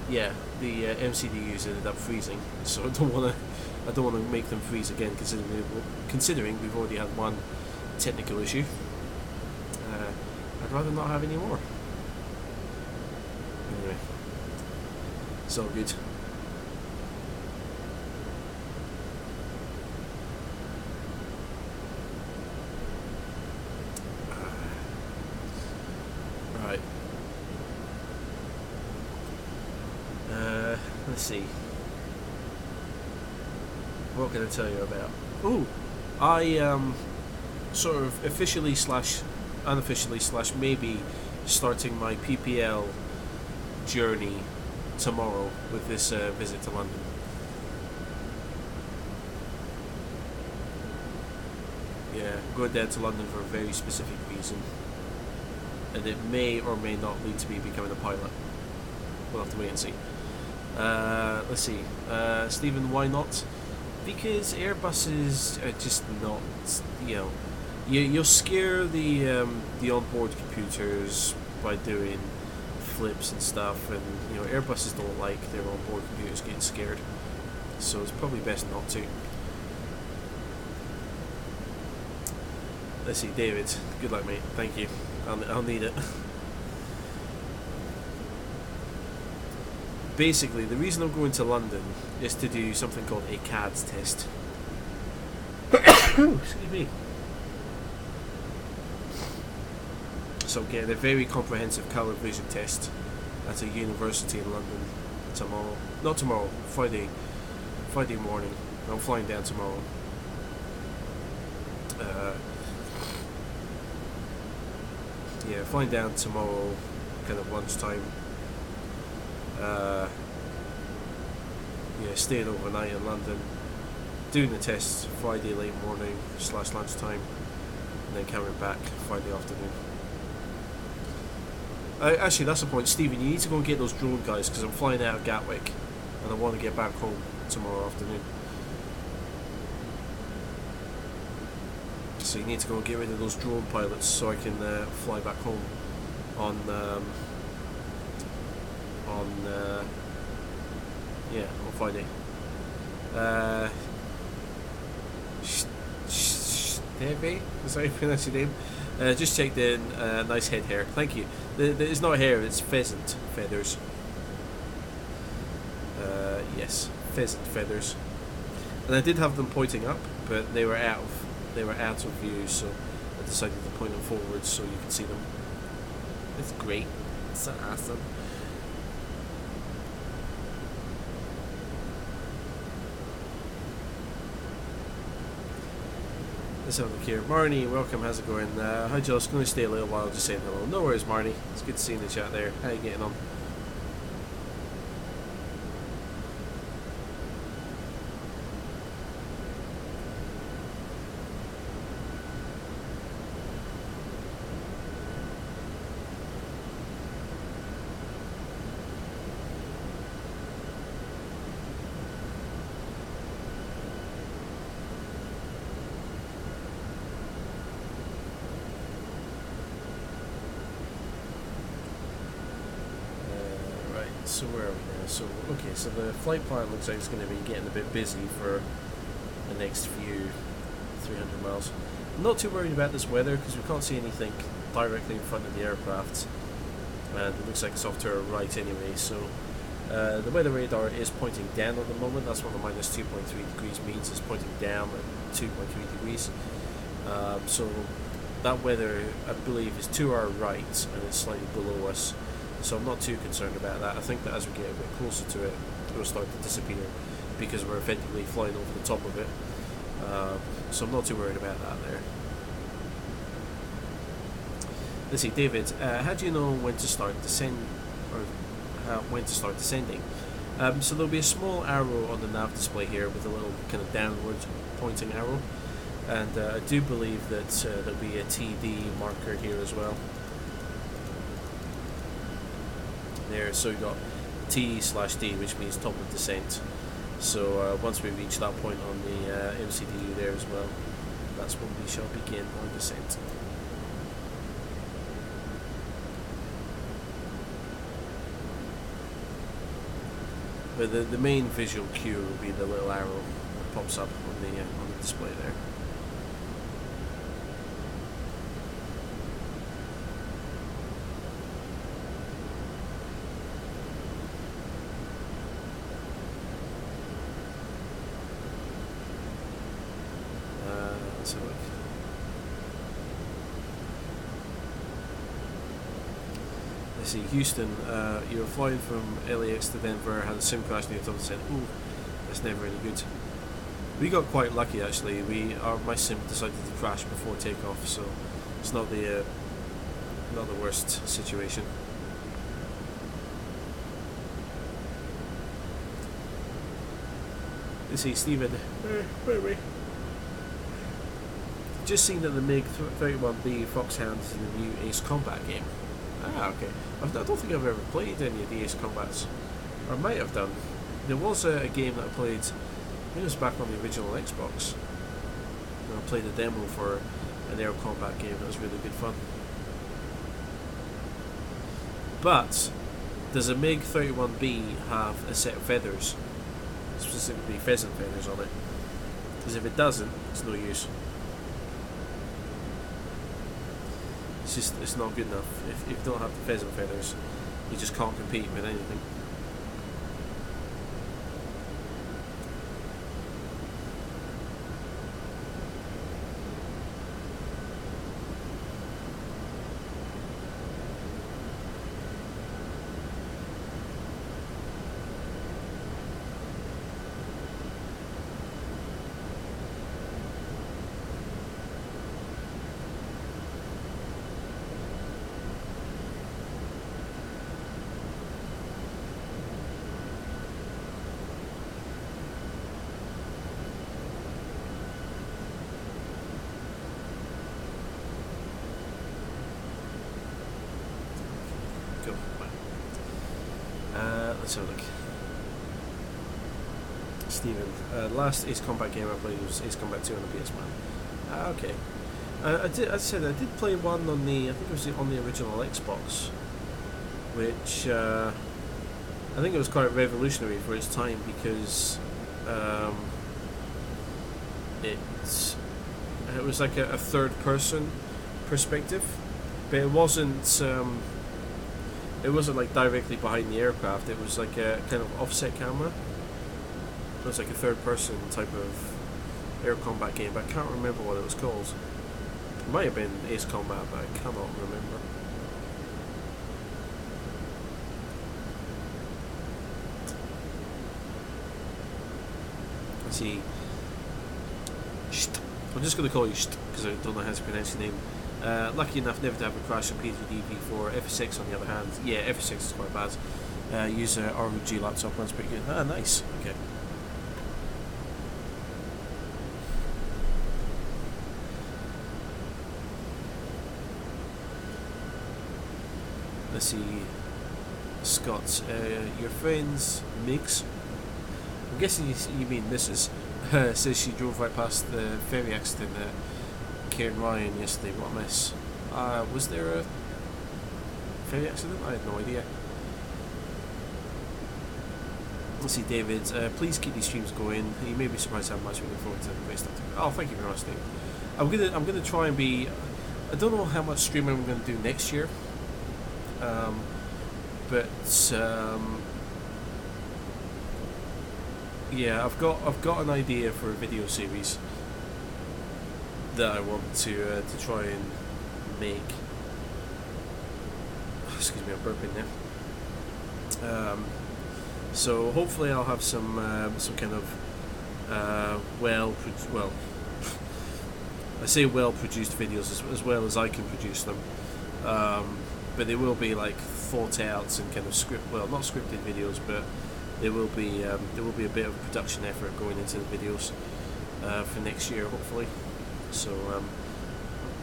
yeah, the MCDUs ended up freezing, so I don't want to make them freeze again, considering we've already had one technical issue. I'd rather not have any more. Anyway, it's all good. Right. Let's see. What can I tell you about? Oh, I sort of officially / unofficially / maybe starting my PPL journey tomorrow with this visit to London. Yeah, I'm going down to London for a very specific reason, and it may or may not lead to me becoming a pilot. We'll have to wait and see. Let's see, Stephen, why not? Because Airbuses are just not, you know, you'll scare the onboard computers by doing flips and stuff, and you know, Airbuses don't like their onboard computers getting scared, so it's probably best not to. Let's see, David, good luck, mate. Thank you. I'll need it. Basically, the reason I'm going to London is to do something called a CADS test. Excuse me. So I'm getting a very comprehensive colour vision test at a university in London tomorrow. Not tomorrow, Friday morning. I'm flying down tomorrow. Yeah, flying down tomorrow, kind of lunchtime. Yeah, staying overnight in London, doing the tests Friday late morning / lunchtime, and then coming back Friday afternoon. Actually, that's the point, Stephen. You need to go and get those drone guys, because I'm flying out of Gatwick, and I want to get back home tomorrow afternoon. So you need to go and get rid of those drone pilots so I can fly back home on Friday. Stevie, is that how you pronounce your name? Just checked in. Nice head hair. Thank you. It's not hair, it's pheasant feathers. Yes, pheasant feathers. And I did have them pointing up, but they were out of view, so I decided to point them forwards so you can see them. It's great. It's so awesome. Let's have a look here. Marnie, welcome. How's it going? Hi, Josh. Going to stay a little while, just saying hello. No worries, Marnie. It's good to see you in the chat there. How are you getting on? So where are we now? So, okay, so the flight plan looks like it's going to be getting a bit busy for the next few 300 miles. I'm not too worried about this weather because we can't see anything directly in front of the aircraft, and it looks like it's off to our right anyway, so the weather radar is pointing down at the moment. That's what the minus 2.3 degrees means, it's pointing down at 2.3 degrees. So that weather, I believe, is to our right and it's slightly below us. So I'm not too concerned about that. I think that as we get a bit closer to it, it will start to disappear because we're effectively flying over the top of it. So I'm not too worried about that there. Let's see, David, how do you know when to start descending? So there'll be a small arrow on the nav display here with a little kind of downward pointing arrow, and I do believe that there'll be a TD marker here as well. There, so we've got T/D, which means top of descent. So once we reach that point on the MCDU there as well, that's when we shall begin our descent. But the main visual cue will be the little arrow that pops up on the display there. Let's have a look. Let's see, Houston, you were flying from LAX to Denver, had a sim crash near the top and said, ooh, that's never any good. We got quite lucky actually. My sim decided to crash before takeoff, so it's not the worst situation. Let's see, Stephen, where are we? Just seen that the MiG-31B Foxhound is in the new Ace Combat game. Ah, okay. I don't think I've ever played any of the Ace Combats. Or I might have done. There was a game that I played, I think it was back on the original Xbox. And I played a demo for an Air Combat game that was really good fun. But, does a MiG-31B have a set of feathers? Specifically pheasant feathers on it? Because if it doesn't, it's no use. It's not good enough. If you don't have the pheasant feathers, you just can't compete with anything. Let's have a look. Stephen, last Ace Combat game I played was Ace Combat 2 on the PS1. Okay. I did play one on the, I think it was on the original Xbox, which I think it was quite revolutionary for its time because it was like a third person perspective, but it wasn't like directly behind the aircraft. It was like a kind of offset camera. It was like a third person type of air combat game, but I can't remember what it was called. It might have been Ace Combat, but I cannot remember. Let's see. I'm just going to call you because I don't know how to pronounce your name. Lucky enough never to have a crash on P3D V4. F6 on the other hand, yeah, F6 is quite bad. Use a ROG laptop, runs pretty good. Ah, nice. Okay. Let's see, Scott, your friend's Migs, I'm guessing you mean Mrs. Says she drove right past the ferry accident at Cairn Ryan yesterday. What a mess. Was there a ferry accident? I had no idea. Let's see, David, please keep these streams going. You may be surprised how much we look forward to the rest of it. Oh, thank you very much, Dave. I'm gonna try and be, I don't know how much streaming I'm gonna do next year. Yeah, I've got an idea for a video series that I want to try and make. Excuse me, I'm burping there. So hopefully I'll have some kind of well, I say well-produced videos as well as I can produce them, but they will be like thought out and kind of not scripted videos, but there will be a bit of production effort going into the videos for next year, hopefully. So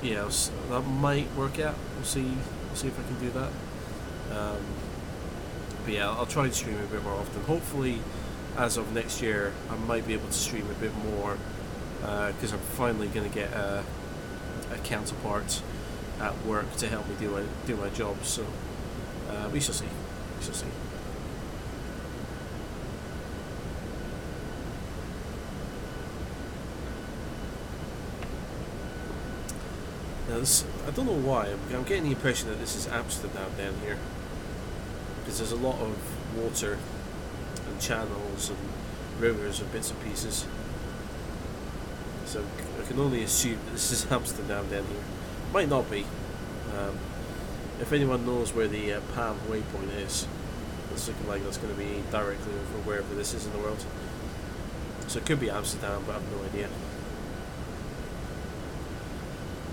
yeah, that might work out. We'll see if I can do that. But yeah, I'll try and stream a bit more often. Hopefully, as of next year, I might be able to stream a bit more, because I'm finally going to get a counterpart at work to help me do my job. So we shall see. We shall see. Now this, I don't know why, I'm getting the impression that this is Amsterdam down here, because there's a lot of water and channels and rivers and bits and pieces. So I can only assume that this is Amsterdam down here. Might not be. If anyone knows where the Palm waypoint is, it's looking like that's going to be directly over wherever this is in the world. So it could be Amsterdam, but I have no idea.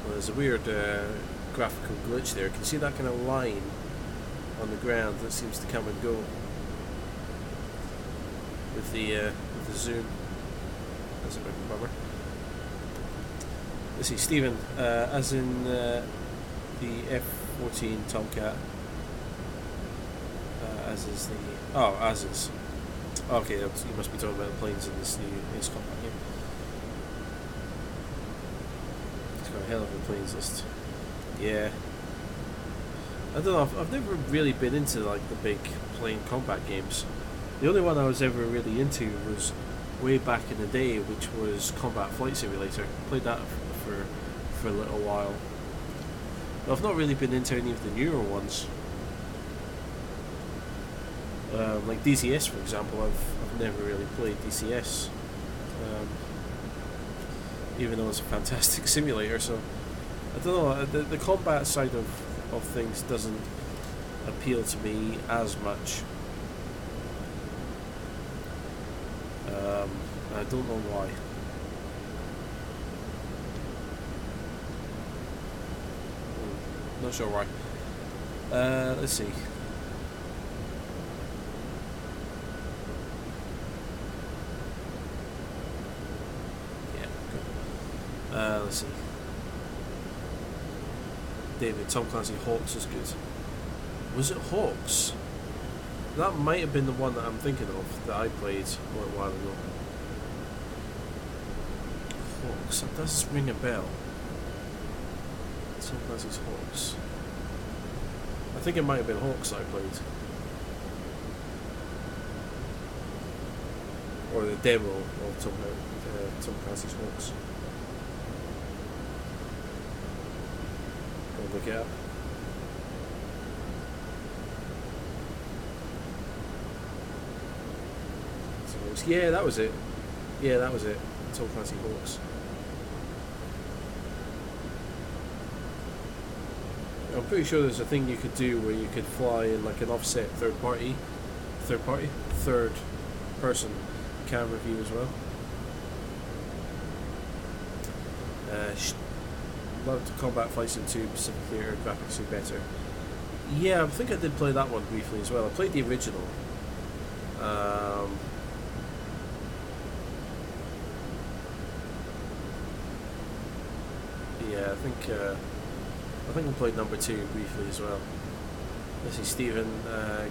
Well, there's a weird graphical glitch there. Can you see that kind of line on the ground that seems to come and go with the zoom? That's a bit of a bummer. Let's see, Stephen, as in the F-14 Tomcat, as is the... Oh, as is. Okay, you must be talking about the planes in this new Ace Combat game. It's got a hell of a planes list. Yeah. I don't know, I've never really been into like the big plane combat games. The only one I was ever really into was way back in the day, which was Combat Flight Simulator. Played that for a little while. But I've not really been into any of the newer ones. Like DCS, for example, I've never really played DCS, even though it's a fantastic simulator. So I don't know, the combat side of things doesn't appeal to me as much. I don't know why. Not sure why. Let's see. Let's see. David, Tom Clancy Hawks is good. Was it Hawks? That might have been the one that I'm thinking of that I played a little while ago. Hawks, that does ring a bell. Tom Clancy's Hawks. I think it might have been Hawks I played. Or the demo of Tom Clancy's Hawks. Go look it up. Yeah, that was it. Yeah, that was it. Tom Clancy Hawks. I'm pretty sure there's a thing you could do where you could fly in like an offset third person camera view as well. Loved Combat Flight Sim 2, Pacific Theater, graphics are better. Yeah, I think I did play that one briefly as well. I played the original. Yeah, I think I played number 2 briefly as well. Let's see, Stephen,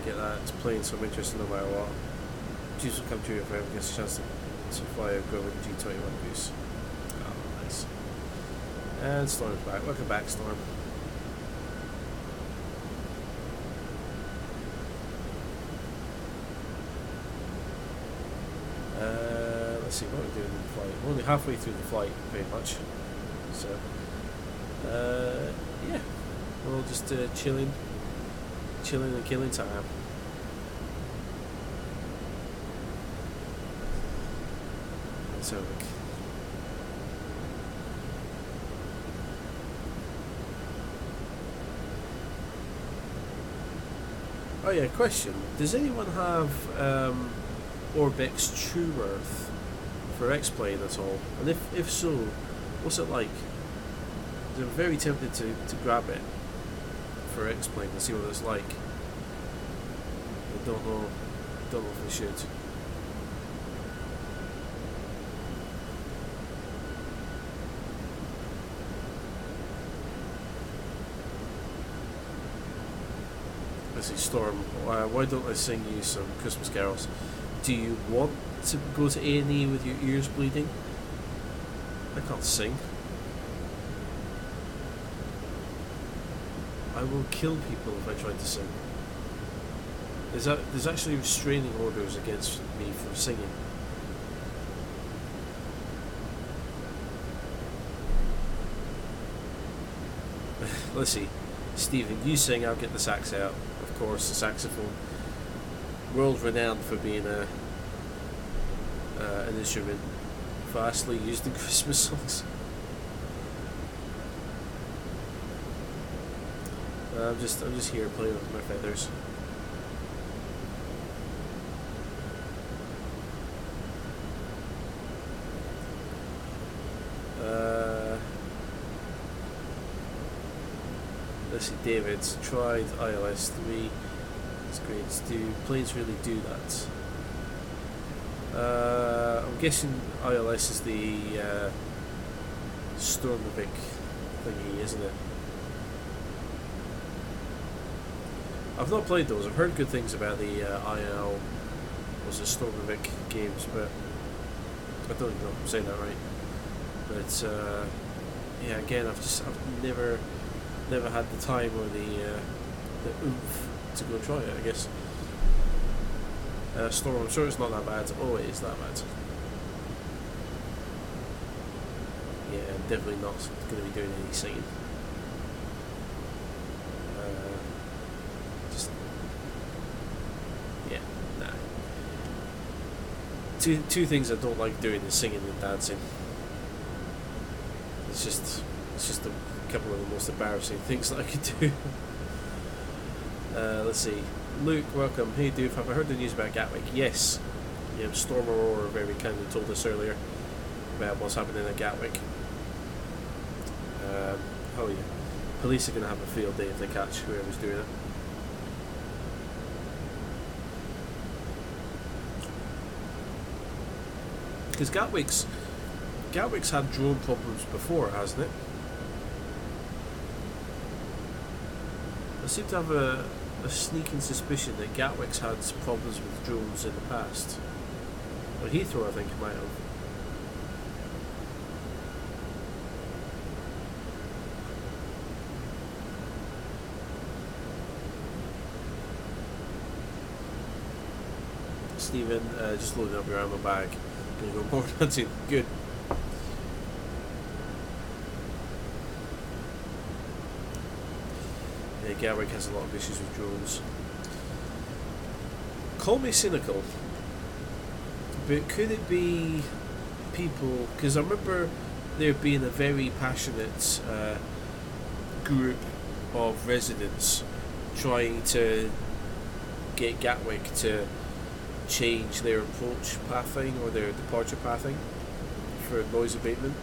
get that. It's playing some interesting no matter what. Dreams will come true if I ever get a chance to fly a go with the G21 Goose. Oh, nice. And Storm's back. Welcome back, Storm. Let's see what we're doing in the flight. We're only halfway through the flight, pretty much. So, yeah, we're all just chilling and killing time. Let's have a look. Oh yeah, question. Does anyone have Orbex True Earth for X-Plane at all? And if so, what's it like? I'm very tempted to grab it for X-Plane and see what it's like. I don't know if I should. Let's see, Storm, why don't I sing you some Christmas carols? Do you want to go to A&E with your ears bleeding? I can't sing. I will kill people if I try to sing. There's actually restraining orders against me for singing. Let's see. Stephen, you sing, I'll get the sax out. Of course, the saxophone. World renowned for being an instrument vastly used in Christmas songs. I'm just here playing with my feathers. Let's see, David's tried ILS 3. It's great. Do planes really do that? I'm guessing ILS is the Stormovic thingy, isn't it? I've not played those. I've heard good things about the IL, was it Stormovic games, but I don't even know if I'm saying that right. But yeah, again, I've never had the time or the oomph to go try it, I guess. Storm, I'm sure it's not that bad. Oh, it is that bad. Yeah, I'm definitely not going to be doing any singing. Yeah, nah. Two things I don't like doing is singing and dancing. It's just a couple of the most embarrassing things that I could do. Let's see. Luke, welcome. Hey Doof, have I heard the news about Gatwick? Yes. Yeah, Storm Aurora very kindly told us earlier about what's happening at Gatwick. Oh yeah. Police are going to have a field day if they catch whoever's doing it. Because Gatwick's had drone problems before, hasn't it? I seem to have a sneaking suspicion that Gatwick's had problems with drones in the past. Well, Heathrow, I think, might have. Stephen, just loading up your ammo bag. Gonna go more hunting. Good. Yeah, Gatwick has a lot of issues with drones. Call me cynical, but could it be people? Because I remember there being a very passionate group of residents trying to get Gatwick to change their approach pathing or their departure pathing for noise abatement.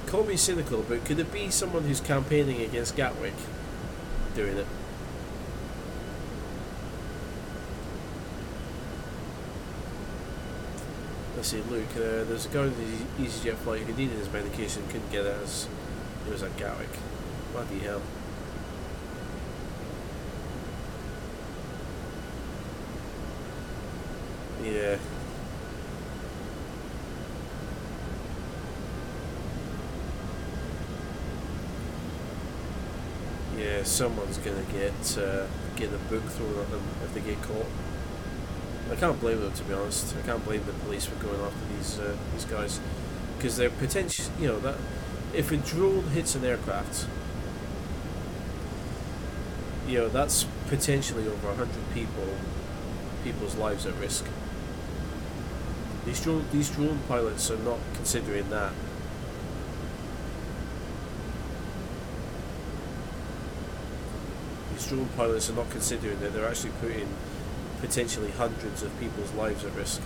Call me cynical, but could it be someone who's campaigning against Gatwick doing it? Let's see, Luke, there's a guy on the EasyJet flight who needed his medication, couldn't get it as it was at Gatwick. Bloody hell. Yeah. Yeah, someone's gonna get a book thrown at them if they get caught. I can't blame them, to be honest. I can't blame the police for going after these guys, because they're potential. You know that if a drone hits an aircraft, you know that's potentially over 100 people's lives at risk. These drone pilots are not considering that. These drone pilots are not considering that they're actually putting potentially hundreds of people's lives at risk.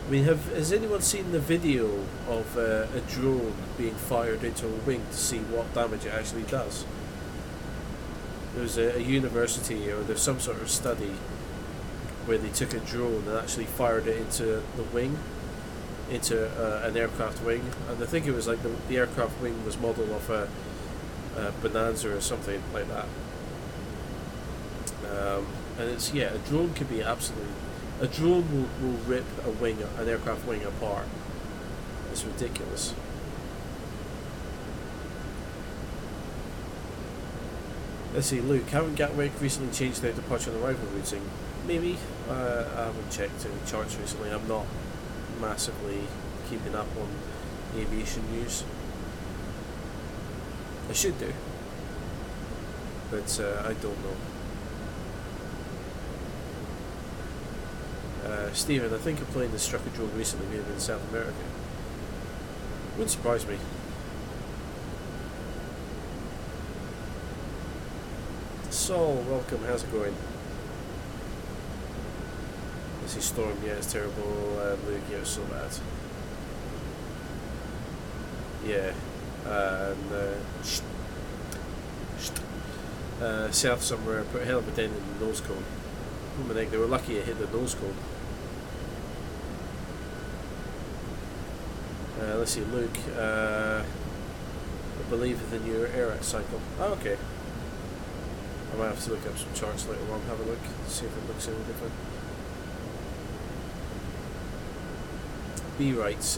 I mean, has anyone seen the video of a drone being fired into a wing to see what damage it actually does? There was a university, or there's some sort of study where they took a drone and actually fired it into the wing, into an aircraft wing, and I think it was like the aircraft wing was modelled off a Bonanza or something like that. And it's, yeah, a drone could be absolutely... A drone will rip an aircraft wing apart. It's ridiculous. Let's see, Luke, haven't Gatwick recently changed their departure and arrival routing? Maybe. I haven't checked any charts recently. I'm not massively keeping up on aviation news. I should do, but I don't know. Stephen, I think a plane that struck a drone recently may have been in South America. Wouldn't surprise me. Saul, welcome, how's it going? This is Storm, yeah, it's terrible. Luke, yeah, it's so bad. Yeah, and South somewhere put a hell of a dent in the nose cone. Oh my neck, they were lucky it hit the nose cone. Let's see, Luke, I believe in the new era cycle. Oh, okay. I might have to look up some charts later on, have a look, see if it looks any different. B writes,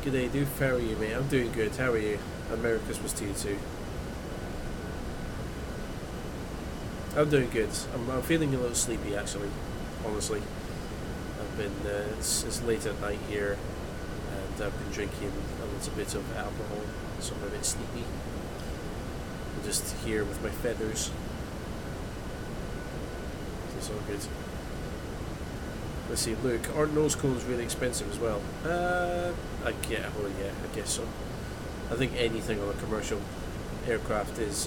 good day, dude. How are you, mate? I'm doing good. How are you? And Merry Christmas to you too. I'm doing good. I'm feeling a little sleepy actually, honestly. I've been, it's late at night here, and I've been drinking a little bit of alcohol, so I'm a bit sleepy. I'm just here with my feathers. It's all good. Let's see, Luke, aren't nose cones really expensive as well? I guess so. I think anything on a commercial aircraft is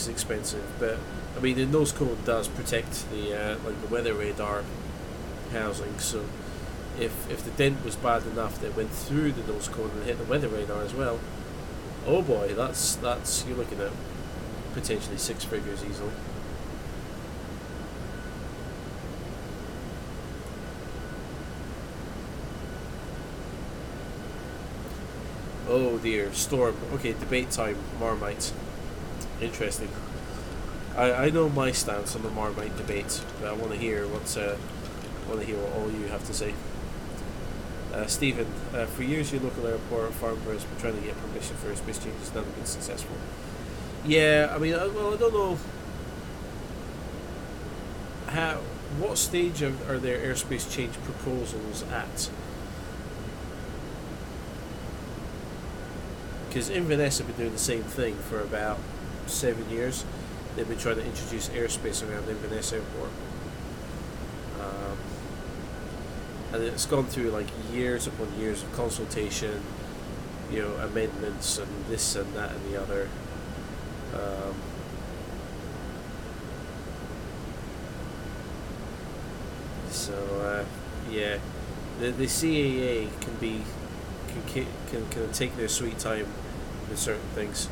expensive, but I mean the nose cone does protect the like the weather radar housing. So if the dent was bad enough that it went through the nose cone and hit the weather radar as well, oh boy, that's you're looking at potentially 6 figures easily. Oh dear, Storm. Okay, debate time. Marmite. Interesting. I know my stance on the Marmite debate, but I want to hear what all you have to say. Stephen, for years your local airport Farnborough has been trying to get permission for airspace changes, never been successful. Yeah, I mean, I don't know what stage are their airspace change proposals at? Because Inverness have been doing the same thing for about 7 years. They've been trying to introduce airspace around Inverness Airport. And it's gone through like years upon years of consultation, amendments and this and that and the other. Yeah, the CAA can take their sweet time with certain things.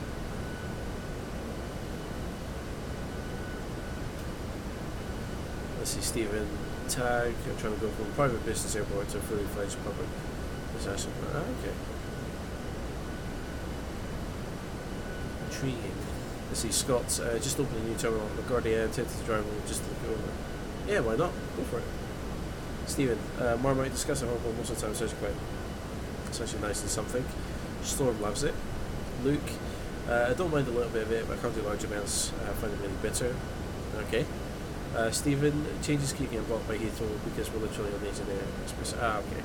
Let's see, Stephen Tag. I'm trying to go from a private business airport to a fully fledged public. Okay. Intriguing. Let's see, Scott. Just opened a new terminal at LaGuardia. Intended to drive over just to look over. Yeah, why not? Go for it. Stephen, Marmite discuss a horrible most of the time, so it's quite. It's actually nice and something. Storm loves it. Luke, I don't mind a little bit of it, but I can't do large amounts. I find it really bitter. Okay. Stephen, changes keep getting blocked by Heathrow because we're literally on the edge of the airspace. Okay.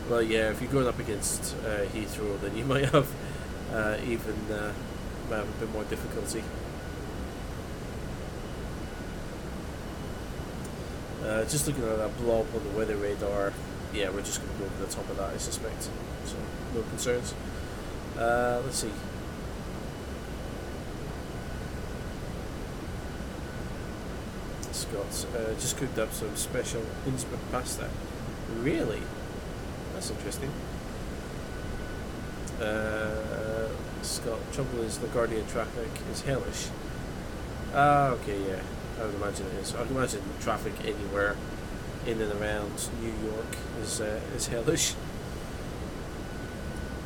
Well, yeah, if you're going up against Heathrow, then you might have might have a bit more difficulty. Just looking at that blob on the weather radar, yeah, we're just going to go over the top of that, I suspect. So, no concerns. Let's see. Scott. Just cooked up some special Innsbruck pasta. Really? That's interesting. Scott, trouble is LaGuardia traffic is hellish. Okay, yeah. I would imagine it is. I would imagine traffic anywhere in and around New York is hellish.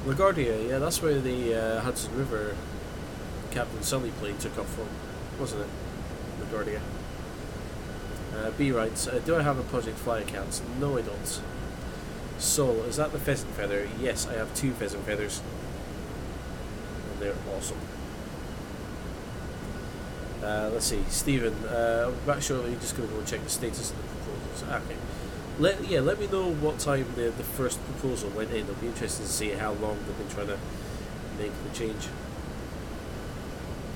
LaGuardia, yeah, that's where the Hudson River Captain Sully plane took off from, wasn't it? LaGuardia. B writes, do I have a Project Fly account? No, I don't. Sol, is that the pheasant feather? Yes, I have 2 pheasant feathers. And they're awesome. Let's see, Stephen, back shortly, just going to go and check the status of the proposals. Okay. Let me know what time the first proposal went in. It'll be interesting to see how long they've been trying to make the change.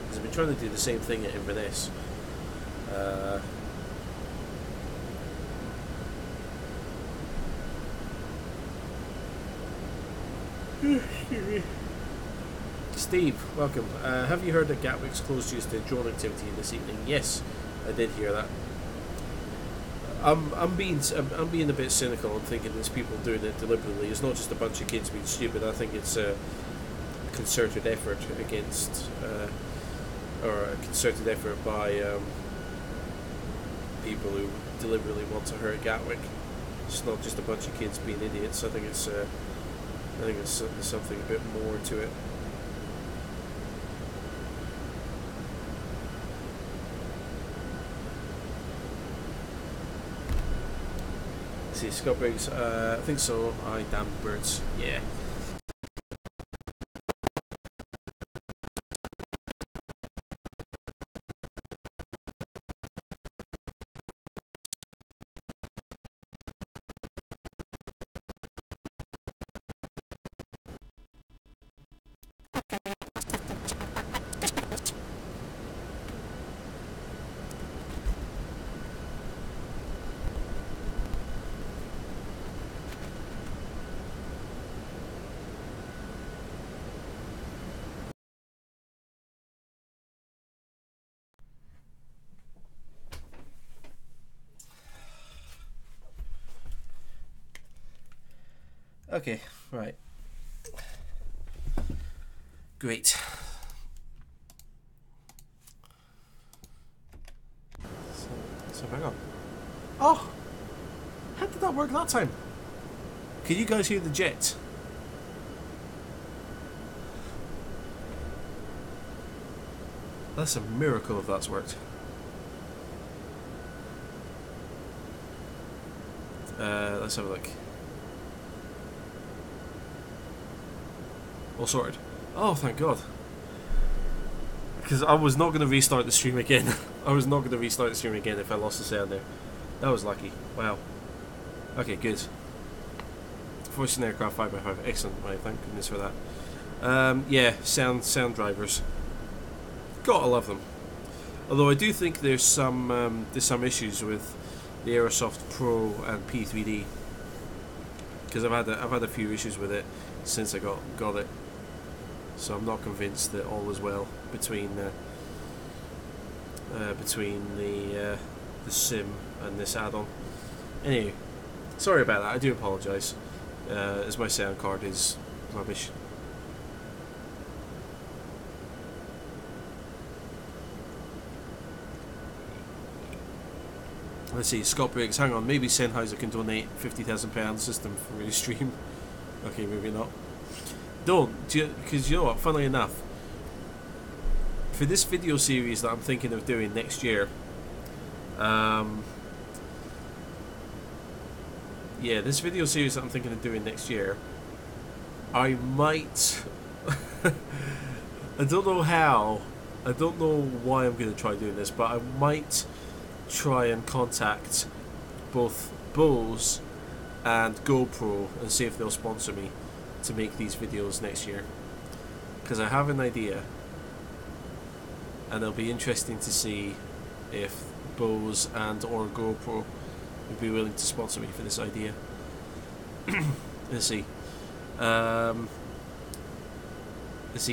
Because I've been trying to do the same thing at Inverness. Steve, welcome. Have you heard that Gatwick's closed due to drone activity this evening? Yes, I did hear that. I'm being a bit cynical and thinking there's people doing it deliberately. It's not just a bunch of kids being stupid. I think it's a concerted effort against, or a concerted effort by people who deliberately want to hurt Gatwick. It's not just a bunch of kids being idiots. I think it's there's something a bit more to it. See, Scott Briggs, I think so. I damn birds. Yeah. Okay, right. Great. So hang on. Oh! How did that work that time? Can you guys hear the jet? That's a miracle if that's worked. Let's have a look. All sorted. Oh, thank God. Because I was not going to restart the stream again. I was not going to restart the stream again if I lost the sound there. That was lucky. Wow. Okay, good. Voice and aircraft 5x5. Excellent. Right, thank goodness for that. Yeah, sound drivers. Gotta love them. Although I do think there's some issues with the Aerosoft Pro and P3D. Because I've had a few issues with it since I got it. So I'm not convinced that all is well between the sim and this add-on. Anyway, sorry about that. I do apologise, as my sound card is rubbish. Let's see, Scott Briggs, hang on, maybe Sennheiser can donate £50,000 system for me to stream. Okay, maybe not. Don't, because you know what, funnily enough, for this video series that I'm thinking of doing next year, this video series that I'm thinking of doing next year, I might, I don't know how, I don't know why I'm going to try doing this, but I might try and contact both Bose and GoPro and see if they'll sponsor me to make these videos next year, because I have an idea and it'll be interesting to see if Bose and or GoPro would be willing to sponsor me for this idea. Let's see,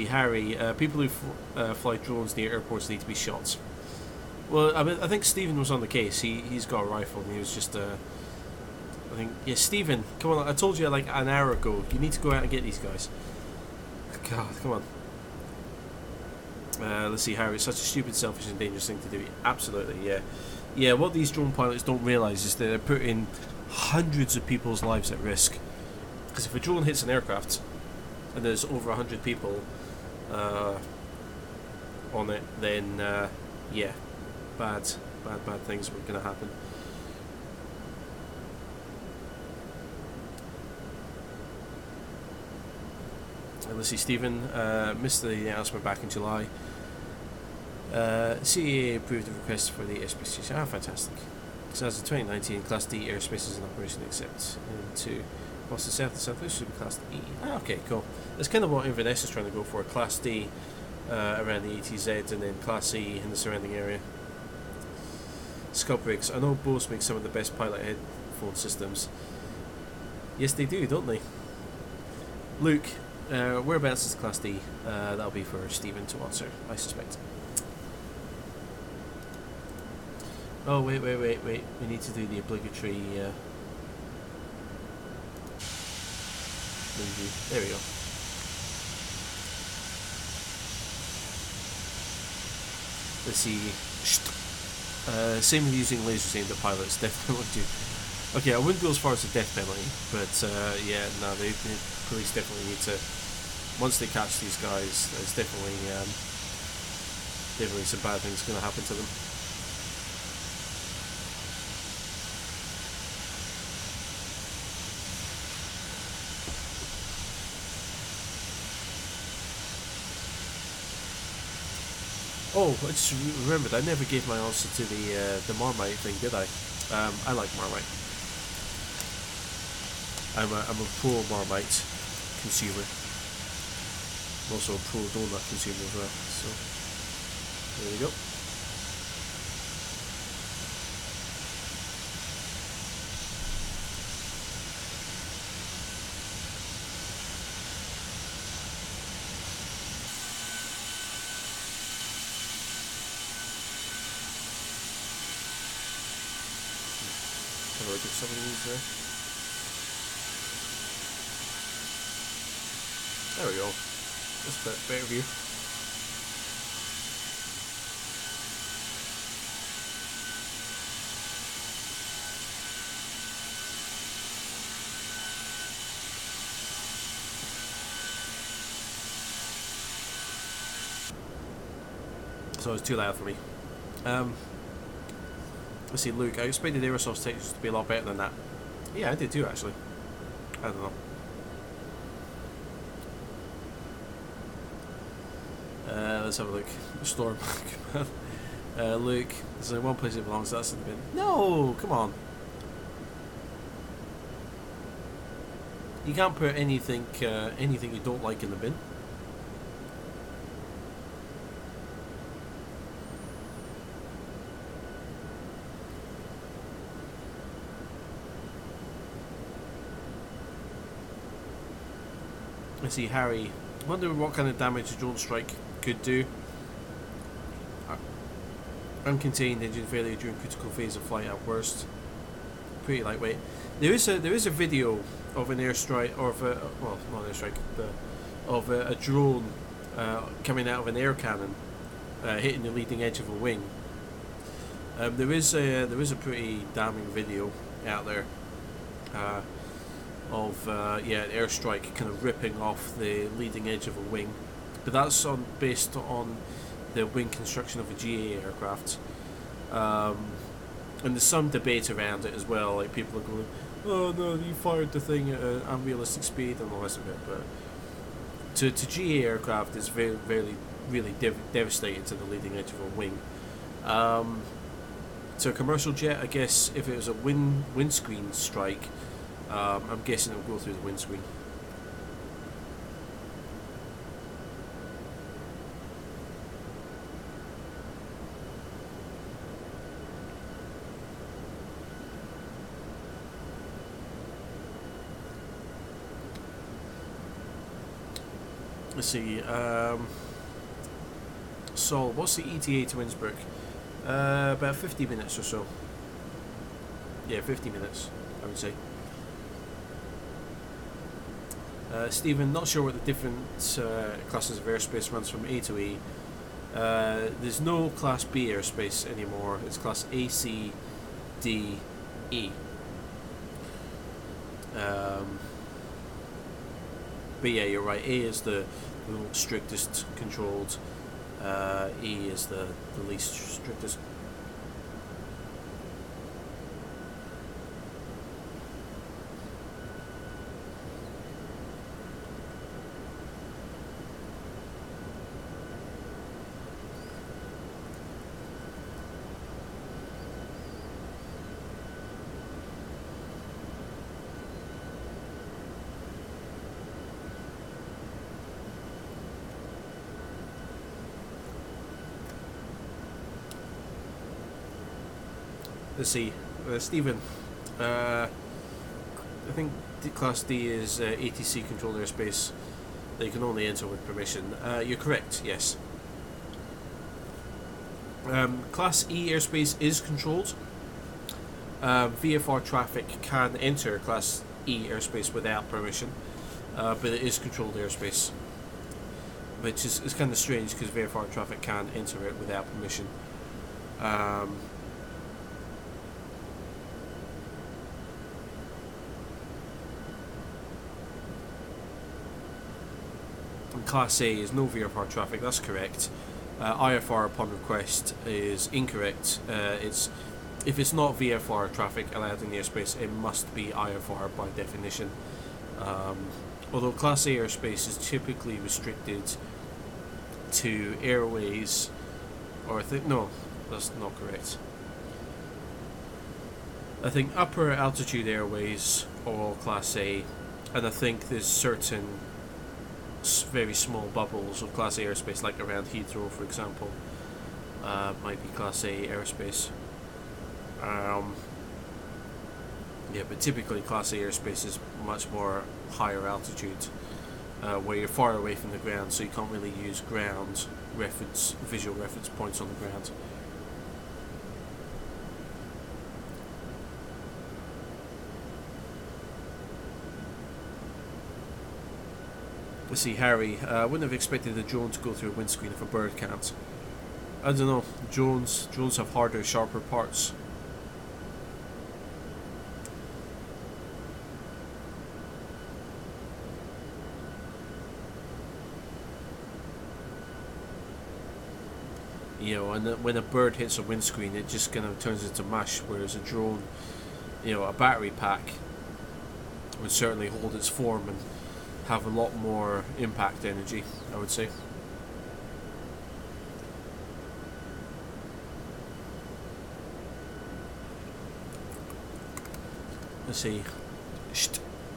Harry, people who fly drones near airports need to be shot. Well, I think Stephen was on the case. He's got a rifle, and he was just I think, yeah, Stephen, come on! I told you like an hour ago. You need to go out and get these guys. God, come on. Let's see, Harry. It's such a stupid, selfish, and dangerous thing to do. Absolutely, yeah, yeah. What these drone pilots don't realise is that they're putting hundreds of people's lives at risk. Because if a drone hits an aircraft and there's over 100 people on it, then yeah, bad things are going to happen. Let's see, Stephen missed the announcement back in July. CAA approved the request for the SPC. Ah, fantastic. So as of 2019, Class D airspace is in operation except into Boston South and Southwest should be Class E. Ah, okay, cool. That's kind of what Inverness is trying to go for. Class D around the ATZ and then Class E in the surrounding area. Sculpt rigs. I know Bose makes some of the best pilot headphone systems. Yes, they do, don't they? Luke, whereabouts is Class D? That'll be for Stephen to answer, I suspect. Oh, wait. We need to do the obligatory menu. There we go. Let's see. Same with using lasers aimed at pilots. Definitely would do. Okay, I wouldn't go as far as a death penalty, but yeah, no, the police definitely need to. Once they catch these guys, there's definitely some bad things going to happen to them. Oh, I just remembered, I never gave my answer to the Marmite thing, did I? I like Marmite. I'm a pro Marmite consumer. I'm also a pro donut consumer as well. So there we go. Have a look at some of these there. There we go. That's a better view. So it's too loud for me. Let's see, Luke, I expected Aerosoft textures to be a lot better than that. Yeah, I did too, actually. I don't know. Let's have a look. Storm. Luke, there's only one place it belongs, that's in the bin. No, come on. You can't put anything you don't like in the bin. Let's see, Harry. I wonder what kind of damage a drone strike could do. Uncontained engine failure during critical phase of flight at worst. Pretty lightweight. There is a video of an airstrike, or of a, well, not an airstrike, of a drone coming out of an air cannon, hitting the leading edge of a wing. There is a pretty damning video out there. Of an airstrike kind of ripping off the leading edge of a wing, but that's based on the wing construction of a GA aircraft, and there's some debate around it as well. Like people are going, "Oh no, you fired the thing at an unrealistic speed," and all the rest of it. But to GA aircraft, it's really devastating to the leading edge of a wing. To a commercial jet, I guess if it was a windscreen strike. I'm guessing it will go through the windscreen. Let's see. Sol, what's the ETA to Innsbruck? About 50 minutes or so. Yeah, 50 minutes, I would say. Stephen, not sure what the different classes of airspace runs from A to E. There's no Class B airspace anymore. It's Class A, C, D, E. But yeah, you're right. A is the strictest controlled. E is the least strictest. Let's see, Stephen. I think Class D is ATC controlled airspace that you can only enter with permission. You're correct, yes. Class E airspace is controlled. VFR traffic can enter Class E airspace without permission, but it is controlled airspace, which is kind of strange because VFR traffic can enter it without permission. Class A is no VFR traffic, that's correct. IFR upon request is incorrect. If it's not VFR traffic allowed in the airspace, it must be IFR by definition. Although Class A airspace is typically restricted to airways, or no, that's not correct. I think upper altitude airways are all Class A, and I think there's certain very small bubbles of Class A airspace, like around Heathrow, for example, might be Class A airspace. Yeah, but typically Class A airspace is much more higher altitude, where you're far away from the ground, so you can't really use ground visual reference points on the ground. Let's see, Harry. I wouldn't have expected a drone to go through a windscreen if a bird can't. I don't know. Drones have harder, sharper parts. You know, and when a bird hits a windscreen, it just kind of turns into mush. Whereas a drone, you know, a battery pack would certainly hold its form and have a lot more impact energy, I would say. Let's see.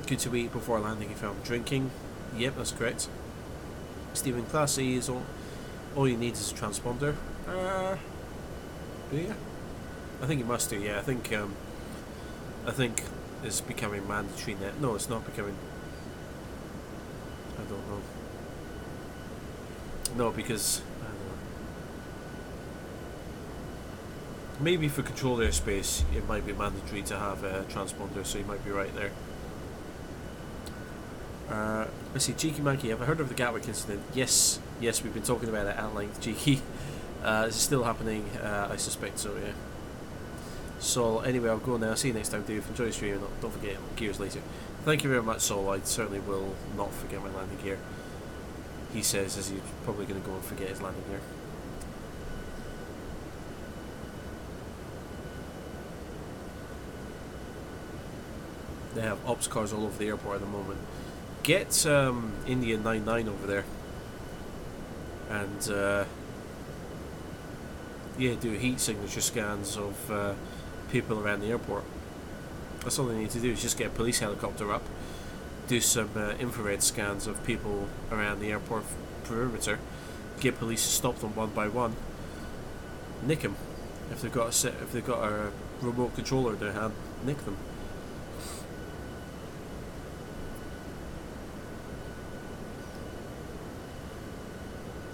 Good to eat before landing if I'm drinking. Yep, that's correct. Stephen, Class E is all you need is a transponder. Do you? I think you must do. Yeah, I think it's becoming mandatory now. No, it's not becoming. I don't know. No, because I don't know. Maybe for controlled airspace it might be mandatory to have a transponder, so you might be right there. Let's see, Cheeky Monkey, have I heard of the Gatwick incident? Yes, we've been talking about it at length, Cheeky. This is still happening, I suspect so, yeah. So anyway, I'll go now. See you next time, Dave. Enjoy the stream, and don't forget gears later. Thank you very much, Sol. I certainly will not forget my landing gear. He says as he's probably going to go and forget his landing gear. They have ops cars all over the airport at the moment. Get Indian 99 over there, and yeah, do heat signature scans of people around the airport. That's all they need to do, is just get a police helicopter up, do some infrared scans of people around the airport perimeter, get police to stop them one by one, nick them. If they've got a remote controller in their hand, nick them.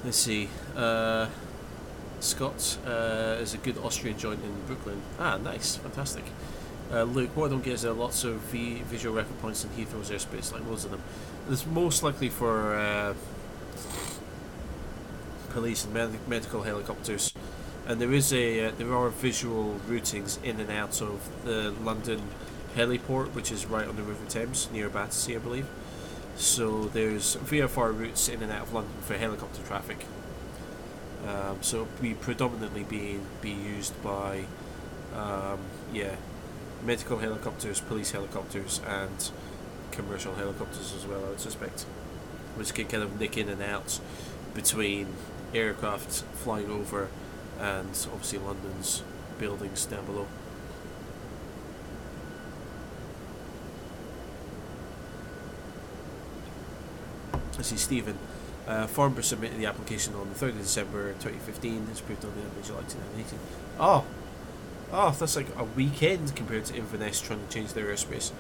Let's see. Scott is a good Austrian joint in Brooklyn. Ah, nice, fantastic. Luke, what I don't get is there lots of visual record points in Heathrow's airspace, like loads of them. There's most likely for police and medical helicopters, and there are visual routings in and out of the London heliport, which is right on the River Thames near Battersea, I believe. So there's VFR routes in and out of London for helicopter traffic. So it'll be predominantly be used by medical helicopters, police helicopters, and commercial helicopters as well, I would suspect, which can kind of nick in and out between aircraft flying over and obviously London's buildings down below. I see Stephen. Farnborough submitted the application on the 3rd of December 2015. It's approved on the 11th of July 2018. Oh, that's like a weekend compared to Inverness trying to change their airspace.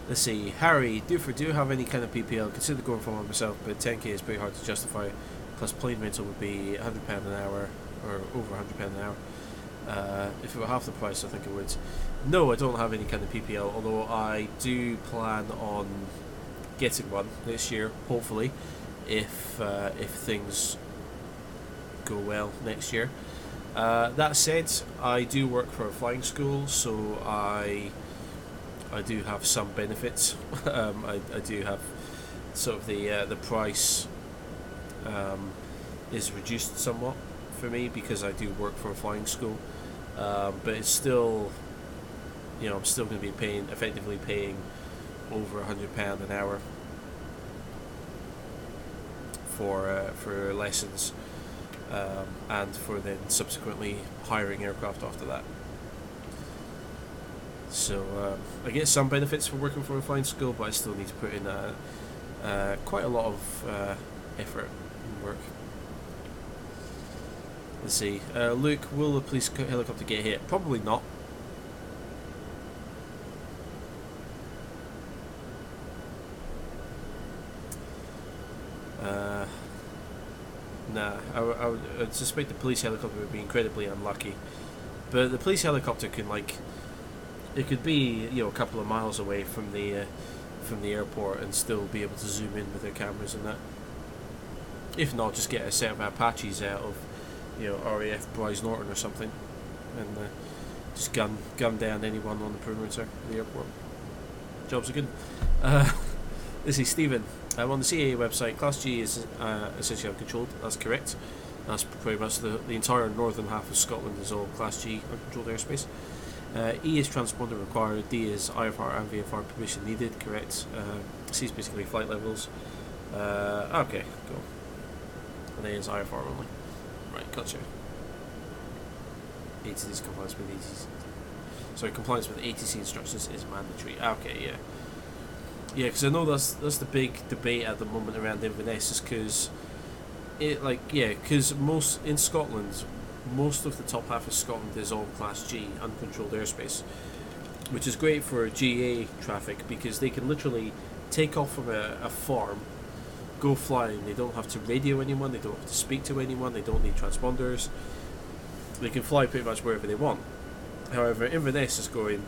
Let's see, Harry, do you have any kind of PPL? Consider going for one myself, but 10k is pretty hard to justify. Plus plane rental would be £100 an hour, or over £100 an hour. If it were half the price, I think it would. No, I don't have any kind of PPL, although I do plan on getting one this year, hopefully, if things go well next year. That said, I do work for a flying school, so I do have some benefits. I do have sort of the price is reduced somewhat for me because I do work for a flying school. But it's still, I'm still going to be effectively paying over £100 an hour for lessons, and for then subsequently hiring aircraft after that. So I get some benefits for working for a flying school, but I still need to put in quite a lot of effort and work. Let's see. Luke, will the police helicopter get hit? Probably not. Nah, I would suspect the police helicopter would be incredibly unlucky. But the police helicopter can, it could be a couple of miles away from the airport and still be able to zoom in with their cameras and that. If not, just get a set of Apaches out of RAF Bryce Norton or something, and just gun down anyone on the perimeter of the airport. Jobs are good. This is Stephen. On the CAA website, Class G is essentially uncontrolled. That's correct. That's pretty much the entire northern half of Scotland is all Class G uncontrolled airspace. E is transponder required. D is IFR and VFR permission needed. Correct. C is basically flight levels. Okay, cool. And A is IFR only. Right, gotcha. ATC is compliance with ATC. Sorry, compliance with ATC instructions is mandatory. Okay, yeah. Yeah, because I know that's the big debate at the moment around Inverness, is because most in Scotland, most of the top half of Scotland is all Class G, uncontrolled airspace, which is great for GA traffic because they can literally take off from a farm, go flying. They don't have to radio anyone, they don't have to speak to anyone, they don't need transponders. They can fly pretty much wherever they want. However, Inverness is going,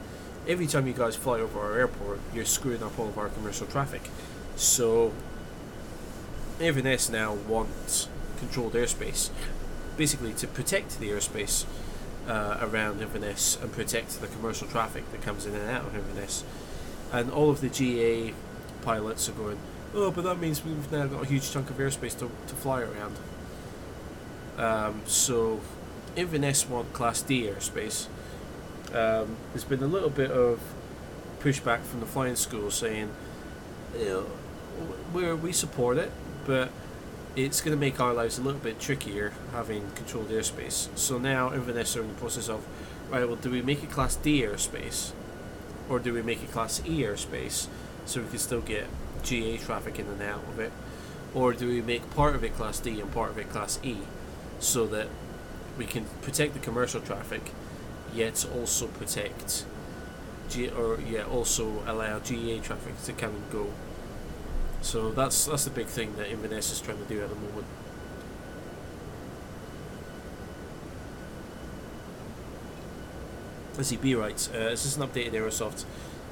every time you guys fly over our airport, you're screwing up all of our commercial traffic. So Inverness now wants controlled airspace, basically to protect the airspace around Inverness and protect the commercial traffic that comes in and out of Inverness. And all of the GA pilots are going, oh, but that means we've now got a huge chunk of airspace to fly around. So Inverness want Class D airspace. There's been a little bit of pushback from the flying school saying, we support it, but it's going to make our lives a little bit trickier having controlled airspace. So now Inverness are in the process of, right, well, do we make it Class D airspace, or do we make it Class E airspace so we can still get GA traffic in and out of it, or do we make part of it Class D and part of it Class E so that we can protect the commercial traffic yet also protect also allow GA traffic to come and go So that's the big thing that Inverness is trying to do at the moment. Let's see, B writes, is this an updated Aerosoft?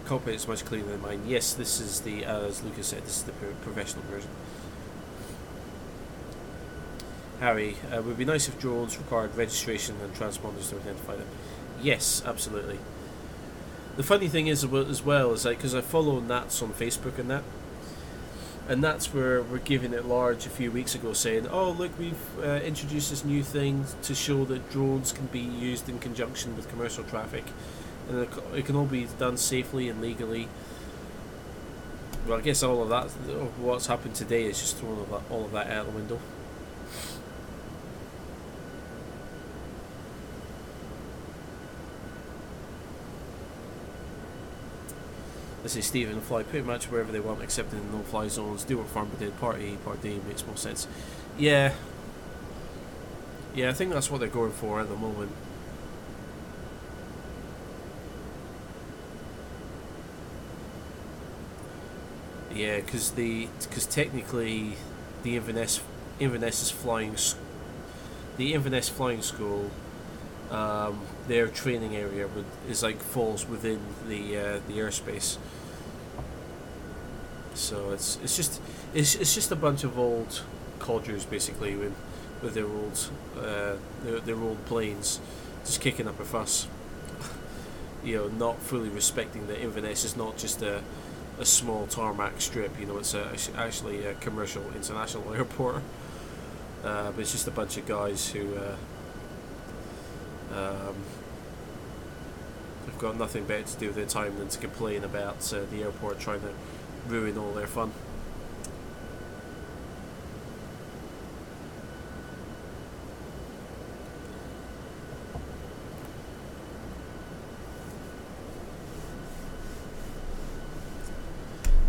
Cockpit is much cleaner than mine. Yes, this is the, as Lucas said, this is the professional version. Harry, it would be nice if drones required registration and transponders to identify them. Yes, absolutely. The funny thing is, as well, is like, because I follow Nats on Facebook and that, and that's where we're giving it large a few weeks ago, saying, oh look, we've introduced this new thing to show that drones can be used in conjunction with commercial traffic, and it can all be done safely and legally. Well, I guess all of that, what's happened today, is just thrown all of that out the window. Let's say Stephen, fly pretty much wherever they want except in the no-fly zones. Do what Farnborough did, Part A, Part D, makes more sense. Yeah, I think that's what they're going for at the moment. Yeah, because technically the Inverness flying school, their training area falls within the airspace. So it's just a bunch of old codgers basically with their old planes, just kicking up a fuss. Not fully respecting that Inverness is not just a small tarmac strip. It's actually a commercial international airport. But it's just a bunch of guys who have got nothing better to do with their time than to complain about the airport trying to ruin all their fun.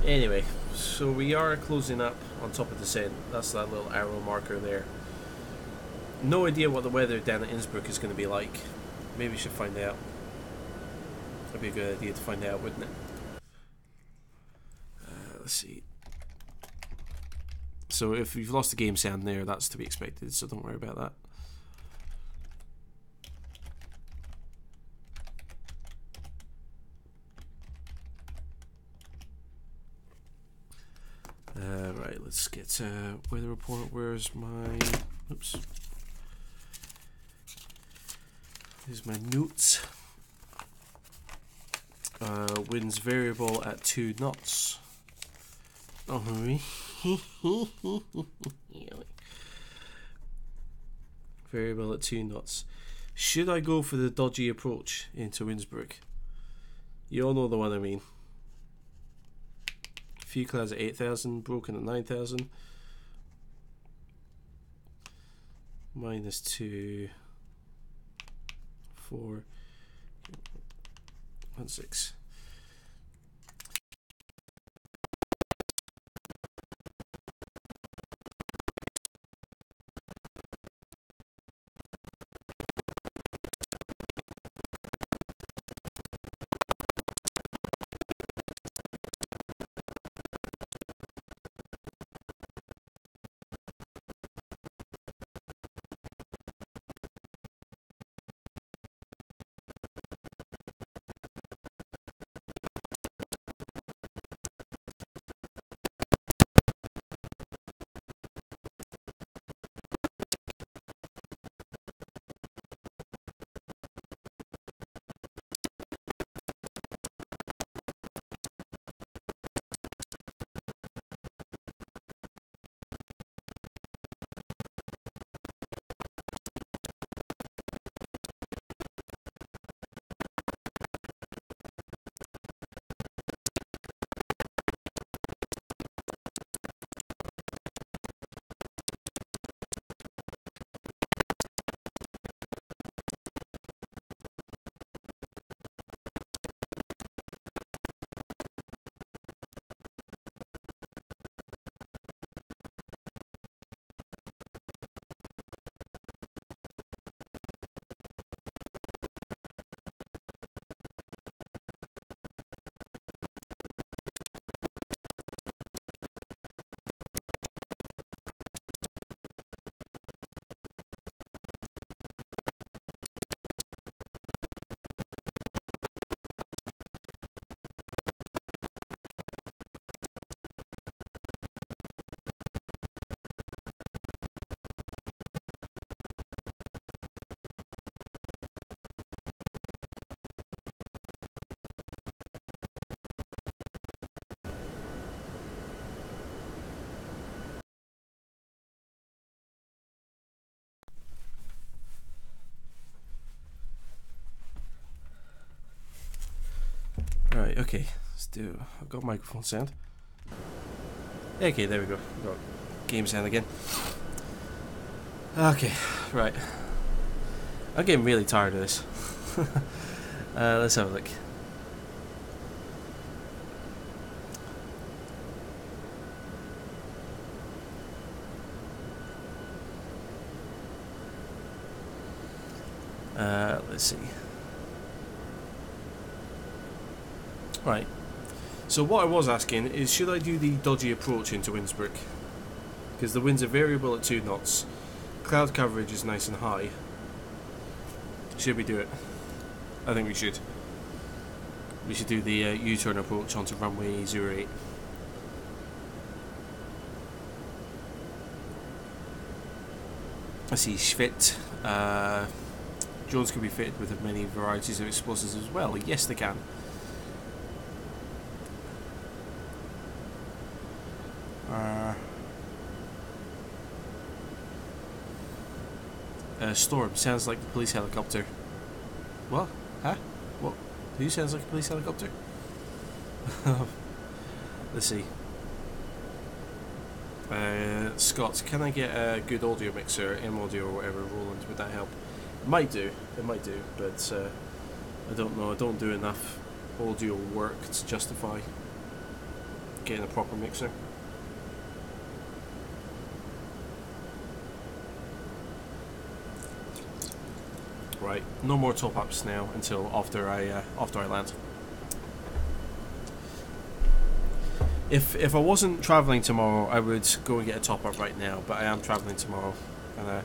Anyway, so we are closing up on top of descent. That's that little arrow marker there. No idea what the weather down at Innsbruck is going to be like. Maybe we should find out. That'd be a good idea to find out, wouldn't it? Let's see. So if you've lost the game sound there, that's to be expected, so don't worry about that. Right, let's get weather report. Where's my... Oops. Here's my notes. Winds variable at 2 knots. Oh, variable at 2 knots. Should I go for the dodgy approach into Innsbruck? You all know the one I mean. Few clouds at 8,000, broken at 9,000. -2, 4, 1, 6. Right, okay. Let's do... I've got microphone sound. Okay, there we go. We've got game sound again. Okay, right. I'm getting really tired of this. Let's have a look. Let's see. Right. So what I was asking is, should I do the dodgy approach into Innsbruck? Because the winds are variable at 2 knots. Cloud coverage is nice and high. Should we do it? I think we should. We should do the U-turn approach onto runway 08. I see Schwitt. Drones can be fitted with many varieties of explosives as well. Yes, they can. Storm sounds like the police helicopter. What? Huh? What? Who sounds like a police helicopter? Let's see. Scott, can I get a good audio mixer, M audio or whatever, Roland? Would that help? It might do, but I don't know. I don't do enough audio work to justify getting a proper mixer. Right, no more top ups now until after I land. If I wasn't travelling tomorrow, I would go and get a top up right now. But I am travelling tomorrow, and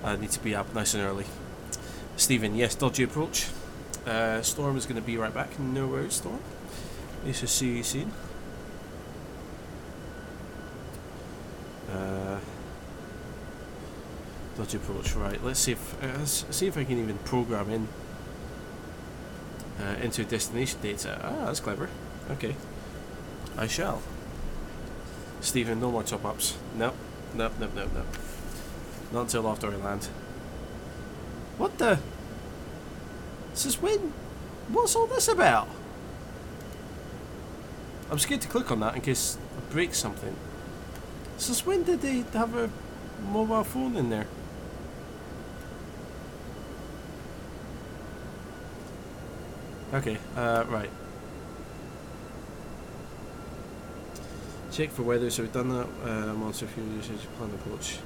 I need to be up nice and early. Stephen, yes, dodgy approach. Storm is going to be right back. No worries, Storm. Nice to see you soon. Dodgy approach, right? Let's see if I can even program in into destination data. Ah, that's clever. Okay, I shall. Stephen, no more top ups. Nope. Not until after I land. What the? Since when? What's all this about? I'm scared to click on that in case I break something. Since when did they have a mobile phone in there? Okay, right. Check for weather, so we've done that. Monster fuel usage, plan approach.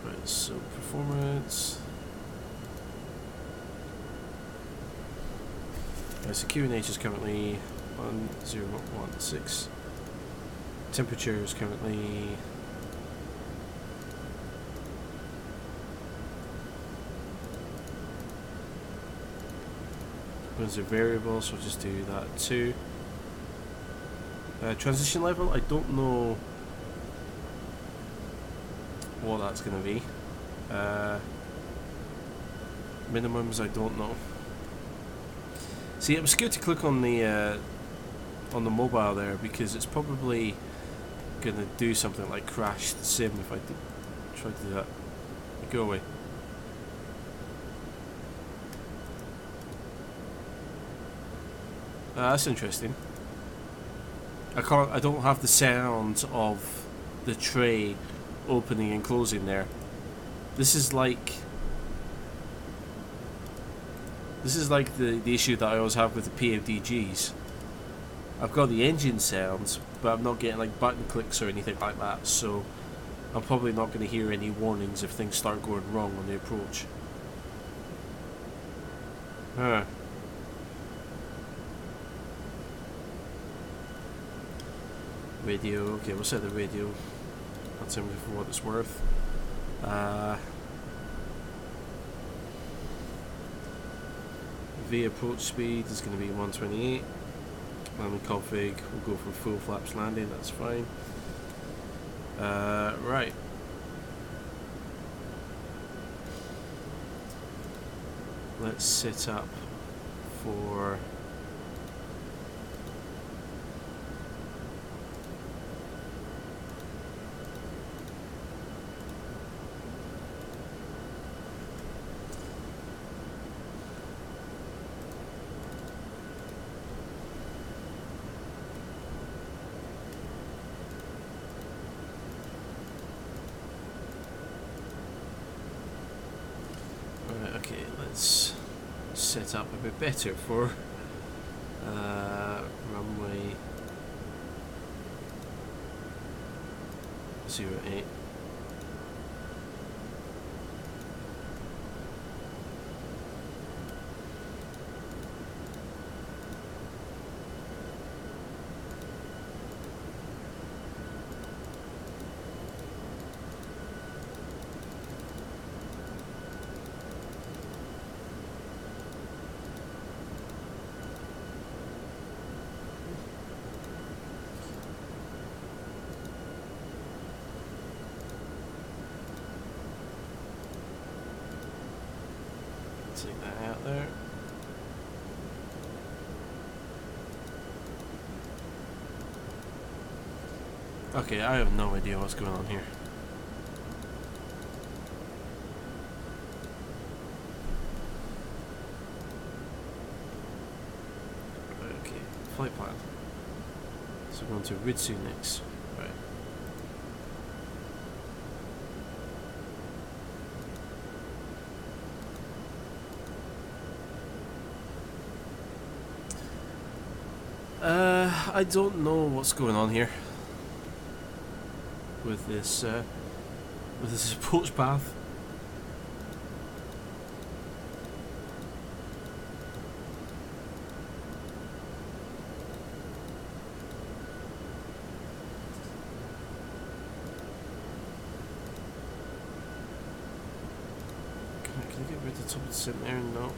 Right, so performance. So QNH is currently 1016. Temperature is currently winds are variable, so we'll just do that too. Transition level, I don't know what that's going to be. Minimums, I don't know. See, it was good to click on the mobile there because it's probably going to do something like crash the sim if I try to do that. Go away. That's interesting. I don't have the sound of the tray opening and closing there. This is like the issue that I always have with the PFDGs. I've got the engine sounds, but I'm not getting like button clicks or anything like that, so I'm probably not going to hear any warnings if things start going wrong on the approach. Huh. Radio, okay, we'll set the radio. That's for what it's worth. V approach speed is going to be 128. Landing config, we'll go for full flaps landing, that's fine. Right. Let's set up for let's set up a bit better for runway 08. Take that out there. Okay, I have no idea what's going on here. Okay, flight plan. So we're going to Ritsu next. Right. I don't know what's going on here with this approach path. Can I get rid of the top of the sim there? No.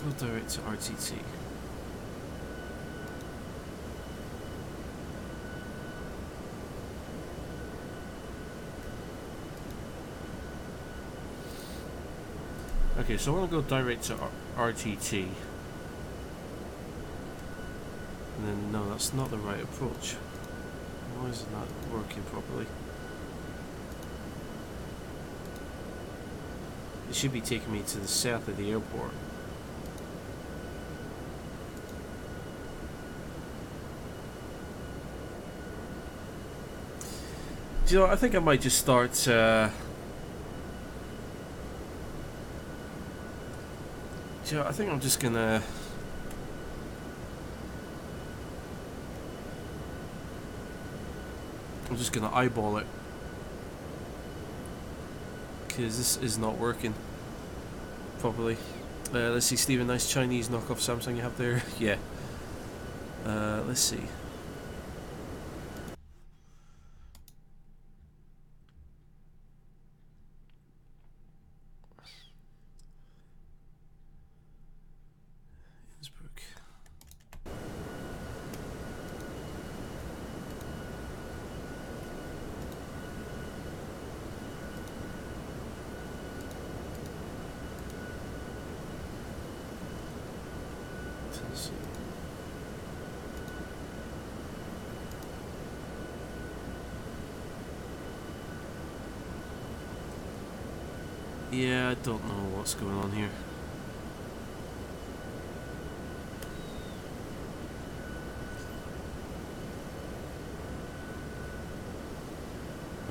Go direct to RTT. Okay, so I want to go direct to RTT. And then, no, that's not the right approach. Why is it not working properly? It should be taking me to the south of the airport. Do you know, I think I might just start do you know, I think I'm just gonna eyeball it, because this is not working properly. Let's see, Stephen, nice Chinese knockoff Samsung you have there. Yeah. Let's see. Innsbruck. Tennessee. Yeah, I don't know what's going on here.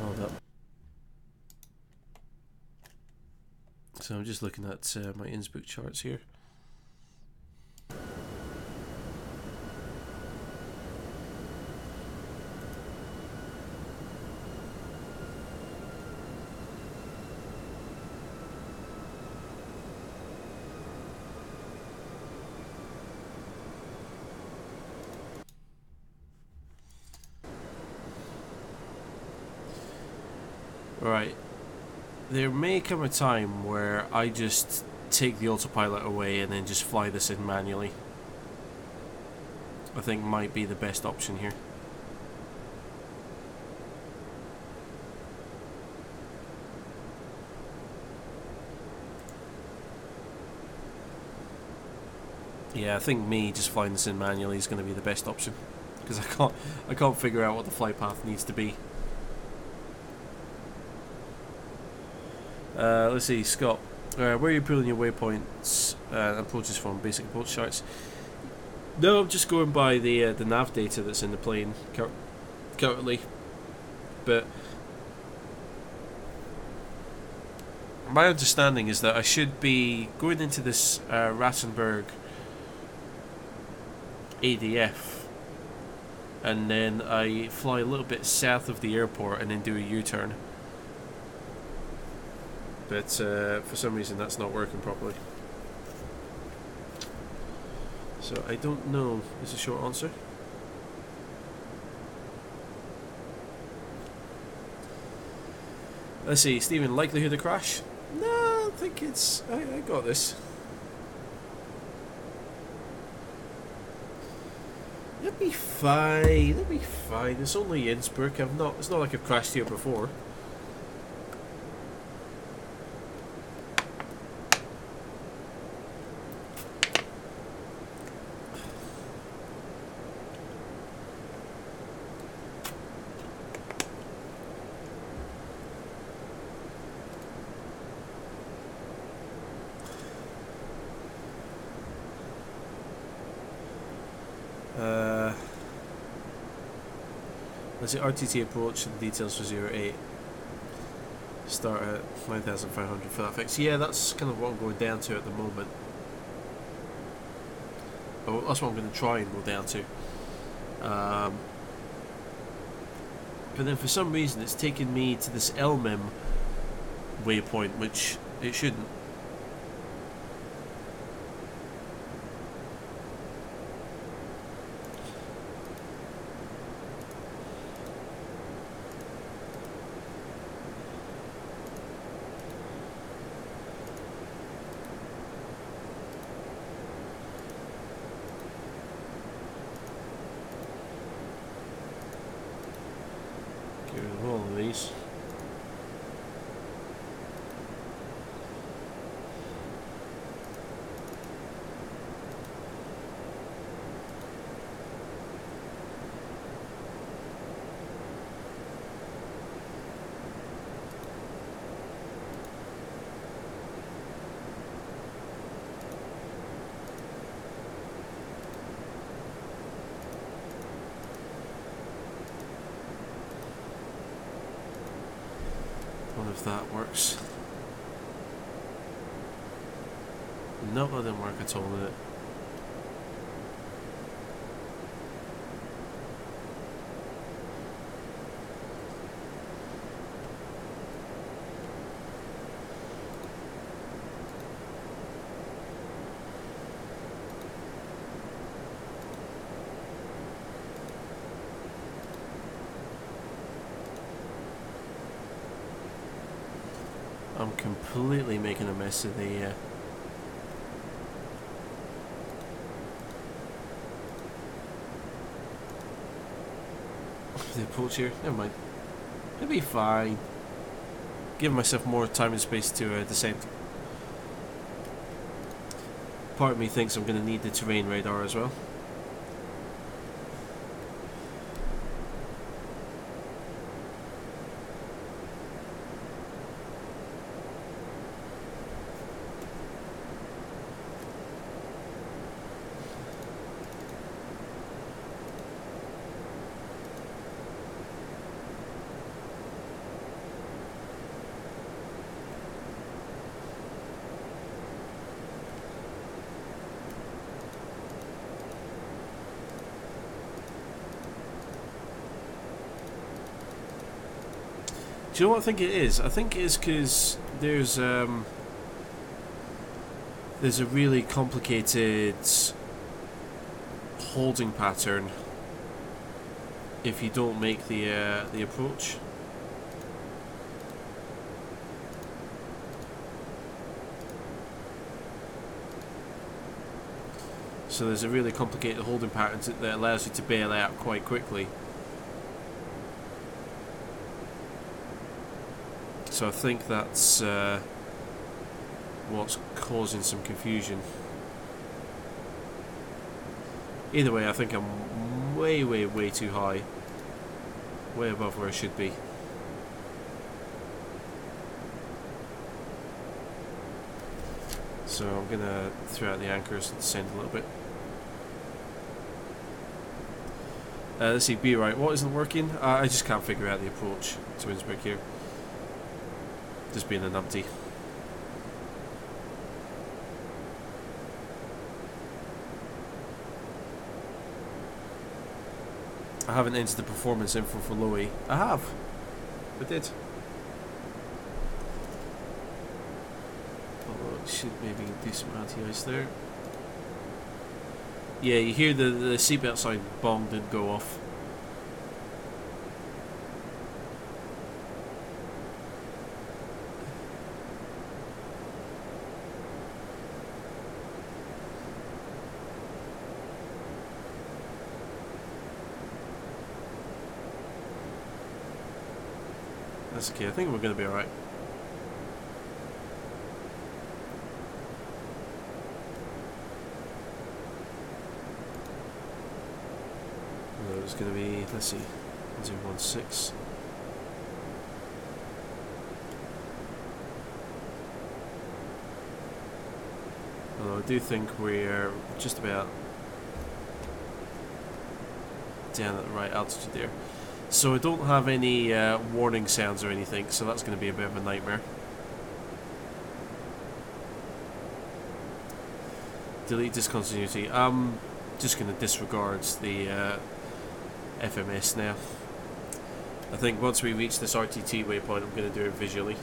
Hold up. So I'm just looking at my Innsbruck charts here. Right, there may come a time where I just take the autopilot away and then just fly this in manually. I think might be the best option here. Yeah, I think me just flying this in manually is going to be the best option, because I can't figure out what the flight path needs to be. Let's see, Scott. Where are you pulling your waypoints and approaches from? Basic approach charts. No, I'm just going by the nav data that's in the plane currently. But my understanding is that I should be going into this Rattenberg ADF, and then I fly a little bit south of the airport and then do a U-turn. But for some reason that's not working properly. So I don't know is the short answer. Let's see, Stephen, likelihood of crash? No, I think it's... I got this. It'll be fine, it'll be fine. It's only Innsbruck. It's not like I've crashed here before. Let's see, RTT approach and details for 08. Start at 9,500 for that fix. Yeah, that's kind of what I'm going down to at the moment. Oh, that's what I'm going to try and go down to. But then for some reason it's taken me to this LMIM waypoint, which it shouldn't. If that works. No, that didn't work at all, did it? I'm completely making a mess of the approach here. Never mind. It'll be fine. Give myself more time and space to descend. Part of me thinks I'm going to need the terrain radar as well. Do you know what I think it is? I think it is because there's a really complicated holding pattern if you don't make the approach. So there's a really complicated holding pattern that allows you to bail out quite quickly. So I think that's what's causing some confusion. Either way, I think I'm way too high. Way above where I should be. So I'm gonna throw out the anchors and descend a little bit. Let's see, be right. What isn't working? I just can't figure out the approach to Innsbruck here. Just being a numpty. I haven't entered the performance info for Lowy. I have. I did. Although it should maybe do some anti-ice there. Yeah, you hear the seatbelt sign bong didn't go off. That's okay, I think we're going to be alright. It's going to be, let's see, 016. Although I do think we're just about down at the right altitude there. So I don't have any warning sounds or anything, so that's going to be a bit of a nightmare. Delete discontinuity. I'm just going to disregard the FMS now. I think once we reach this RTT waypoint, I'm going to do it visually.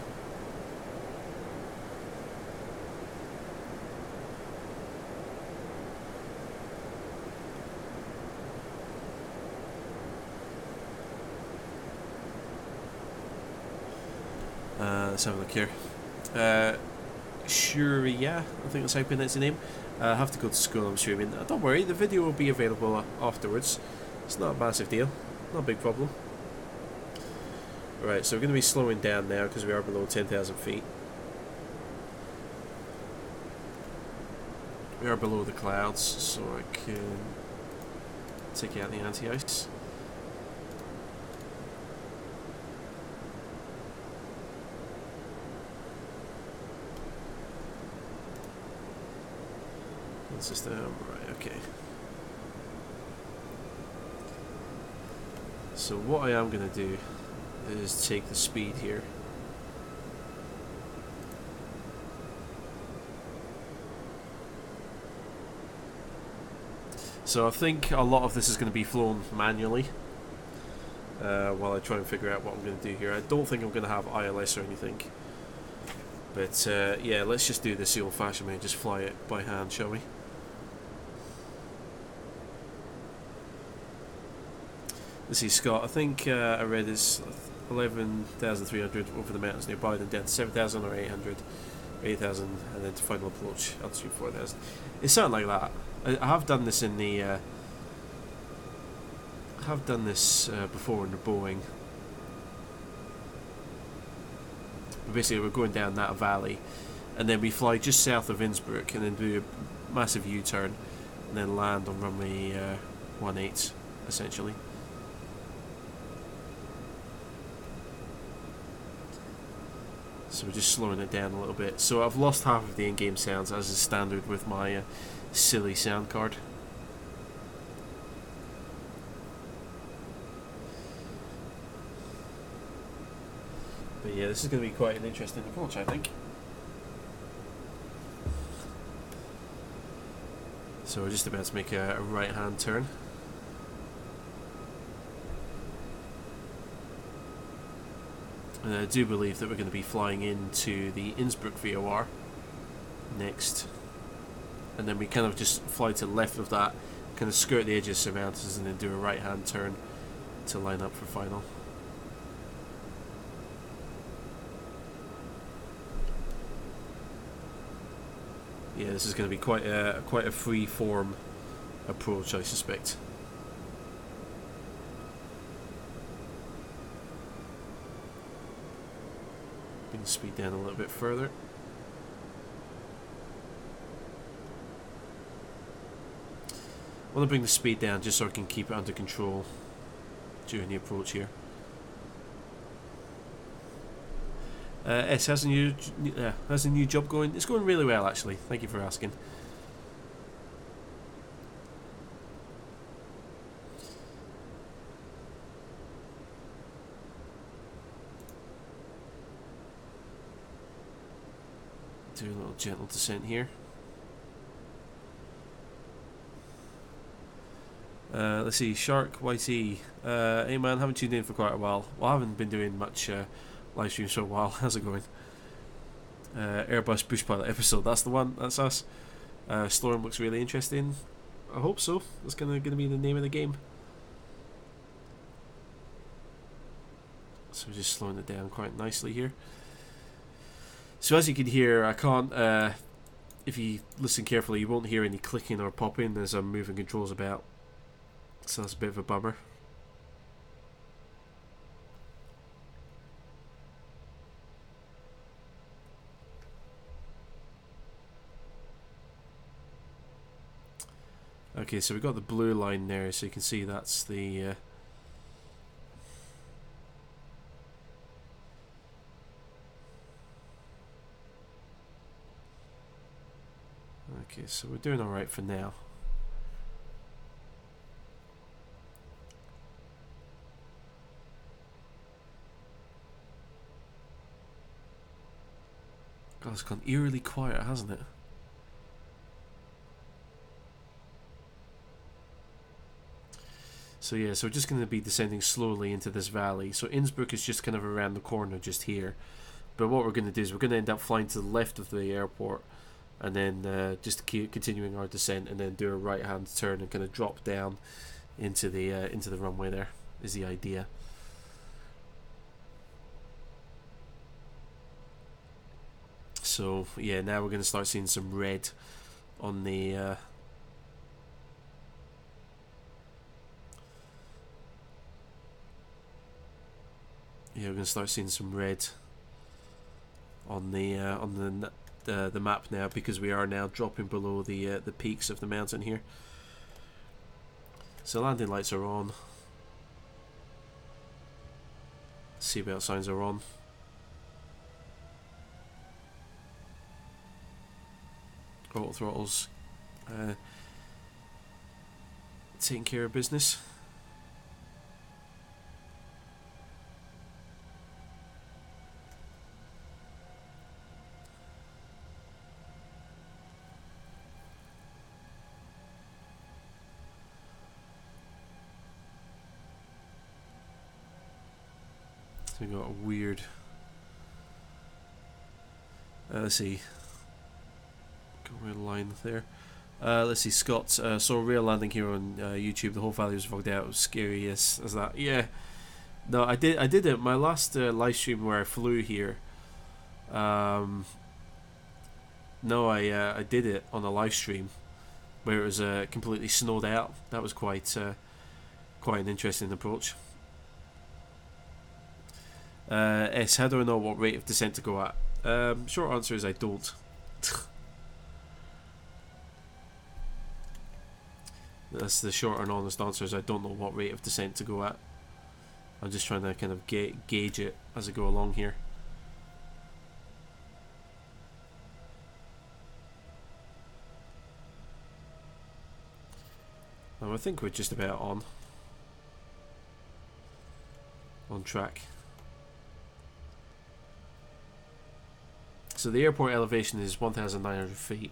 Let's have a look here. Shuria, I think that's how you pronounce the name. I have to go to school, I'm streaming. Don't worry, the video will be available afterwards. It's not a massive deal, not a big problem. Right, so we're going to be slowing down now because we are below 10,000 feet. We are below the clouds, so I can take out the anti-ice. System, right, okay. So what I am going to do is take the speed here. So I think a lot of this is going to be flown manually while I try and figure out what I'm going to do here. I don't think I'm going to have ILS or anything. But yeah, let's just do this the old-fashioned way and just fly it by hand, shall we? Let's see, Scott, I think I read is 11,300 over the mountains nearby, then down to 7,000 or 800, 8,000, and then to final approach, altitude 4,000. It's something like that. I have done this in the... I have done this before in the Boeing. But basically, we're going down that valley, and then we fly just south of Innsbruck, and then do a massive U-turn, and then land on runway 18, essentially. So we're just slowing it down a little bit. So I've lost half of the in-game sounds, as is standard with my silly sound card. But yeah, this is going to be quite an interesting approach, I think. So we're just about to make a right-hand turn. And I do believe that we're going to be flying into the Innsbruck VOR next. And then we kind of just fly to the left of that, kind of skirt the edges of mountains, and then do a right-hand turn to line up for final. Yeah, this is going to be quite a free-form approach, I suspect. Bring the speed down a little bit further. I want to bring the speed down just so I can keep it under control during the approach here. S, how's the new job going? It's going really well, actually. Thank you for asking. Do a little gentle descent here. Let's see, Shark YT. Hey man, haven't tuned in for quite a while. Well, I haven't been doing much live streams for a while. How's it going? Airbus Bush Pilot episode. That's the one. That's us. Storm looks really interesting. I hope so. That's gonna be the name of the game. So we're just slowing it down quite nicely here. So as you can hear, I can't. If you listen carefully, you won't hear any clicking or popping as I'm moving controls about. So that's a bit of a bummer. Okay, so we've got the blue line there, so you can see that's the okay, so we're doing alright for now. God, it's gone eerily quiet, hasn't it? So yeah, so we're just going to be descending slowly into this valley. So Innsbruck is just kind of around the corner just here. But what we're going to do is we're going to end up flying to the left of the airport, and then just keep continuing our descent, and then do a right hand turn and kind of drop down into the runway. There is the idea. So yeah, now we're going to start seeing some red on the yeah, we're going to start seeing some red on the map now, because we are now dropping below the peaks of the mountain here. So landing lights are on. Seatbelt signs are on. Auto throttles taking care of business. So we got a weird. Let's see. Real line there. Let's see, Scott. Saw a real landing here on YouTube. The whole valley was fogged out. It was scary as that. Yeah. No, I did it. My last live stream where I flew here. No, I did it on a live stream where it was completely snowed out. That was quite an interesting approach. S, how do I know what rate of descent to go at? Short answer is I don't. That's the short and honest answer, is I don't know what rate of descent to go at. I'm just trying to kind of gauge it as I go along here. I think we're just about on track. So the airport elevation is 1,900 feet.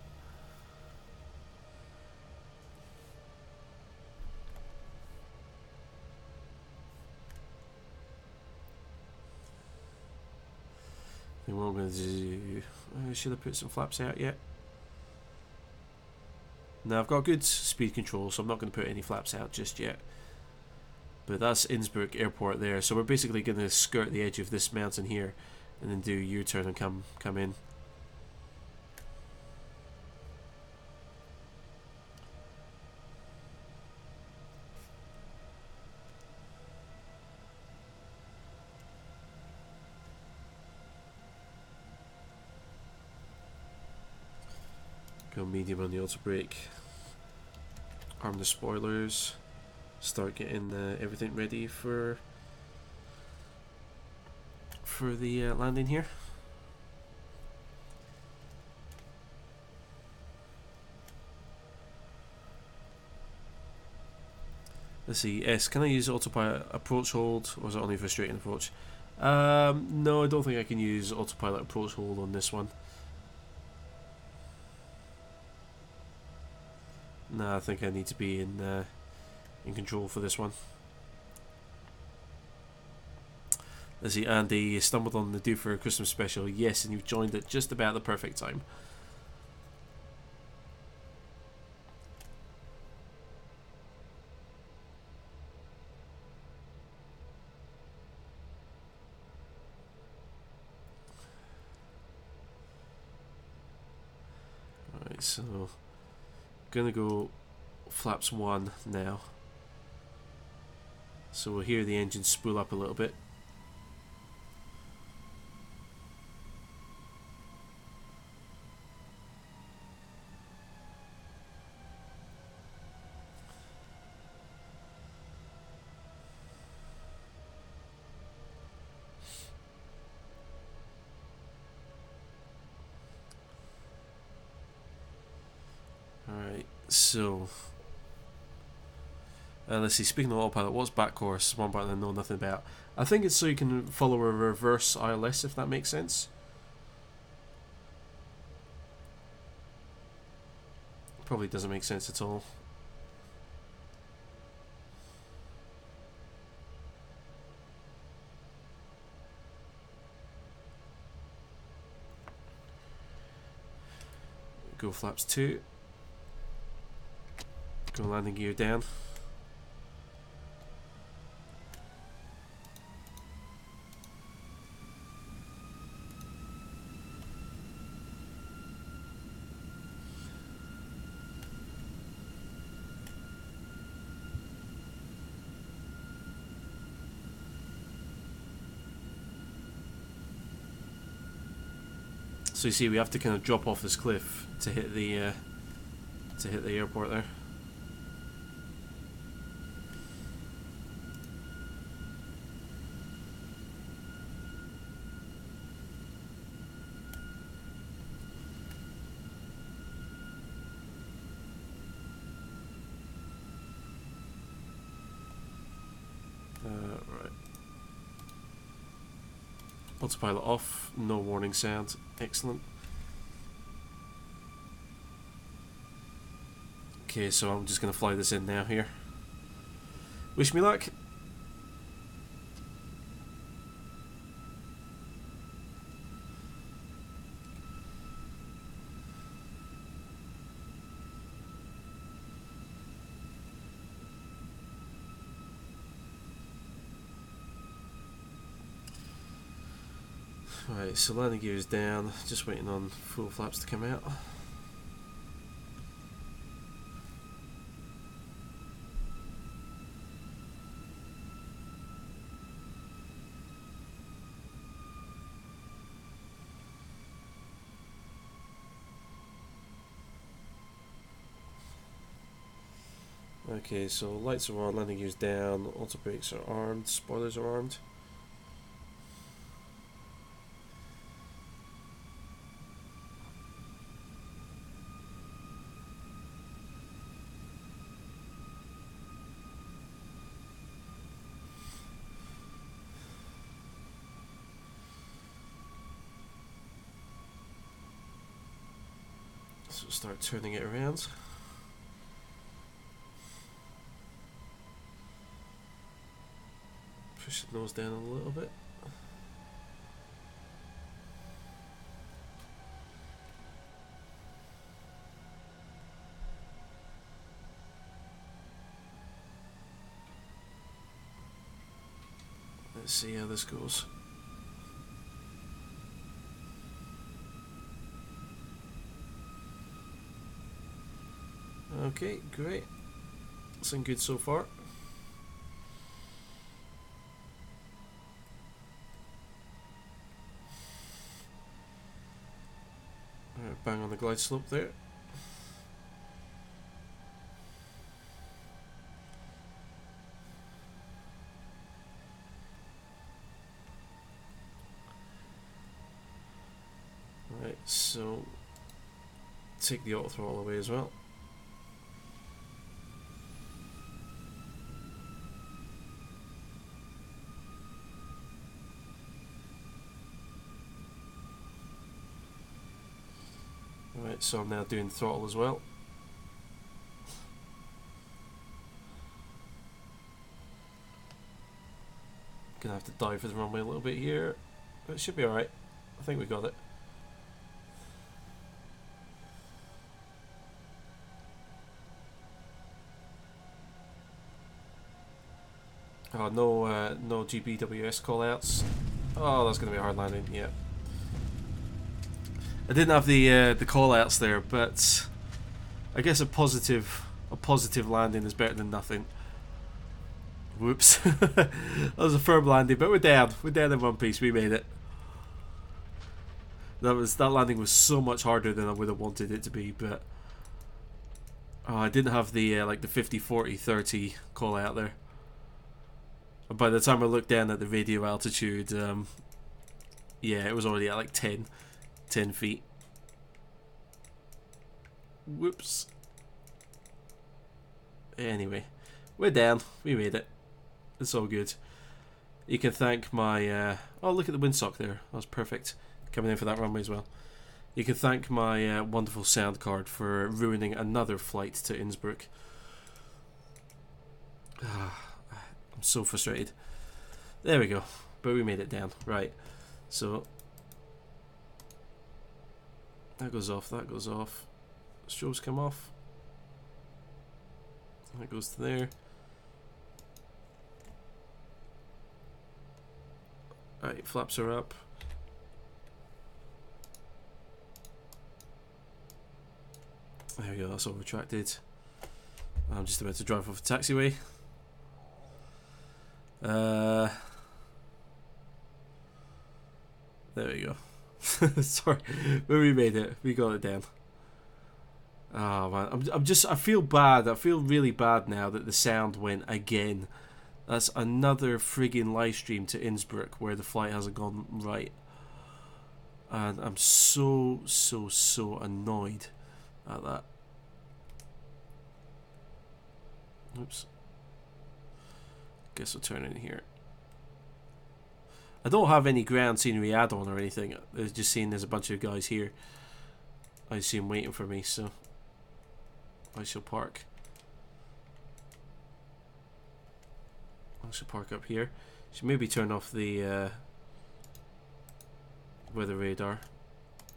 And what I'm going to do... should I put some flaps out yet? Now I've got good speed control, so I'm not going to put any flaps out just yet. But that's Innsbruck Airport there. So we're basically going to skirt the edge of this mountain here, and then do a U-turn and come in. Go medium on the auto brake. Arm the spoilers. Start getting everything ready for the landing here. Let's see. S, can I use autopilot approach hold, or is it only for straight in approach? No, I don't think I can use autopilot approach hold on this one. No, I think I need to be in in control for this one. Let's see, Andy, you stumbled on the Do for a Christmas special. Yes, and you've joined at just about the perfect time. Alright, so gonna go flaps 1 now. So we'll hear the engine spool up a little bit. Alright, so let's see, speaking of autopilot, what's back course? One part I know nothing about. I think it's so you can follow a reverse ILS, if that makes sense. Probably doesn't make sense at all. Go flaps 2. Go landing gear down. So you see, we have to kind of drop off this cliff to hit the airport there. Right. Autopilot off, no warning sound. Excellent. Okay, so I'm just going to fly this in now here. Wish me luck. Right, so landing gear is down, just waiting on full flaps to come out. Okay, so lights are on, landing gear's down, auto brakes are armed, spoilers are armed. So start turning it around. Push the nose down a little bit. Let's see how this goes. Okay, great. Looking good so far. Alright, bang on the glide slope there. Alright, so take the auto throttle away as well. Right, so I'm now doing throttle as well. Gonna have to dive for the runway a little bit here, but it should be alright. I think we got it. Oh, no GPWS callouts. Oh, that's gonna be a hard landing. Yeah, I didn't have the callouts there, but I guess a positive landing is better than nothing. Whoops, that was a firm landing, but we're down. We're down in one piece. We made it. That landing was so much harder than I would have wanted it to be, but I didn't have the like the 50, 40, 30 call out there. By the time I looked down at the radio altitude, yeah, it was already at like 10 feet. Whoops. Anyway, we're down. We made it. It's all good. You can thank my... oh, look at the windsock there. That was perfect. Coming in for that runway as well. You can thank my wonderful sound card for ruining another flight to Innsbruck. I'm so frustrated. There we go. But we made it down. Right. So that goes off. That goes off. Strobes come off. That goes to there. Alright, flaps are up. There we go. That's all retracted. I'm just about to drive off the taxiway. There we go. Sorry, but we made it. We got it down. Oh man, I feel bad. I feel really bad now that the sound went again. That's another friggin' live stream to Innsbruck where the flight hasn't gone right, and I'm so annoyed at that. Oops. Guess we'll turn in here. I don't have any ground scenery add-on or anything. I was just seeing there's a bunch of guys here. I assume waiting for me, so I shall park. I shall park up here. Should maybe turn off the weather radar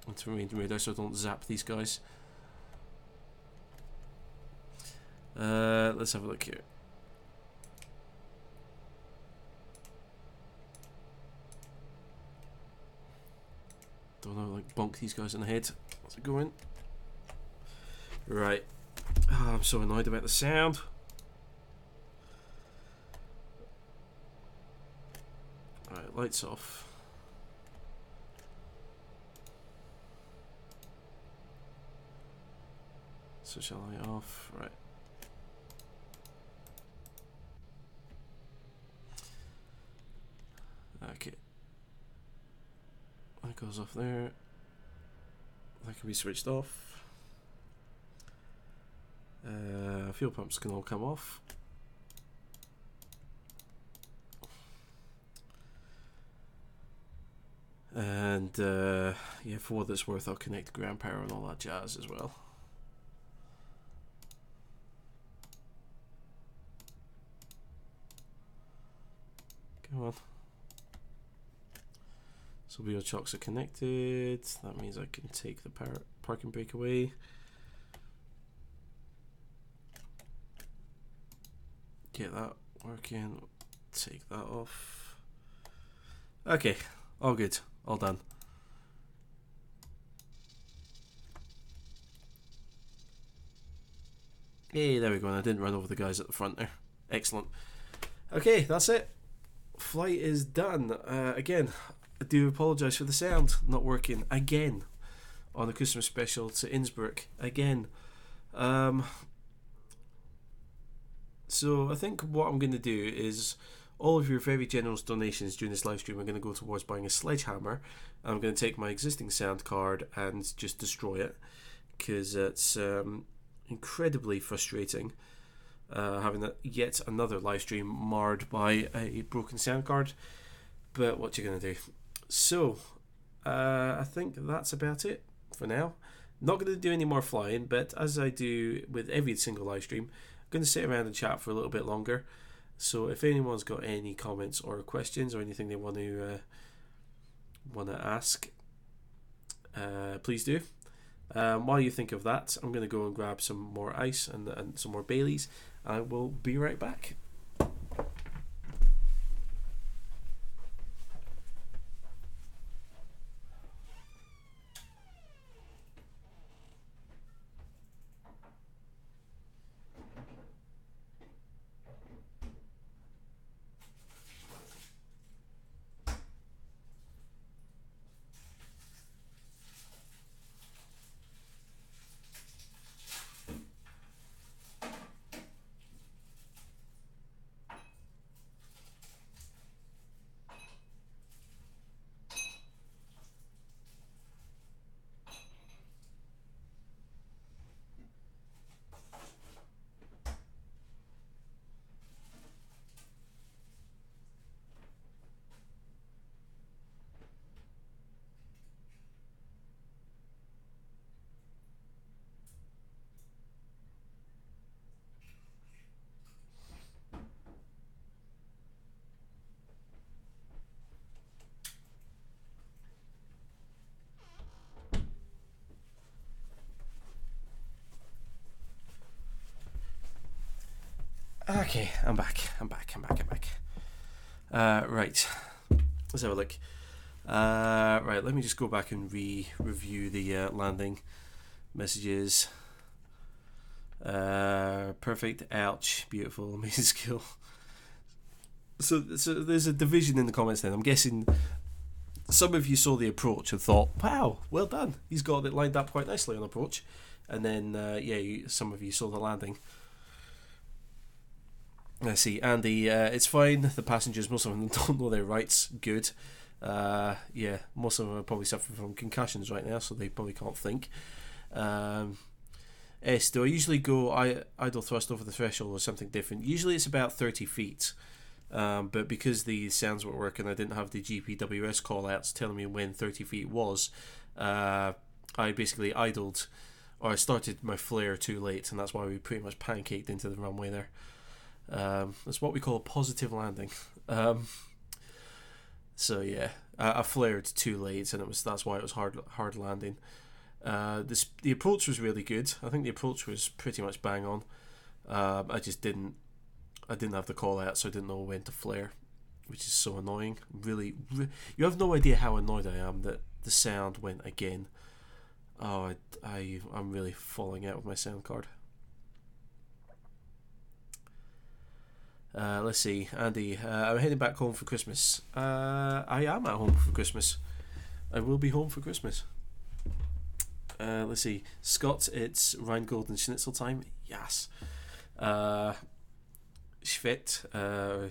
and terrain radar so I don't zap these guys. Let's have a look here. Don't know, like bonk these guys in the head. How's it going? Right. Oh, I'm so annoyed about the sound. Alright, lights off. Switch light off. Right. Okay. That goes off there. That can be switched off. Fuel pumps can all come off. And yeah, for what it's worth, I'll connect ground power and all that jazz as well. Come on. So wheel chocks are connected. That means I can take the parking brake away. Get that working. Take that off. Okay, all good, all done. Hey, there we go. And I didn't run over the guys at the front there. Excellent. Okay, that's it. Flight is done. Again, I do apologise for the sound not working again on the Christmas special to Innsbruck again. So I think what I'm going to do is all of your very generous donations during this live stream are going to go towards buying a sledgehammer. I'm going to take my existing sound card and just destroy it because it's incredibly frustrating having yet another live stream marred by a broken sound card. But what you're going to do? So I think that's about it for now. Not going to do any more flying, but as I do with every single live stream, I'm going to sit around and chat for a little bit longer. So if anyone's got any comments or questions or anything they want to ask, please do. While you think of that, I'm going to go and grab some more ice and some more Baileys. I will be right back. Okay, I'm back. Right, let's have a look. Right, let me just go back and review the landing messages. Perfect, ouch, beautiful, amazing skill. So there's a division in the comments then. I'm guessing some of you saw the approach and thought, wow, well done, he's got it lined up quite nicely on approach. And then, some of you saw the landing. I see, Andy, it's fine. The passengers, most of them don't know their rights. Good. Most of them are probably suffering from concussions right now, so they probably can't think. S, do I usually go idle thrust over the threshold or something different? Usually it's about 30 feet. But because the sounds weren't working, I didn't have the GPWS call-outs telling me when 30 feet was. I basically idled, or I started my flare too late, and that's why we pretty much pancaked into the runway there. That's what we call a positive landing. I flared too late, and that's why it was hard landing. The approach was really good. I think the approach was pretty much bang on. I didn't have the call out, so I didn't know when to flare, which is so annoying. Really, you have no idea how annoyed I am that the sound went again. Oh, I'm really falling out with my sound card. Let's see, Andy, I'm heading back home for Christmas. I am at home for Christmas. I will be home for Christmas. Let's see, Scott, it's Rheingold and Schnitzel time. Yes. Schvet,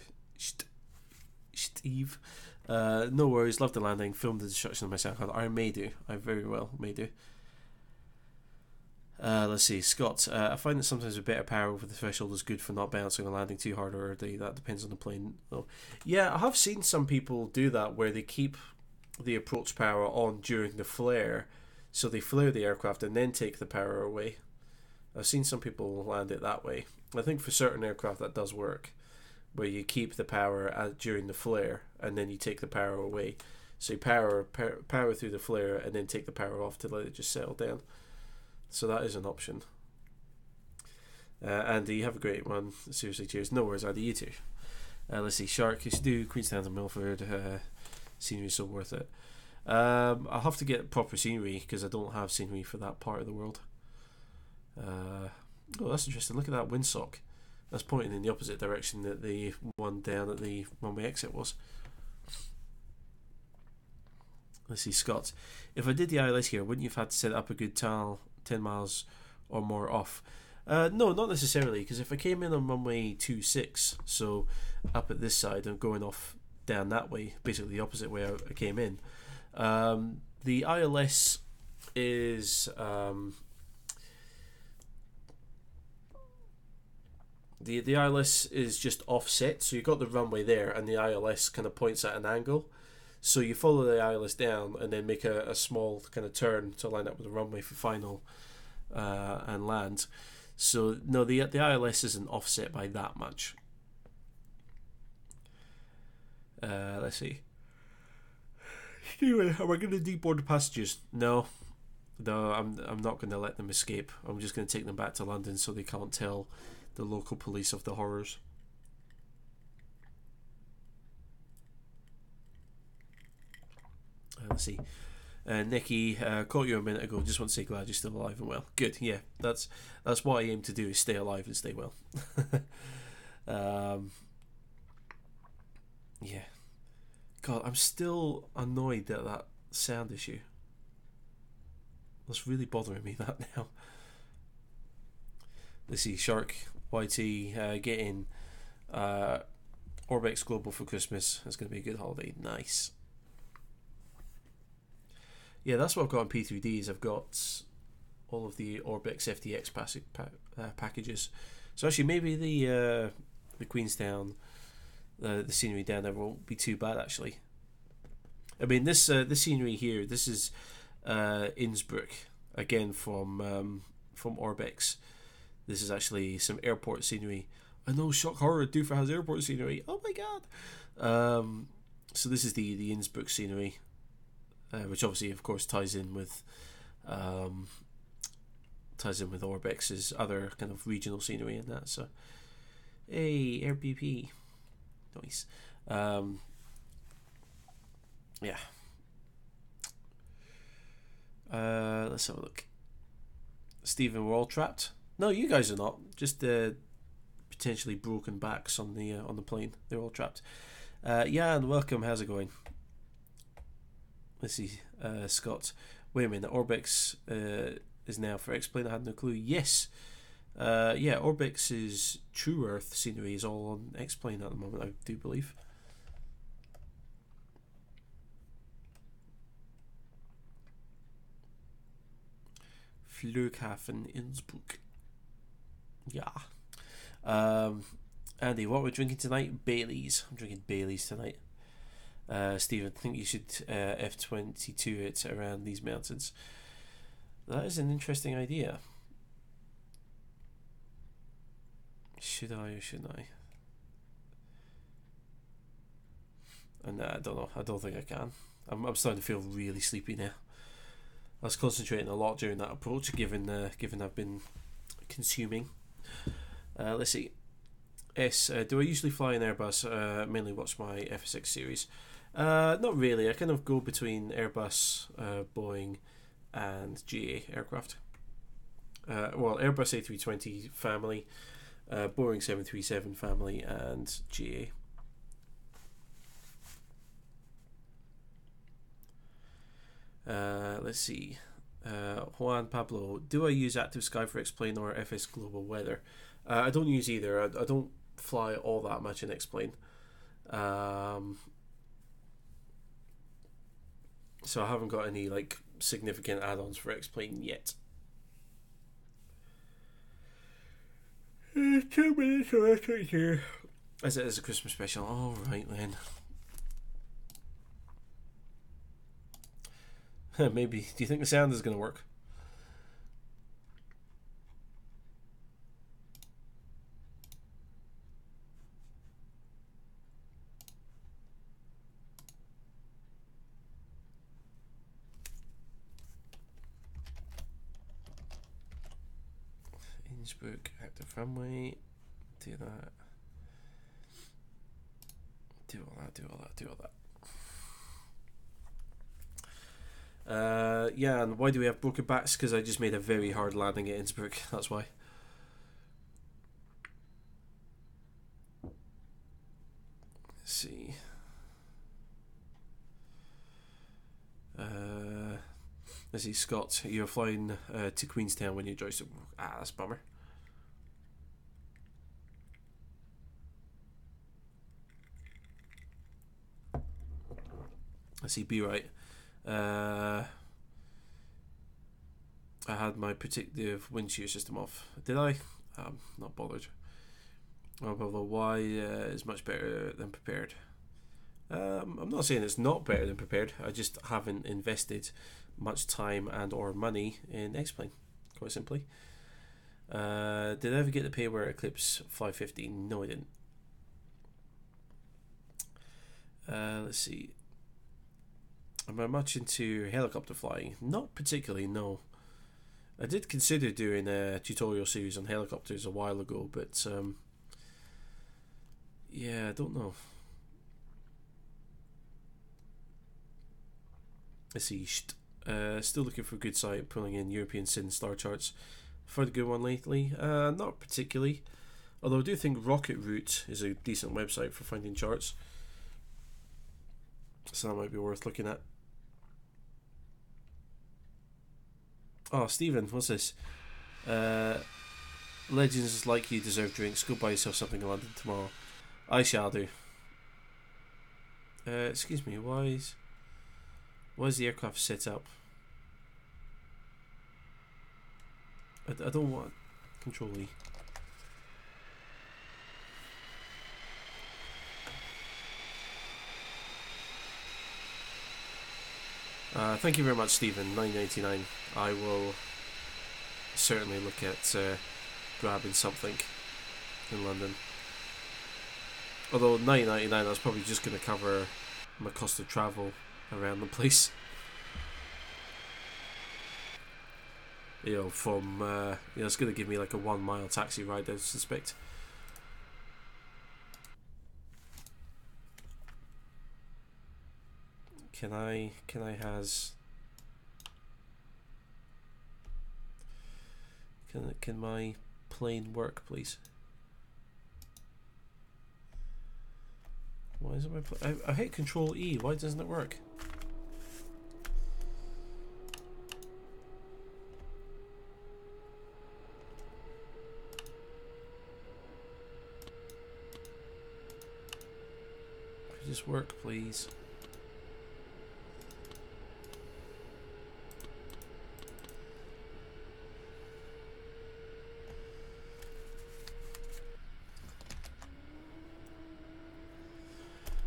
Steve. No worries, love the landing. Filmed the destruction of my sound card. I may do. I very well may do. Let's see, Scott. I find that sometimes a bit of power over the threshold is good for not bouncing and landing too hard, or that depends on the plane. Oh. Yeah, I have seen some people do that where they keep the approach power on during the flare, so they flare the aircraft and then take the power away. I've seen some people land it that way. I think for certain aircraft that does work, where you keep the power during the flare and then you take the power away. So you power through the flare and then take the power off to let it just settle down. So that is an option. Andy, you have a great one. Seriously, cheers. No worries, Andy, you too. Let's see, Shark, you should do Queenstown and Milford. Scenery is so worth it. I'll have to get proper scenery because I don't have scenery for that part of the world. That's interesting. Look at that windsock. That's pointing in the opposite direction that the one down at the runway exit was. Let's see, Scott. If I did the ILS here, wouldn't you have had to set up a good 10 miles or more off? No, not necessarily, because if I came in on runway 26, so up at this side and going off down that way, basically the opposite way I came in, the ILS is the ILS is just offset, so you've got the runway there and the ILS kind of points at an angle, so you follow the ILS down and then make a small kind of turn to line up with the runway for final and land. So no, the ILS isn't offset by that much. Let's see. Anyway, am I going to deboard the passengers? No. No, I'm not going to let them escape. I'm just going to take them back to London so they can't tell the local police of the horrors. Let's see. Nikki, caught you a minute ago. Just want to say glad you're still alive and well. Good, yeah. That's what I aim to do, is stay alive and stay well. Yeah. God, I'm still annoyed at that sound issue. That's really bothering me, that now. Let's see. Shark YT getting Orbex Global for Christmas. It's going to be a good holiday. Nice. Yeah, that's what I've got on P3D. Is I've got all of the Orbex FTX packages. So actually, maybe the Queenstown, the scenery down there won't be too bad. Actually, I mean this scenery here. This is Innsbruck again from Orbex. This is actually some airport scenery. I know, shock horror. Doofer has airport scenery. Oh my god. So this is the Innsbruck scenery. Which obviously, of course, ties in with Orbex's other kind of regional scenery and that. So, hey, AirBP, nice. Yeah. Let's have a look. Stephen, we're all trapped. No, you guys are not. Just potentially broken backs on the plane. They're all trapped. Yeah, and welcome. How's it going? Let's see, Scott. Wait a minute, Orbex is now for X-Plane. I had no clue. Yes. Yeah, Orbex's True Earth scenery is all on X-Plane at the moment, I do believe. Flughafen Innsbruck. Yeah. Andy, what we're drinking tonight? Baileys. I'm drinking Baileys tonight. Stephen, I think you should F-22 it around these mountains. That is an interesting idea. Should I or shouldn't I? And I don't know. I don't think I can. I'm starting to feel really sleepy now. I was concentrating a lot during that approach, given I've been consuming. Let's see. S. Do I usually fly in Airbus? Mainly watch my FSX series. Not really. I kind of go between Airbus, Boeing, and GA aircraft. Well, Airbus A320 family, Boeing 737 family, and GA. Let's see. Juan Pablo, do I use Active Sky for X-Plane or FS Global Weather? I don't use either. I don't fly all that much in X-Plane. So I haven't got any like significant add-ons for X-Plane yet. 2 minutes left right here. As it is a Christmas special. All right then. Maybe. Do you think the sound is going to work? Innsbruck, active runway. Do that. Do all that. Yeah, and why do we have broken backs? Because I just made a very hard landing at Innsbruck. That's why. Let's see. Let's see, Scott. You're flying to Queenstown when you joystick. That's a bummer. Let's see, be right. I had my predictive wind shear system off. Did I? I'm not bothered. Although why is much better than prepared. I'm not saying it's not better than prepared. I just haven't invested much time and or money in X-Plane, quite simply. Did I ever get to pay where Eclipse 550? No, I didn't. Let's see. Am I much into helicopter flying? Not particularly, no. I did consider doing a tutorial series on helicopters a while ago, but yeah, I don't know. Let's see. Still looking for a good site, pulling in European SIN star charts. Found a good one lately? Not particularly. Although I do think Rocket Route is a decent website for finding charts. So that might be worth looking at. Oh, Stephen, what's this? Legends like you deserve drinks. Go buy yourself something in London tomorrow. I shall do. Excuse me, why is the aircraft set up? I don't want Control E. Thank you very much, Stephen. $9.99. I will certainly look at grabbing something in London. Although $9.99, I was probably just going to cover my cost of travel around the place. You know, from it's going to give me like a 1 mile taxi ride, I suspect. Can I can my plane work, please? Why isn't my I hit Control E. Why doesn't it work? Could just work, please.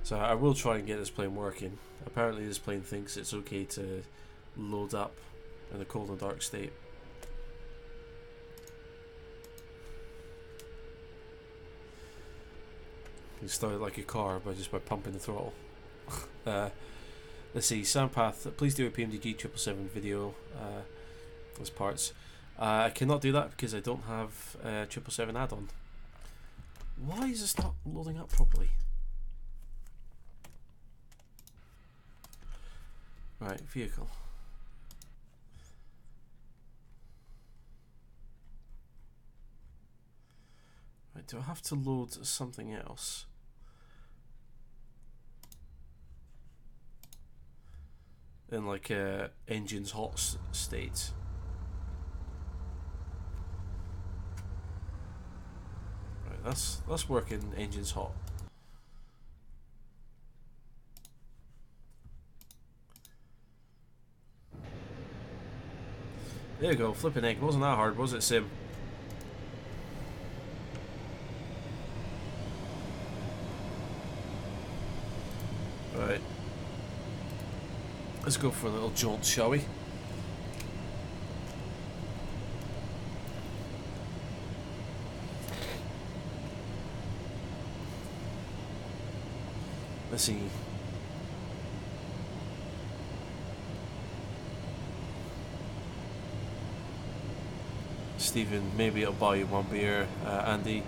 So I will try and get this plane working. Apparently this plane thinks it's okay to load up in a cold and dark state. You start it like a car by pumping the throttle. Let's see, Sandpath, please do a PMDG 777 video as parts. I cannot do that because I don't have 777 add-on. Why is this not loading up properly? Right, vehicle. Right, do I have to load something else? In like engine's hot state. Right, that's working. Engine's hot. There you go, flipping egg. Wasn't that hard, was it, Sim? Right. Let's go for a little jaunt, shall we? Let's see. Stephen, maybe I'll buy you one beer. Andy,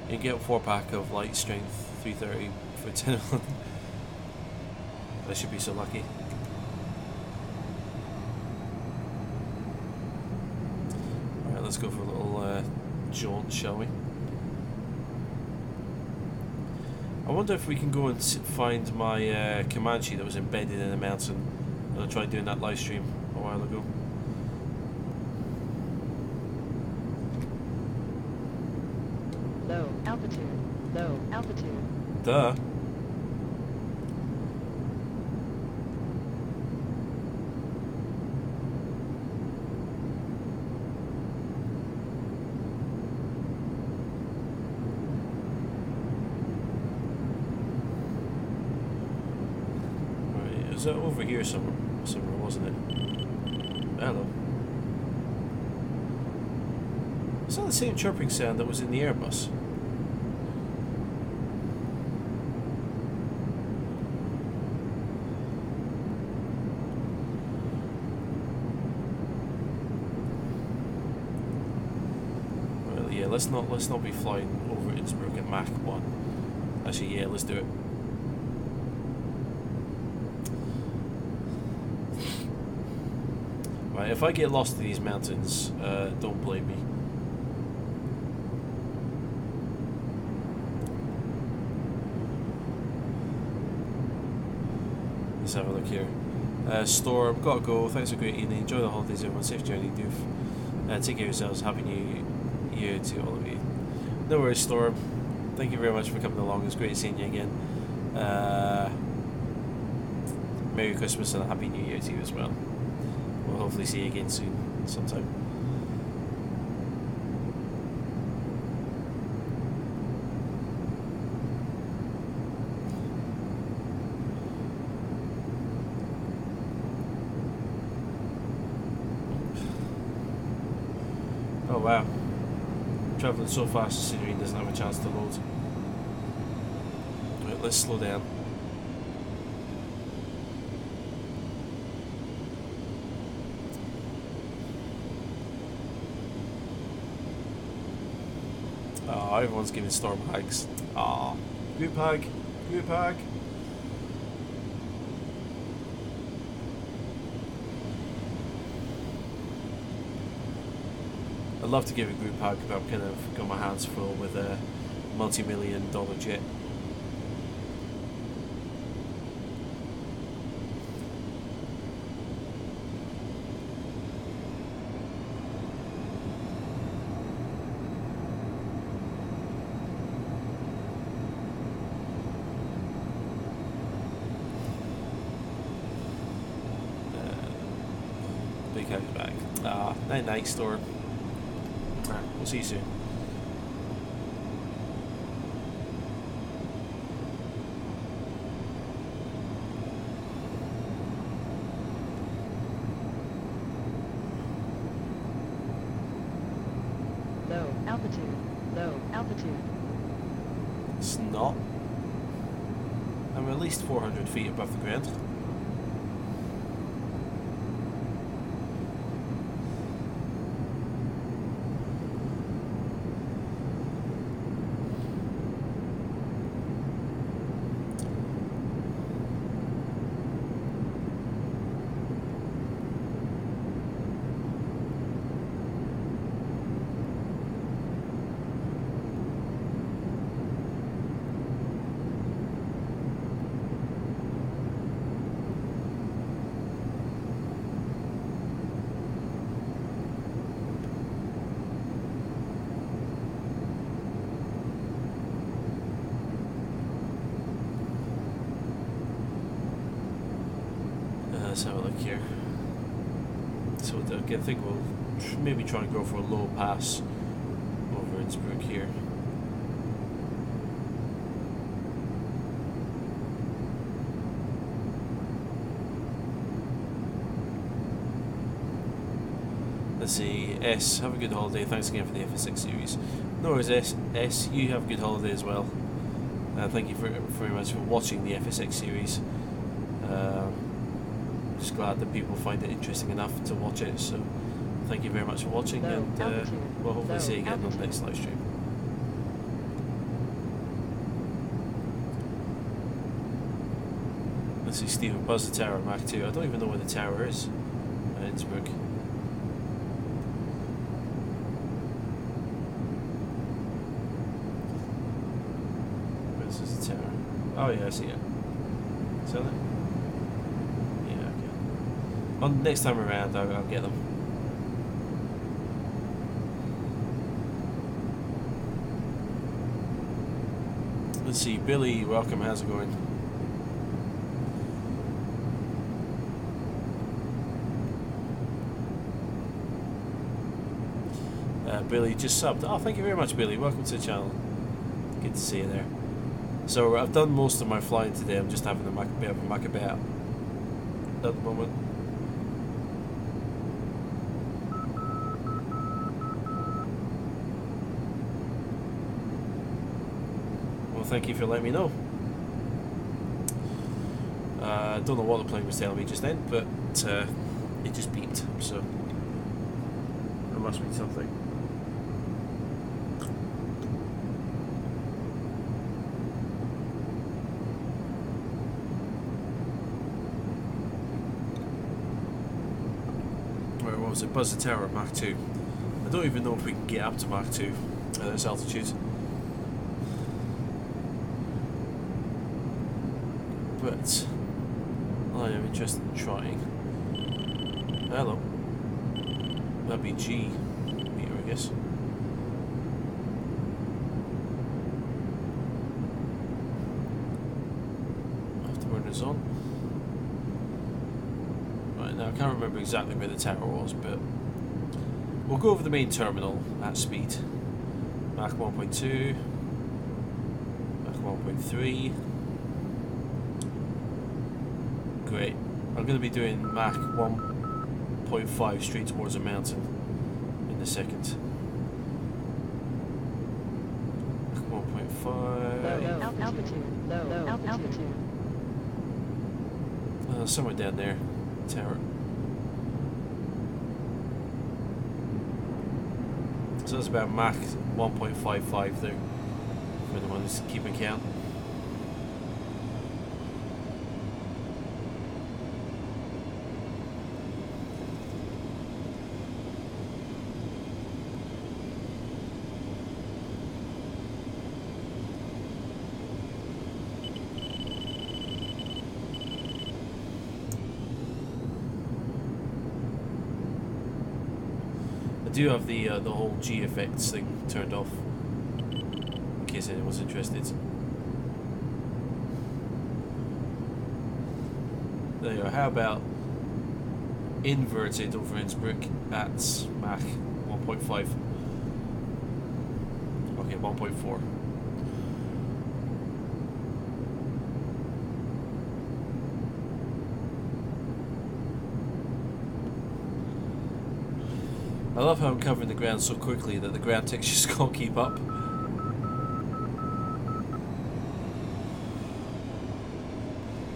you can get a 4-pack of light strength 330 for 10. I should be so lucky. Alright, let's go for a little jaunt, shall we? I wonder if we can go and find my Comanche that was embedded in a mountain. I tried doing that live stream a while ago. Low altitude. Low altitude. Duh. Right, is that over here somewhere, wasn't it? Hello. Is that the same chirping sound that was in the Airbus? let's not be flying over Innsbruck at Mach 1. Actually, yeah, let's do it. Right, if I get lost in these mountains, don't blame me. Let's have a look here. Storm, gotta go. Thanks for a great evening. Enjoy the holidays, everyone. Safe journey, doof. Take care of yourselves. Happy New Year to all of you. No worries, Storm. Thank you very much for coming along. It's great seeing you again. Merry Christmas and a Happy New Year to you as well. We'll hopefully see you again soon, sometime. Oh wow. Travelling so fast the scenery doesn't have a chance to load. Right, let's slow down. Oh, everyone's giving Storm hugs. Ah, group hug, group hug. I'd love to give a group hug, but I'm kind of got my hands full with a multi-million-dollar jet. Big hug back. Ah, night Storm. We'll see you soon. Low altitude. Low altitude. It's not. I'm at least 400 feet above the ground. Let's have a look here. So I think we'll maybe try and go for a low pass over Innsbruck here. Let's see, S, have a good holiday. Thanks again for the FS6 series. No worries, S, you have a good holiday as well. Thank you very much for watching the FS6 series. Just glad that people find it interesting enough to watch it, so thank you very much for watching, and we'll hopefully see you again on the next live stream. Let's see, Stephen, buzz the tower, Mach 2. I don't even know where the tower is at Innsbruck. Where's this tower? Oh yeah, I see it. Is that it? Next time around, I'll get them. Let's see, Billy, welcome. How's it going? Billy just subbed. Oh, thank you very much, Billy. Welcome to the channel. Good to see you there. So I've done most of my flying today. I'm just having a bit of a muck about at the moment. Thank you for letting me know. I don't know what the plane was telling me just then, but it just beeped, so there must be something. was it? Buzz the Tower Mach 2. I don't even know if we can get up to Mach 2 at this altitude. But I am interested in trying. Hello. That'd be G meter, I guess. Afterburners on. Right, now I can't remember exactly where the tower was, but we'll go over the main terminal at speed. Mach 1.2, Mach 1.3. Great. I'm going to be doing Mach 1.5 straight towards a mountain in a second. Mach 1.5. Low altitude. Low altitude. Somewhere down there. Tower. So that's about Mach 1.55 there, for the one who's keeping count. I do have the whole G effects thing turned off, in case anyone's interested. There you go. How about inverted over Innsbruck at Mach 1.5? Okay, 1.4. I love how I'm covering the ground so quickly that the ground textures can't keep up.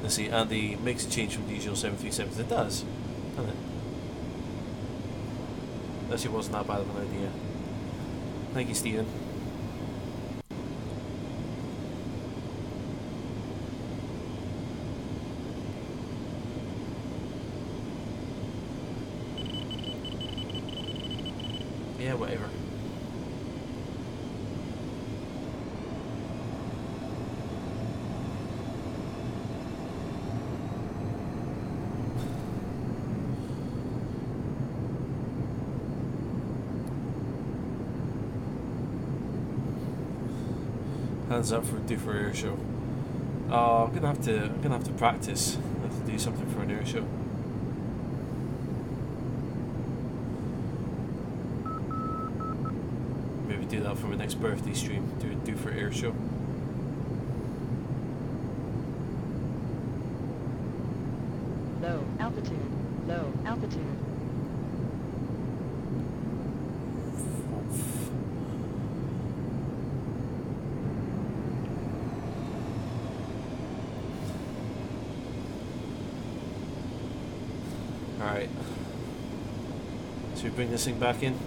Let's see, and the makes a change from the usual 737s. It does, doesn't it? Actually, wasn't that bad of an idea. Thank you, Stephen. Yeah, whatever. Hands up for do for air show. Oh, I'm gonna have to practice. I have to do something for an air show. Maybe do that for my next birthday stream. Do for air show. Low altitude. Low altitude. Alright. Should we bring this thing back in?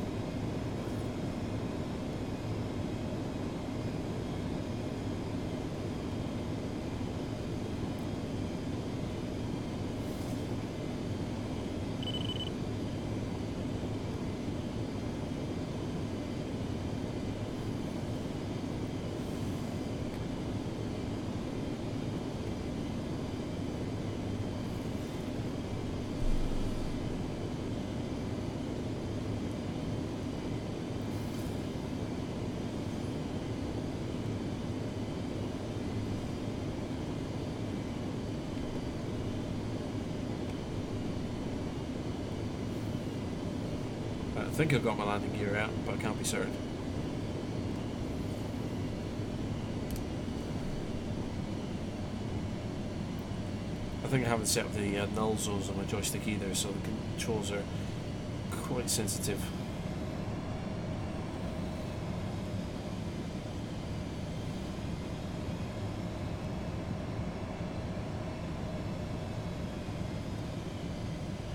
I think I've got my landing gear out, but I can't be certain. I think I haven't set up the null zones on my joystick either, so the controls are quite sensitive.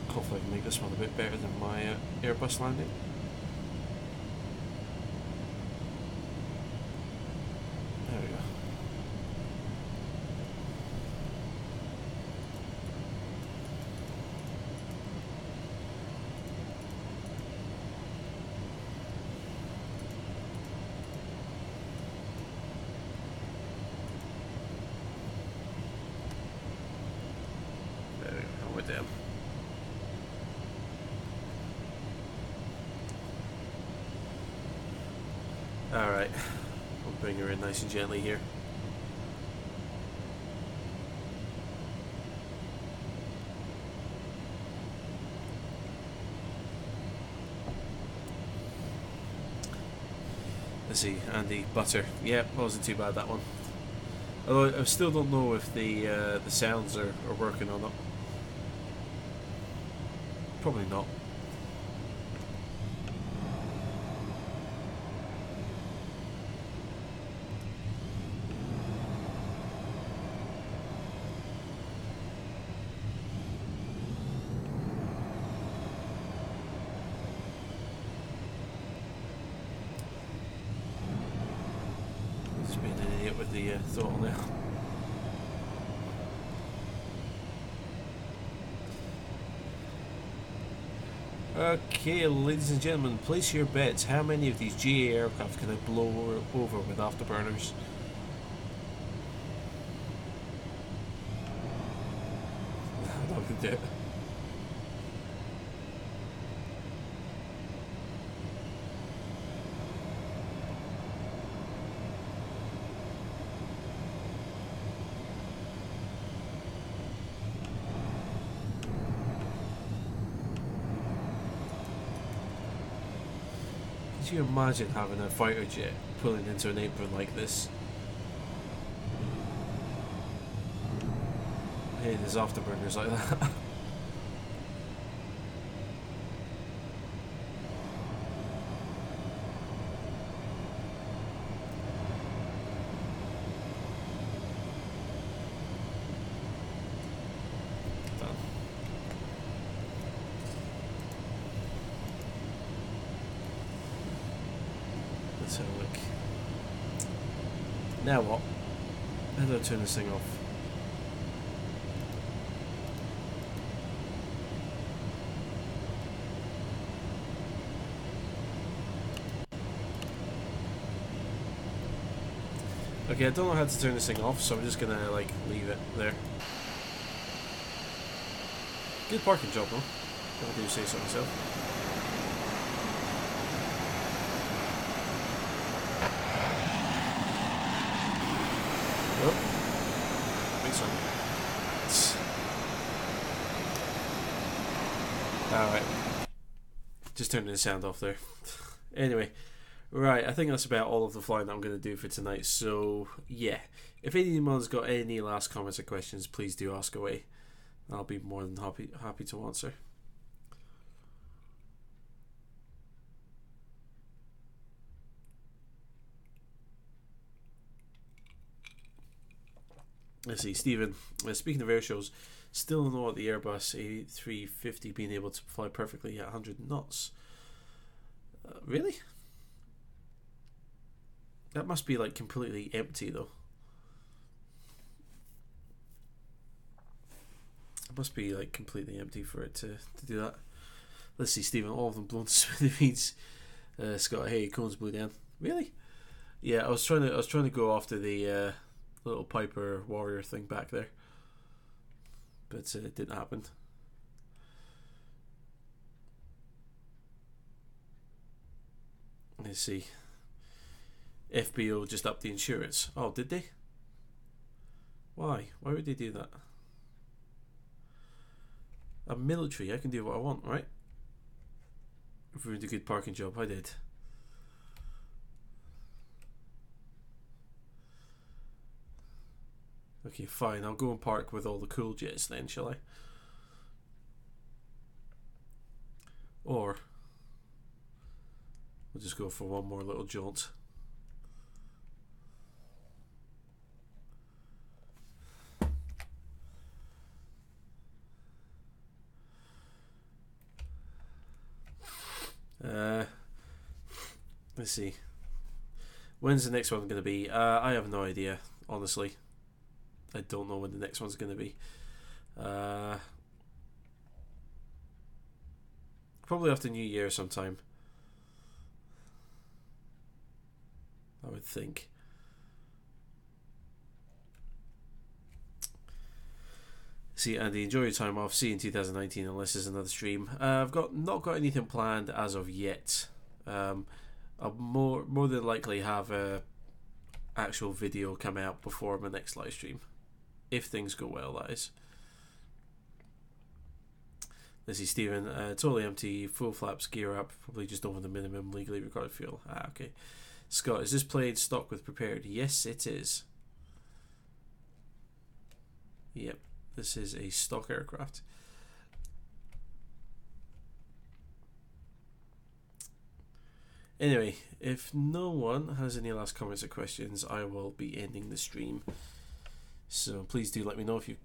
Hopefully I can make this one a bit better than my Airbus landing. There we go. Alright, I'll bring her in nice and gently here. Let's see, Andy, butter. Yep, wasn't too bad, that one. Although I still don't know if the sounds are working or not. Probably not. Just being an idiot with the throttle now. Okay, ladies and gentlemen, place your bets. How many of these GA aircraft can I blow over with afterburners? I'm not going to do it. Could you imagine having a fighter jet pulling into an apron like this? Hey, there's afterburners like that. Done. Let's have a look. Now what? How do I turn this thing off? Okay, I don't know how to turn this thing off, so I'm just gonna like leave it there. Good parking job though, if I do say so myself. Oh, big sun. Alright. Just turning the sound off there. Anyway. Right, I think that's about all of the flying that I'm going to do for tonight. So, yeah. If anyone's got any last comments or questions, please do ask away. I'll be more than happy to answer. Let's see, Stephen. Speaking of air shows, still don't know what the Airbus A350 being able to fly perfectly at 100 knots. Really? That must be like completely empty though. It must be like completely empty for it to do that. Let's see, Stephen, all of them blown to smithereens. Scott, hey, cones blew down. Really? Yeah, I was trying to go after the little Piper Warrior thing back there, but it didn't happen. Let's see. FBO just upped the insurance. Oh, did they? Why? Why would they do that? I'm military. I can do what I want, right? If we did a good parking job, I did. Okay, fine. I'll go and park with all the cool jets then, shall I? Or we'll just go for one more little jaunt. Let's see. When's the next one going to be? I have no idea, honestly. I don't know when the next one's going to be. Probably after New Year sometime, I would think. See, Andy, enjoy your time off. See you in 2019, unless there's another stream. I've not got anything planned as of yet. I'll more than likely have a actual video come out before my next live stream, if things go well, that is. This is Stephen. Totally empty, full flaps, gear up, probably just over the minimum legally required fuel. Okay. Scott, is this plane stock with prepared? Yes, it is. Yep, this is a stock aircraft. Anyway, if no one has any last comments or questions, I will be ending the stream. So please do let me know if you've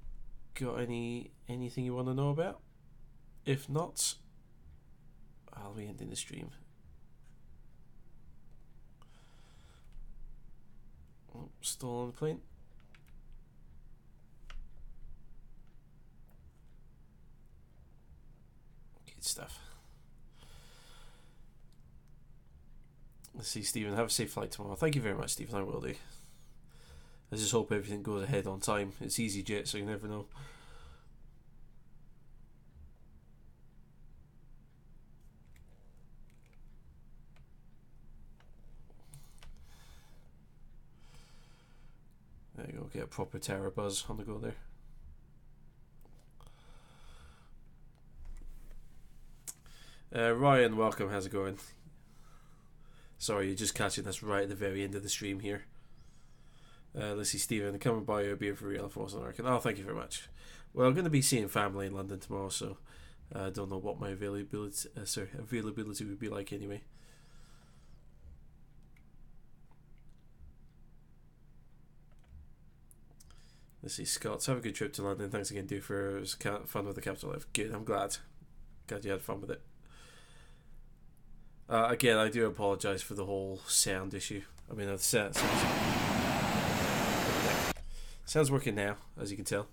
got anything you want to know about. If not, I'll be ending the stream. Oh, still on the plane. Good stuff. Let's see, Stephen. Have a safe flight tomorrow. Thank you very much, Stephen. I will do. I just hope everything goes ahead on time. It's EasyJet, so you never know. There you go. Get a proper terror buzz on the go there. Ryan, welcome. How's it going? Sorry, you're just catching this right at the very end of the stream here. Let's see, Stephen, coming by you a beer for real if I wasn't working. Oh, thank you very much. Well, I'm going to be seeing family in London tomorrow, so I don't know what my availability would be like anyway. Let's see, Scots, have a good trip to London. Thanks again, dude, for fun with the Capital Life. Good, I'm glad. Glad you had fun with it. Again, I do apologise for the whole sound issue. I mean, the sound's working now, as you can tell.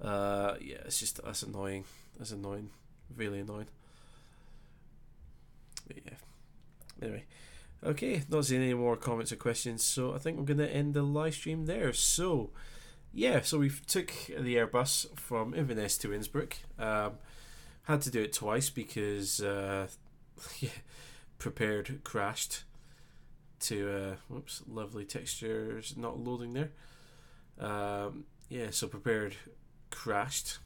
Yeah, it's just that's annoying. That's annoying, really annoying. But yeah. Anyway, okay, not seeing any more comments or questions, so I think we're going to end the live stream there. So, yeah, so we took the Airbus from Inverness to Innsbruck. Had to do it twice because yeah, prepared crashed to whoops, lovely textures not loading there. Yeah, so prepared crashed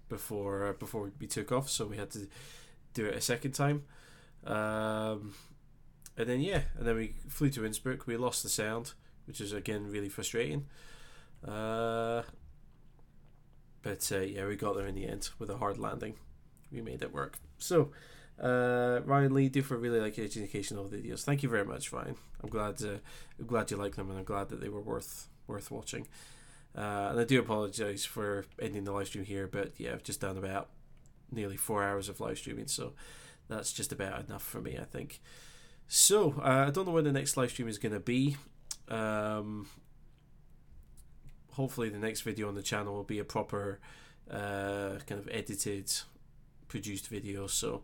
before we took off, so we had to do it a second time. And then we flew to Innsbruck. We lost the sound, which is again really frustrating. But yeah, we got there in the end with a hard landing. We made it work. So Ryan Lee, do for really like educational videos. Thank you very much, Ryan. I'm glad you like them, and I'm glad that they were worth watching. And I do apologise for ending the live stream here, but yeah, I've just done about nearly 4 hours of live streaming, so that's just about enough for me, I think. So I don't know when the next live stream is going to be. Hopefully the next video on the channel will be a proper kind of edited, produced video, so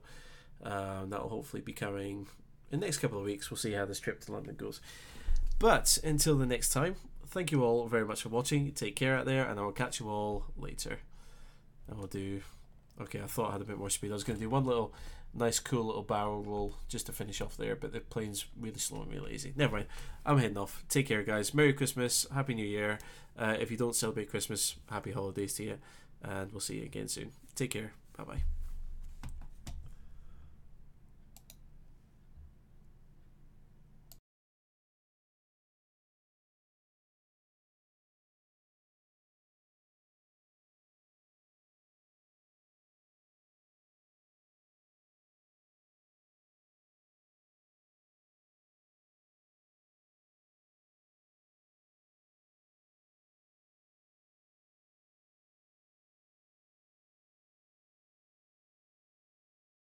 that'll hopefully be coming in the next couple of weeks. We'll see how this trip to London goes. But until the next time, thank you all very much for watching. Take care out there, and I will catch you all later. And we'll do... Okay, I thought I had a bit more speed. I was going to do one little nice cool little barrel roll just to finish off there, but the plane's really slow and really easy. Never mind, I'm heading off. Take care, guys. Merry Christmas, Happy New Year. If you don't celebrate Christmas, happy holidays to you, and we'll see you again soon. Take care. Bye bye.